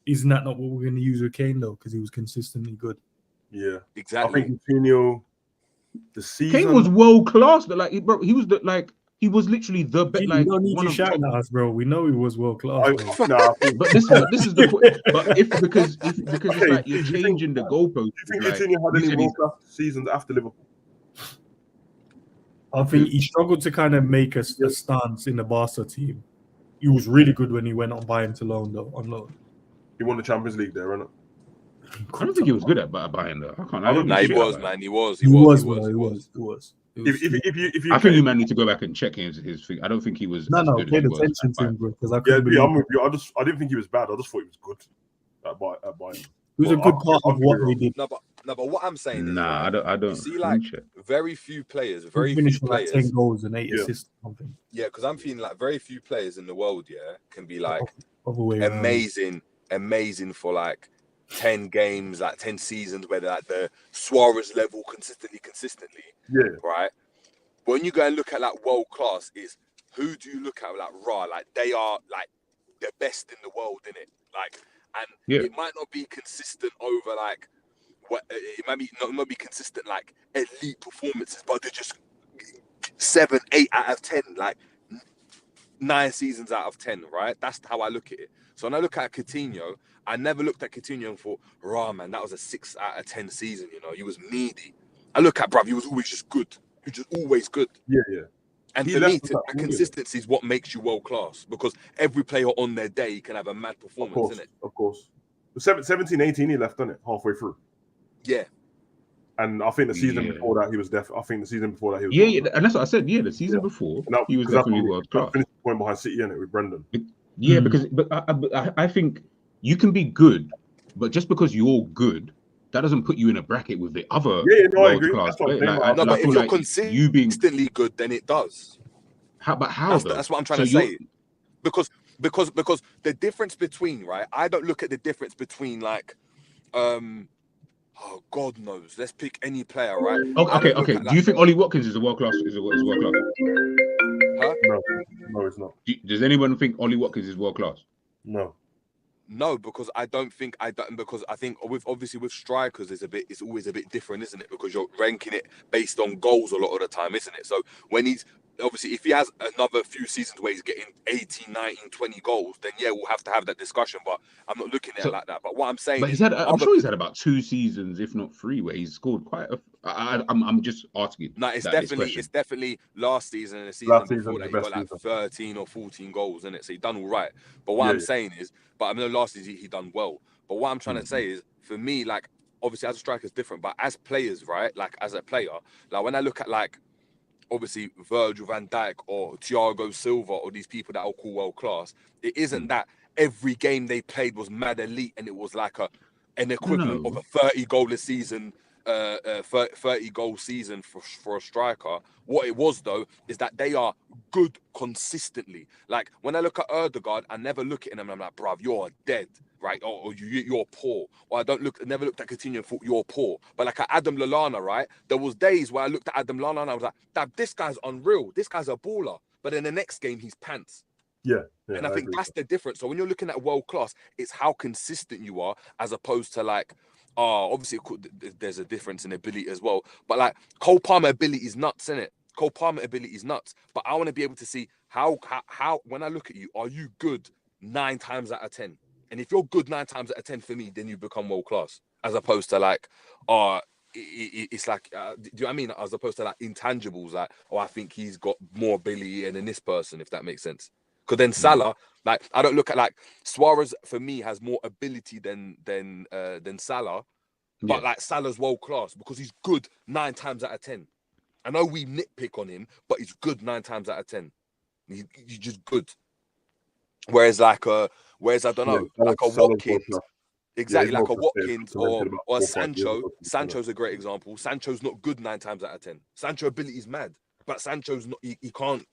Isn't that not what we're going to use with Kane though? Because he was consistently good. Yeah, exactly. I think Coutinho, the season, Kane was world class, but like he was literally the best. Like, we don't need you shouting at us, bro. We know he was world class. But this is the point. But because it's like you're changing the goalpost. Do you think Coutinho had any world class seasons after Liverpool? I think he struggled to kind of make a stance in the Barca team. He was really good when he went on Bayern to loan, though. On loan, he won the Champions League there, innit? I don't think he was good at Bayern though. He was, man. He was. If you I think you might need to go back and check his thing. I don't think he was. No, pay attention to him, bro. Because I'm with you. I didn't think he was bad. I just thought he was good at Bayern. He was a good part of what we did. No, but what I'm saying is, I don't. You see, like very few players, like 10 goals and 8 assists, something. Yeah, because I'm feeling like very few players in the world, can be like amazing for like 10 games, like 10 seasons, where they're like the Suarez level consistently. Yeah. Right. But when you go and look at like world class, is who do you look at like like they are like the best in the world, innit? Like, and it might not be consistent over like it might not be consistent like elite performances, but they're just 7, 8 out of 10, like 9 seasons out of 10, right? That's how I look at it. So when I look at Coutinho, I never looked at Coutinho and thought, man, that was a 6 out of 10 season, he was meaty. I look at, bruv, he was always just good. He was just always good. Yeah. And for me, that consistency is what makes you world class, because every player on their day can have a mad performance, isn't it? Of course. 17, 18, he left, didn't it? Halfway through. Yeah. And I think the season before that, he was definitely. I think the season before that, he was. Yeah, and that's what I said. Yeah, the season before, he was definitely world class. Finished the point behind City, innit, with Brendan. Yeah, but I think you can be good, but just because you're good, that doesn't put you in a bracket with the other world class players. But if you're consistently good, then it does. How? That's what I'm trying to say. Because the difference between, right? I don't look at the difference between like, oh God knows. Let's pick any player, right? Okay. Do you think Ollie Watkins is a world class? Is world class? Huh? No, it's not. Does anyone think Ollie Watkins is world class? No. No, because I think with strikers it's always a bit different, isn't it? Because you're ranking it based on goals a lot of the time, isn't it? So when he's obviously, if he has another few seasons where he's getting 18, 19, 20 goals, then yeah, we'll have to have that discussion. But I'm not looking at it like that. But what I'm saying But I'm sure he's had about 2 seasons, if not 3, where he's scored quite a. I'm just asking. No, it's definitely last season and the season before that he got like 13 or 14 goals, isn't it? So he done all right. But what I'm saying is, but I know last season he done well. But what I'm trying to say is, for me, like obviously as a striker is different, but as players, right? Like as a player, like when I look at like obviously Virgil van Dijk or Thiago Silva or these people that I'll call world class, it isn't that every game they played was mad elite and it was like an equivalent of a 30 goal a season, 30 goal season for a striker. What it was though is that they are good consistently. Like when I look at Erdegaard, I never look at him and I'm like, bruv, you're dead, right? Or you're poor. Or I never looked at Coutinho and thought you're poor. But like at Adam Lallana, right? There was days where I looked at Adam Lallana and I was like, Dad, this guy's unreal. This guy's a baller. But in the next game, he's pants. Yeah, and I think that's the difference. So when you're looking at world class, it's how consistent you are, as opposed to like, obviously there's a difference in ability as well. But like Cole Palmer ability is nuts, isn't it? Cole Palmer ability is nuts. But I want to be able to see how when I look at you, are you good 9 times out of 10? And if you're good 9 times out of 10 for me, then you become world class, as opposed to like, it's like, do you know what I mean? As opposed to like intangibles, like, I think he's got more ability than this person, if that makes sense. Because then Salah, like I don't look at like Suarez for me has more ability than Salah, but like Salah's world class because he's good 9 times out of 10. I know we nitpick on him, but he's good 9 times out of 10. He's just good. Whereas I don't know, like a Watkins, exactly like a Watkins or Sancho. Sancho's a great example. Sancho's not good 9 times out of 10. Sancho ability is mad. But Sancho's not. He can't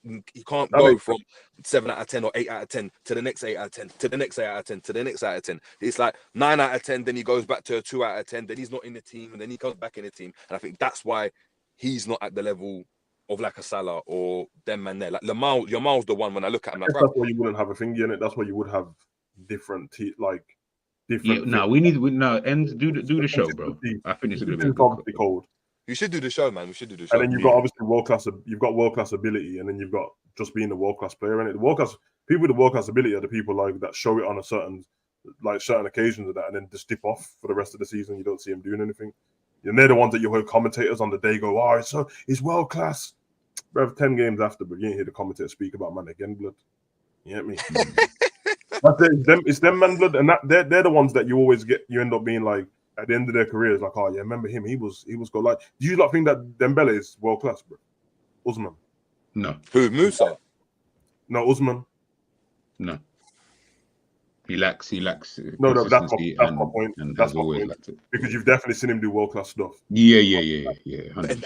go from 7 out of 10 or 8 out of 10 to the next 8 out of 10 to the next 8 out of 10 to the next 8 out of 10. It's like 9 out of 10, then he goes back to a 2 out of 10. Then he's not in the team, and then he comes back in the team. And I think that's why he's not at the level of like a Salah or them man there. Like Yamal's the one when I look at him. Like, that's why you wouldn't have a thingy in it. That's why you would have different. Yeah, no, we do the show, bro. I think it's a bit cold. You should do the show, man. We should do the show. And then you've got obviously world class. You've got world class ability, and then you've got just being a world class player. And the world class people with the world class ability are the people like that show it on a certain occasions of that, and then just dip off for the rest of the season. You don't see them doing anything. And they're the ones that you heard commentators on the day go, "Oh, it's world class." Bro, 10 games after, but you ain't hear the commentator speak about man again, blood. You get me? It's them man, blood, and they're the ones that you always get. You end up being like. At the end of their careers, like, oh yeah, remember him? He was good. Like, do you not think that Dembele is world class, bro? Usman? No. Who? Musa? No, Usman. No. He lacks. No, that's my point. And that's has always lacked it. Because you've definitely seen him do world class stuff. Yeah.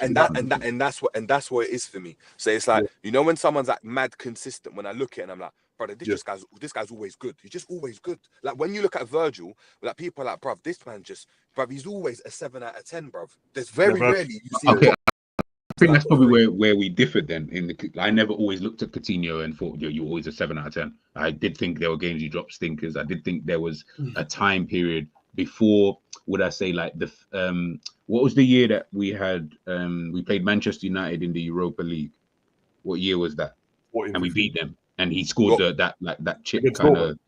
And that's what it is for me. So it's like you know when someone's like mad consistent. When I look at it, and I'm like, brother, this guy's always good. He's just always good. Like when you look at Virgil, like people are like, bruv, this man bruv, he's always a 7 out of 10, bruv. There's very rarely you see. Okay, I think that's probably where we differed then. I never always looked at Coutinho and thought, you're always a 7 out of 10. I did think there were games you dropped stinkers. I did think there was a time period before. Would I say like the what was the year that we had? We played Manchester United in the Europa League. What year was that? And we beat them. And he scored that chip kind of.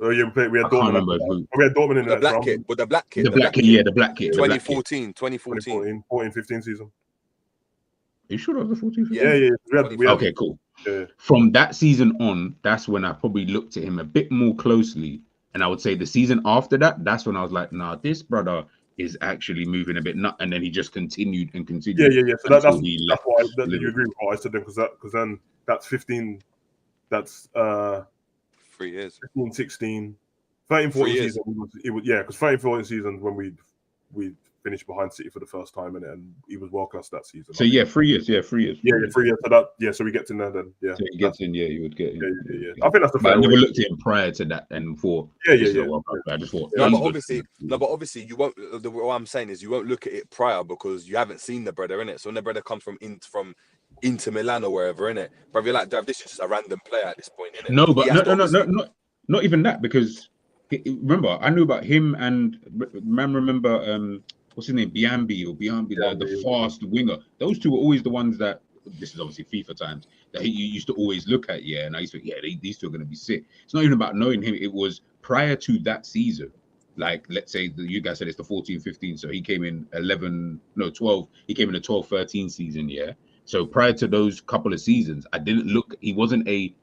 Oh yeah, we had Dortmund. We had Dortmund in the black kid. With the black kid. The black kid. 2014. 14-15 season. Are you sure that was the 14? Yeah. Okay, cool. Yeah. From that season on, that's when I probably looked at him a bit more closely. And I would say the season after that, that's when I was like, nah, this brother is actually moving a bit nut. And then he just continued and continued. Yeah. So that's why you agree with what I said then, because then that's 15. That's 3 years. 15, 16, 13, 14 season. It was because 13, 14 seasons when we finished behind City for the first time and he was world class that season. So 3 years. Yeah, 3 years. Yeah, 3 years. So that so we get in there then. Yeah. So he gets in. Yeah, you would get in. Yeah. I think that's the. But I never looked at him prior to that and thought. Yeah. I just thought. But obviously, you won't. What I'm saying is, you won't look at it prior because you haven't seen the brother in it. So when the brother comes from Inter Milan or wherever, innit? But you're like, this is just a random player at this point, innit? No, but no, not even that, because remember, I knew about him and man. Remember, what's his name? Biambi, the fast winger. Those two were always the ones that. This is obviously FIFA times that you used to always look at. Yeah, and I used to these two are going to be sick. It's not even about knowing him. It was prior to that season. Like, let's say you guys said it's the 14-15, so he came in 12. He came in the 12-13 season. Yeah. So prior to those couple of seasons, I didn't look. He wasn't he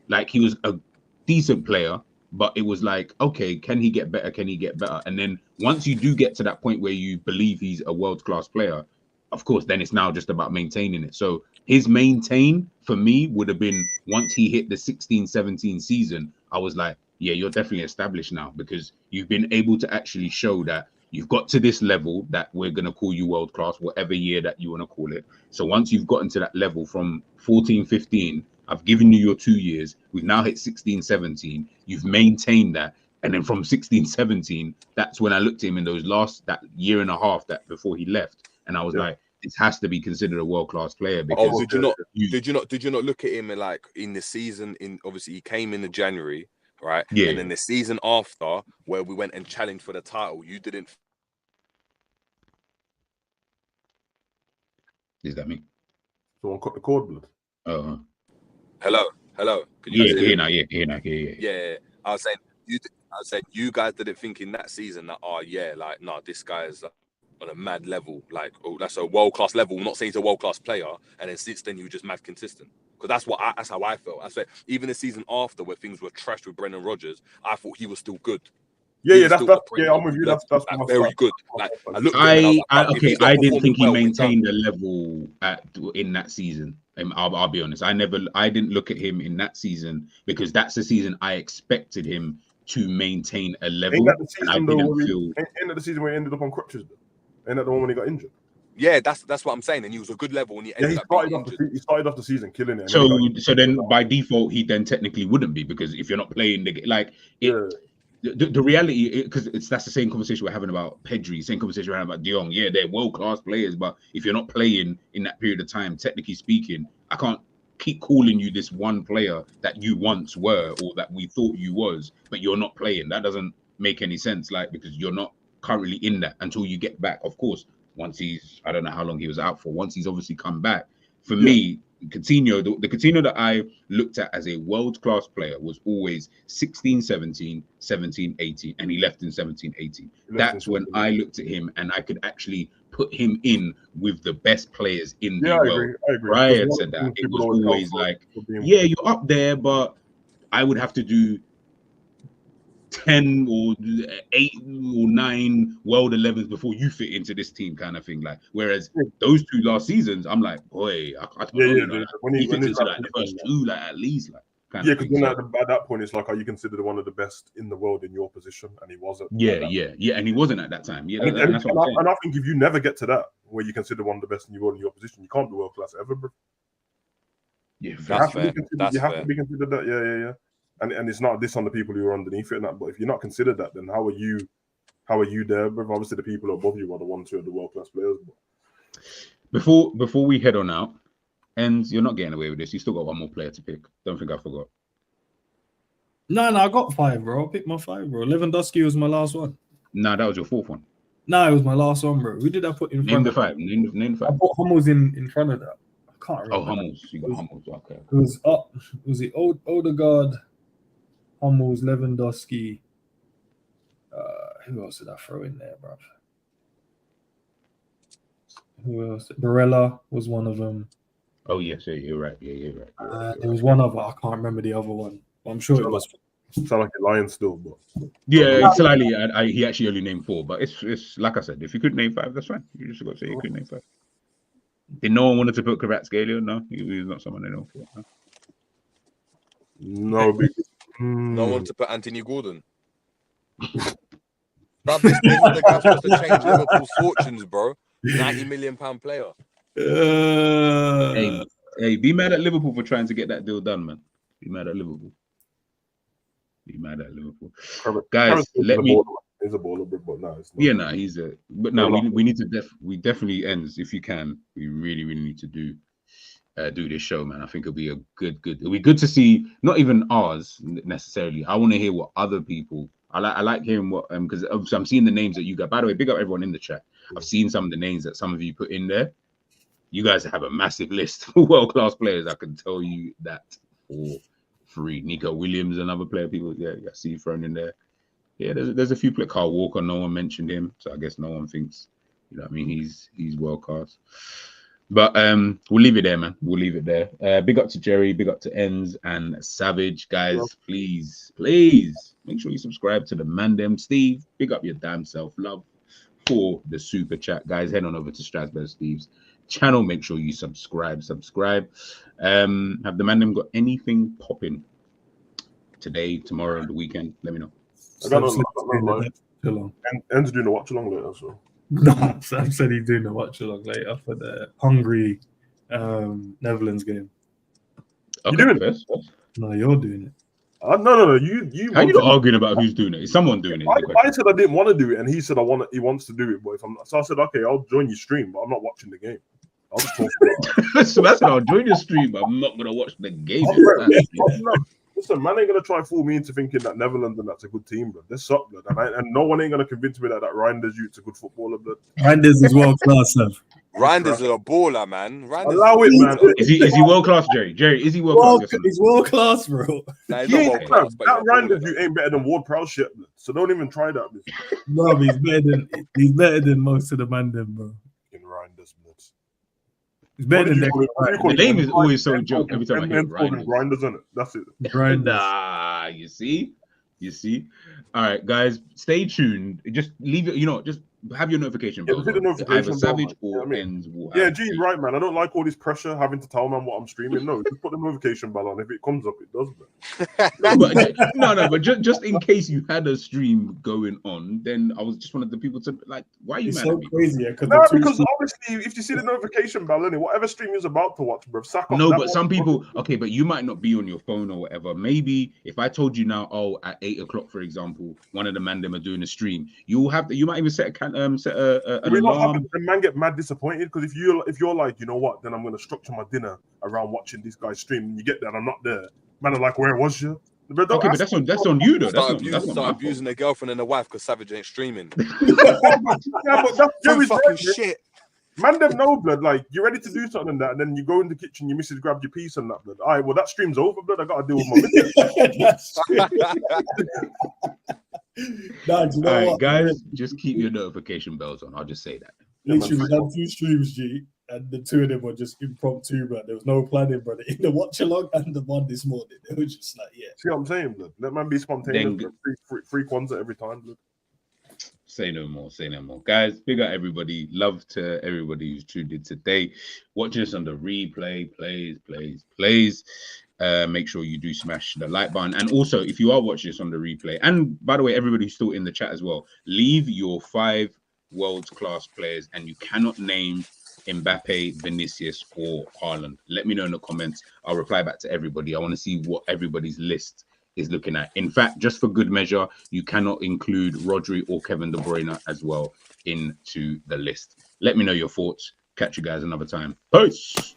was a decent player. But it was like, okay, can he get better? Can he get better? And then once you do get to that point where you believe he's a world-class player, of course, then it's now just about maintaining it. So his maintain for me would have been once he hit the 16-17 season, I was like, yeah, you're definitely established now because you've been able to actually show that you've got to this level that we're going to call you world-class, whatever year that you want to call it. So once you've gotten to that level from 14-15, I've given you your 2 years. We've now hit 16-17. You've maintained that. And then from 16-17, that's when I looked at him in that year and a half that before he left. And I was like, this has to be considered a world-class player. Because did you not look at him in the season? Obviously he came in the January, right? Yeah. And then the season after where we went and challenged for the title, you didn't. Is that me? Someone cut the cord, blood. Oh. Hello. Can you hear now? Yeah. I was saying you guys didn't think in that season that this guy is on a mad level, that's a world-class level. I'm not saying he's a world-class player, and then since then you were just mad consistent. Because that's how I felt. I said even the season after where things were trashed with Brendan Rodgers, I thought he was still good. I'm with you. That's very good. I looked at him and I was like, I didn't think he maintained the level in that season. I'll be honest. I didn't look at him in that season because that's the season I expected him to maintain a level. Ain't that the season where he ended up on crutches? Ain't that the one when he got injured? Yeah, that's what I'm saying. And he was a good level when he ended up being injured. He started off the season killing it. So then by default, he then technically wouldn't be because if you're not playing the reality, because that's the same conversation we're having about Pedri, same conversation we're having about De Jong. Yeah, they're world-class players, but if you're not playing in that period of time, technically speaking, I can't keep calling you this one player that you once were or that we thought you was, but you're not playing. That doesn't make any sense, because you're not currently in that until you get back. Of course, once I don't know how long he was out for, once he's obviously come back. For me, Coutinho, the Coutinho that I looked at as a world-class player was always 16-17, 17-18, and he left in 17-18. That's when I looked at him and I could actually put him in with the best players in the world. I agree. Prior to that, it was always you're up there, but I would have to do 10 or 8 or 9 world 11s before you fit into this team kind of thing. Whereas those 2 last seasons, I'm like, boy, I don't know. When he fits into the first 2, at least. Because then at that point, it's are you considered one of the best in the world in your position? And he wasn't. Yeah, and he wasn't at that time. Yeah, and I think if you never get to that, where you consider one of the best in the world in your position, you can't be world class ever, bro. Yeah, that's fair. You have to be considered that. Yeah. And it's not this on the people who are underneath it and that, but if you're not considered that, then how are you there? But obviously the people above you are the ones who are the world-class players. Before we head on out, and you're not getting away with this, you still got one more player to pick. Don't think I forgot. No, I got 5, bro. I picked my 5, bro. Lewandowski was my last one. No, that was your 4th one. No, it was my last one, bro. Who did I put in front of that? Name the 5. I put Hummels in front of that. I can't remember. Oh, Hummels. You got Hummels. Okay. It was the Odegaard, Hummels, Lewandowski. Who else did I throw in there, bro? Who else? Barella was one of them. Oh, yes, you're right. Yeah, you're right. There was one other. I can't remember the other one. I'm sure it was. Sound like a lion still, but slightly. He actually only named 4, but it's like I said, if you could name 5, that's fine. You just got to say you could name 5. Did no one wanted to put Kvaratskhelia? No, he was not someone they know for. Huh? No, no one to put Anthony Gordon. But this is the guy supposed to change Liverpool's fortunes, bro. £90 million player. Hey, be mad at Liverpool for trying to get that deal done, man. Be mad at Liverpool. Guys, let me. He's a baller, but no, it's not. Yeah, he's a. But no, we need to we definitely ends if you can. We really need to do this show, man. I think it'll be a good. It'll be good to see not even ours necessarily. I want to hear what other people I like hearing what because I'm seeing the names that you got. By the way, big up everyone in the chat. I've seen some of the names that some of you put in there. You guys have a massive list for world-class players. I can tell you that for free. Nico Williams, another player. People, I see you thrown in there. Yeah, there's a few players. Carl Walker, no one mentioned him, so I guess no one thinks. You know what I mean? He's world-class. But we'll leave it there, man. We'll leave it there. Big up to Jerry, big up to Enz and Savage. Guys, please make sure you subscribe to the Mandem. Steve, big up your damn self. Love for the super chat. Guys, head on over to Strasbourg Steve's channel. Make sure you subscribe. Have the Mandem got anything popping today, tomorrow, the weekend? Let me know. I got no En's doing a watch along later, so. No, Sam said he's doing a watch along later for the Hungary Netherlands game. Okay, you doing it? No, you're doing it. No. You. How are you not arguing about who's doing it? Is someone doing it? I said I didn't want to do it, and he said he wants to do it. But so I said, okay, I'll join your stream, but I'm not watching the game. I'll just talk about it. So that's I'll join your stream, but I'm not gonna watch the game. Listen, man ain't gonna try and fool me into thinking that Netherlands and that's a good team, blood. They suck, blood. And no one ain't gonna convince me that Reinders youth's a good footballer, blood. Reinders is world class, sir. Reinders is a baller, man. Allow it, man. Is he world class, Jerry? Jerry, is he world class? He's world class, bro. Nah, he's not world class, that Reinders you ain't better than Ward Prowse shit, blood. So don't even try that. No, he's better than most of the Mandem, bro. In Reinders, blood. It's better than the name is always so joke every time I hear Grinders, isn't it? That's it. Nah, you see. All right, guys, stay tuned. Just leave it. Just have your notification bell. Either Savage or Ends. G, right, man. I don't like all this pressure having to tell man what I'm streaming. No, just put the notification bell on. If it comes up, it does. But just in case you had a stream going on, then I was just one of the people to like. Why are you mad at me? Crazy, because obviously, if you see the notification bell, whatever stream you're about to watch, bro, sack off. No, but some people, okay, but you might not be on your phone or whatever. Maybe if I told you now, at 8 o'clock, for example, one of the Mandem are doing a stream, you might even set an alarm. The man get mad disappointed because if you're like, you know what, then I'm gonna structure my dinner around watching this guy stream, and you get there and I'm not there. Man, are like, where was you? But that's on you though. Start abusing their girlfriend and their wife because Savage ain't streaming. But that's Jerry's fucking shit. Man, them know, blood. Like, you're ready to do something and that, and then you go in the kitchen, your missus grab your piece and that, blood. All right, well, that stream's over, blood. I got to deal with my missus. All right, guys, just keep your notification bells on. I'll just say that. Literally, we done 2 streams, G, and the 2 of them were just impromptu, but there was no planning, brother. In the watch along and the one this morning, they were just like, yeah. See what I'm saying, blood? Let man be spontaneous. Free Kwanzaa every time, blood. Say no more. Guys, big up everybody. Love to everybody who's tuned in today. Watching us on the replay, plays. Make sure you do smash the like button. And also, if you are watching this on the replay, and by the way, everybody who's still in the chat as well, leave your 5 world-class players, and you cannot name Mbappe, Vinicius, or Haaland. Let me know in the comments. I'll reply back to everybody. I want to see what everybody's list is looking at. In fact, just for good measure, you cannot include Rodri or Kevin De Bruyne as well into the list. Let me know your thoughts. Catch you guys another time. Peace.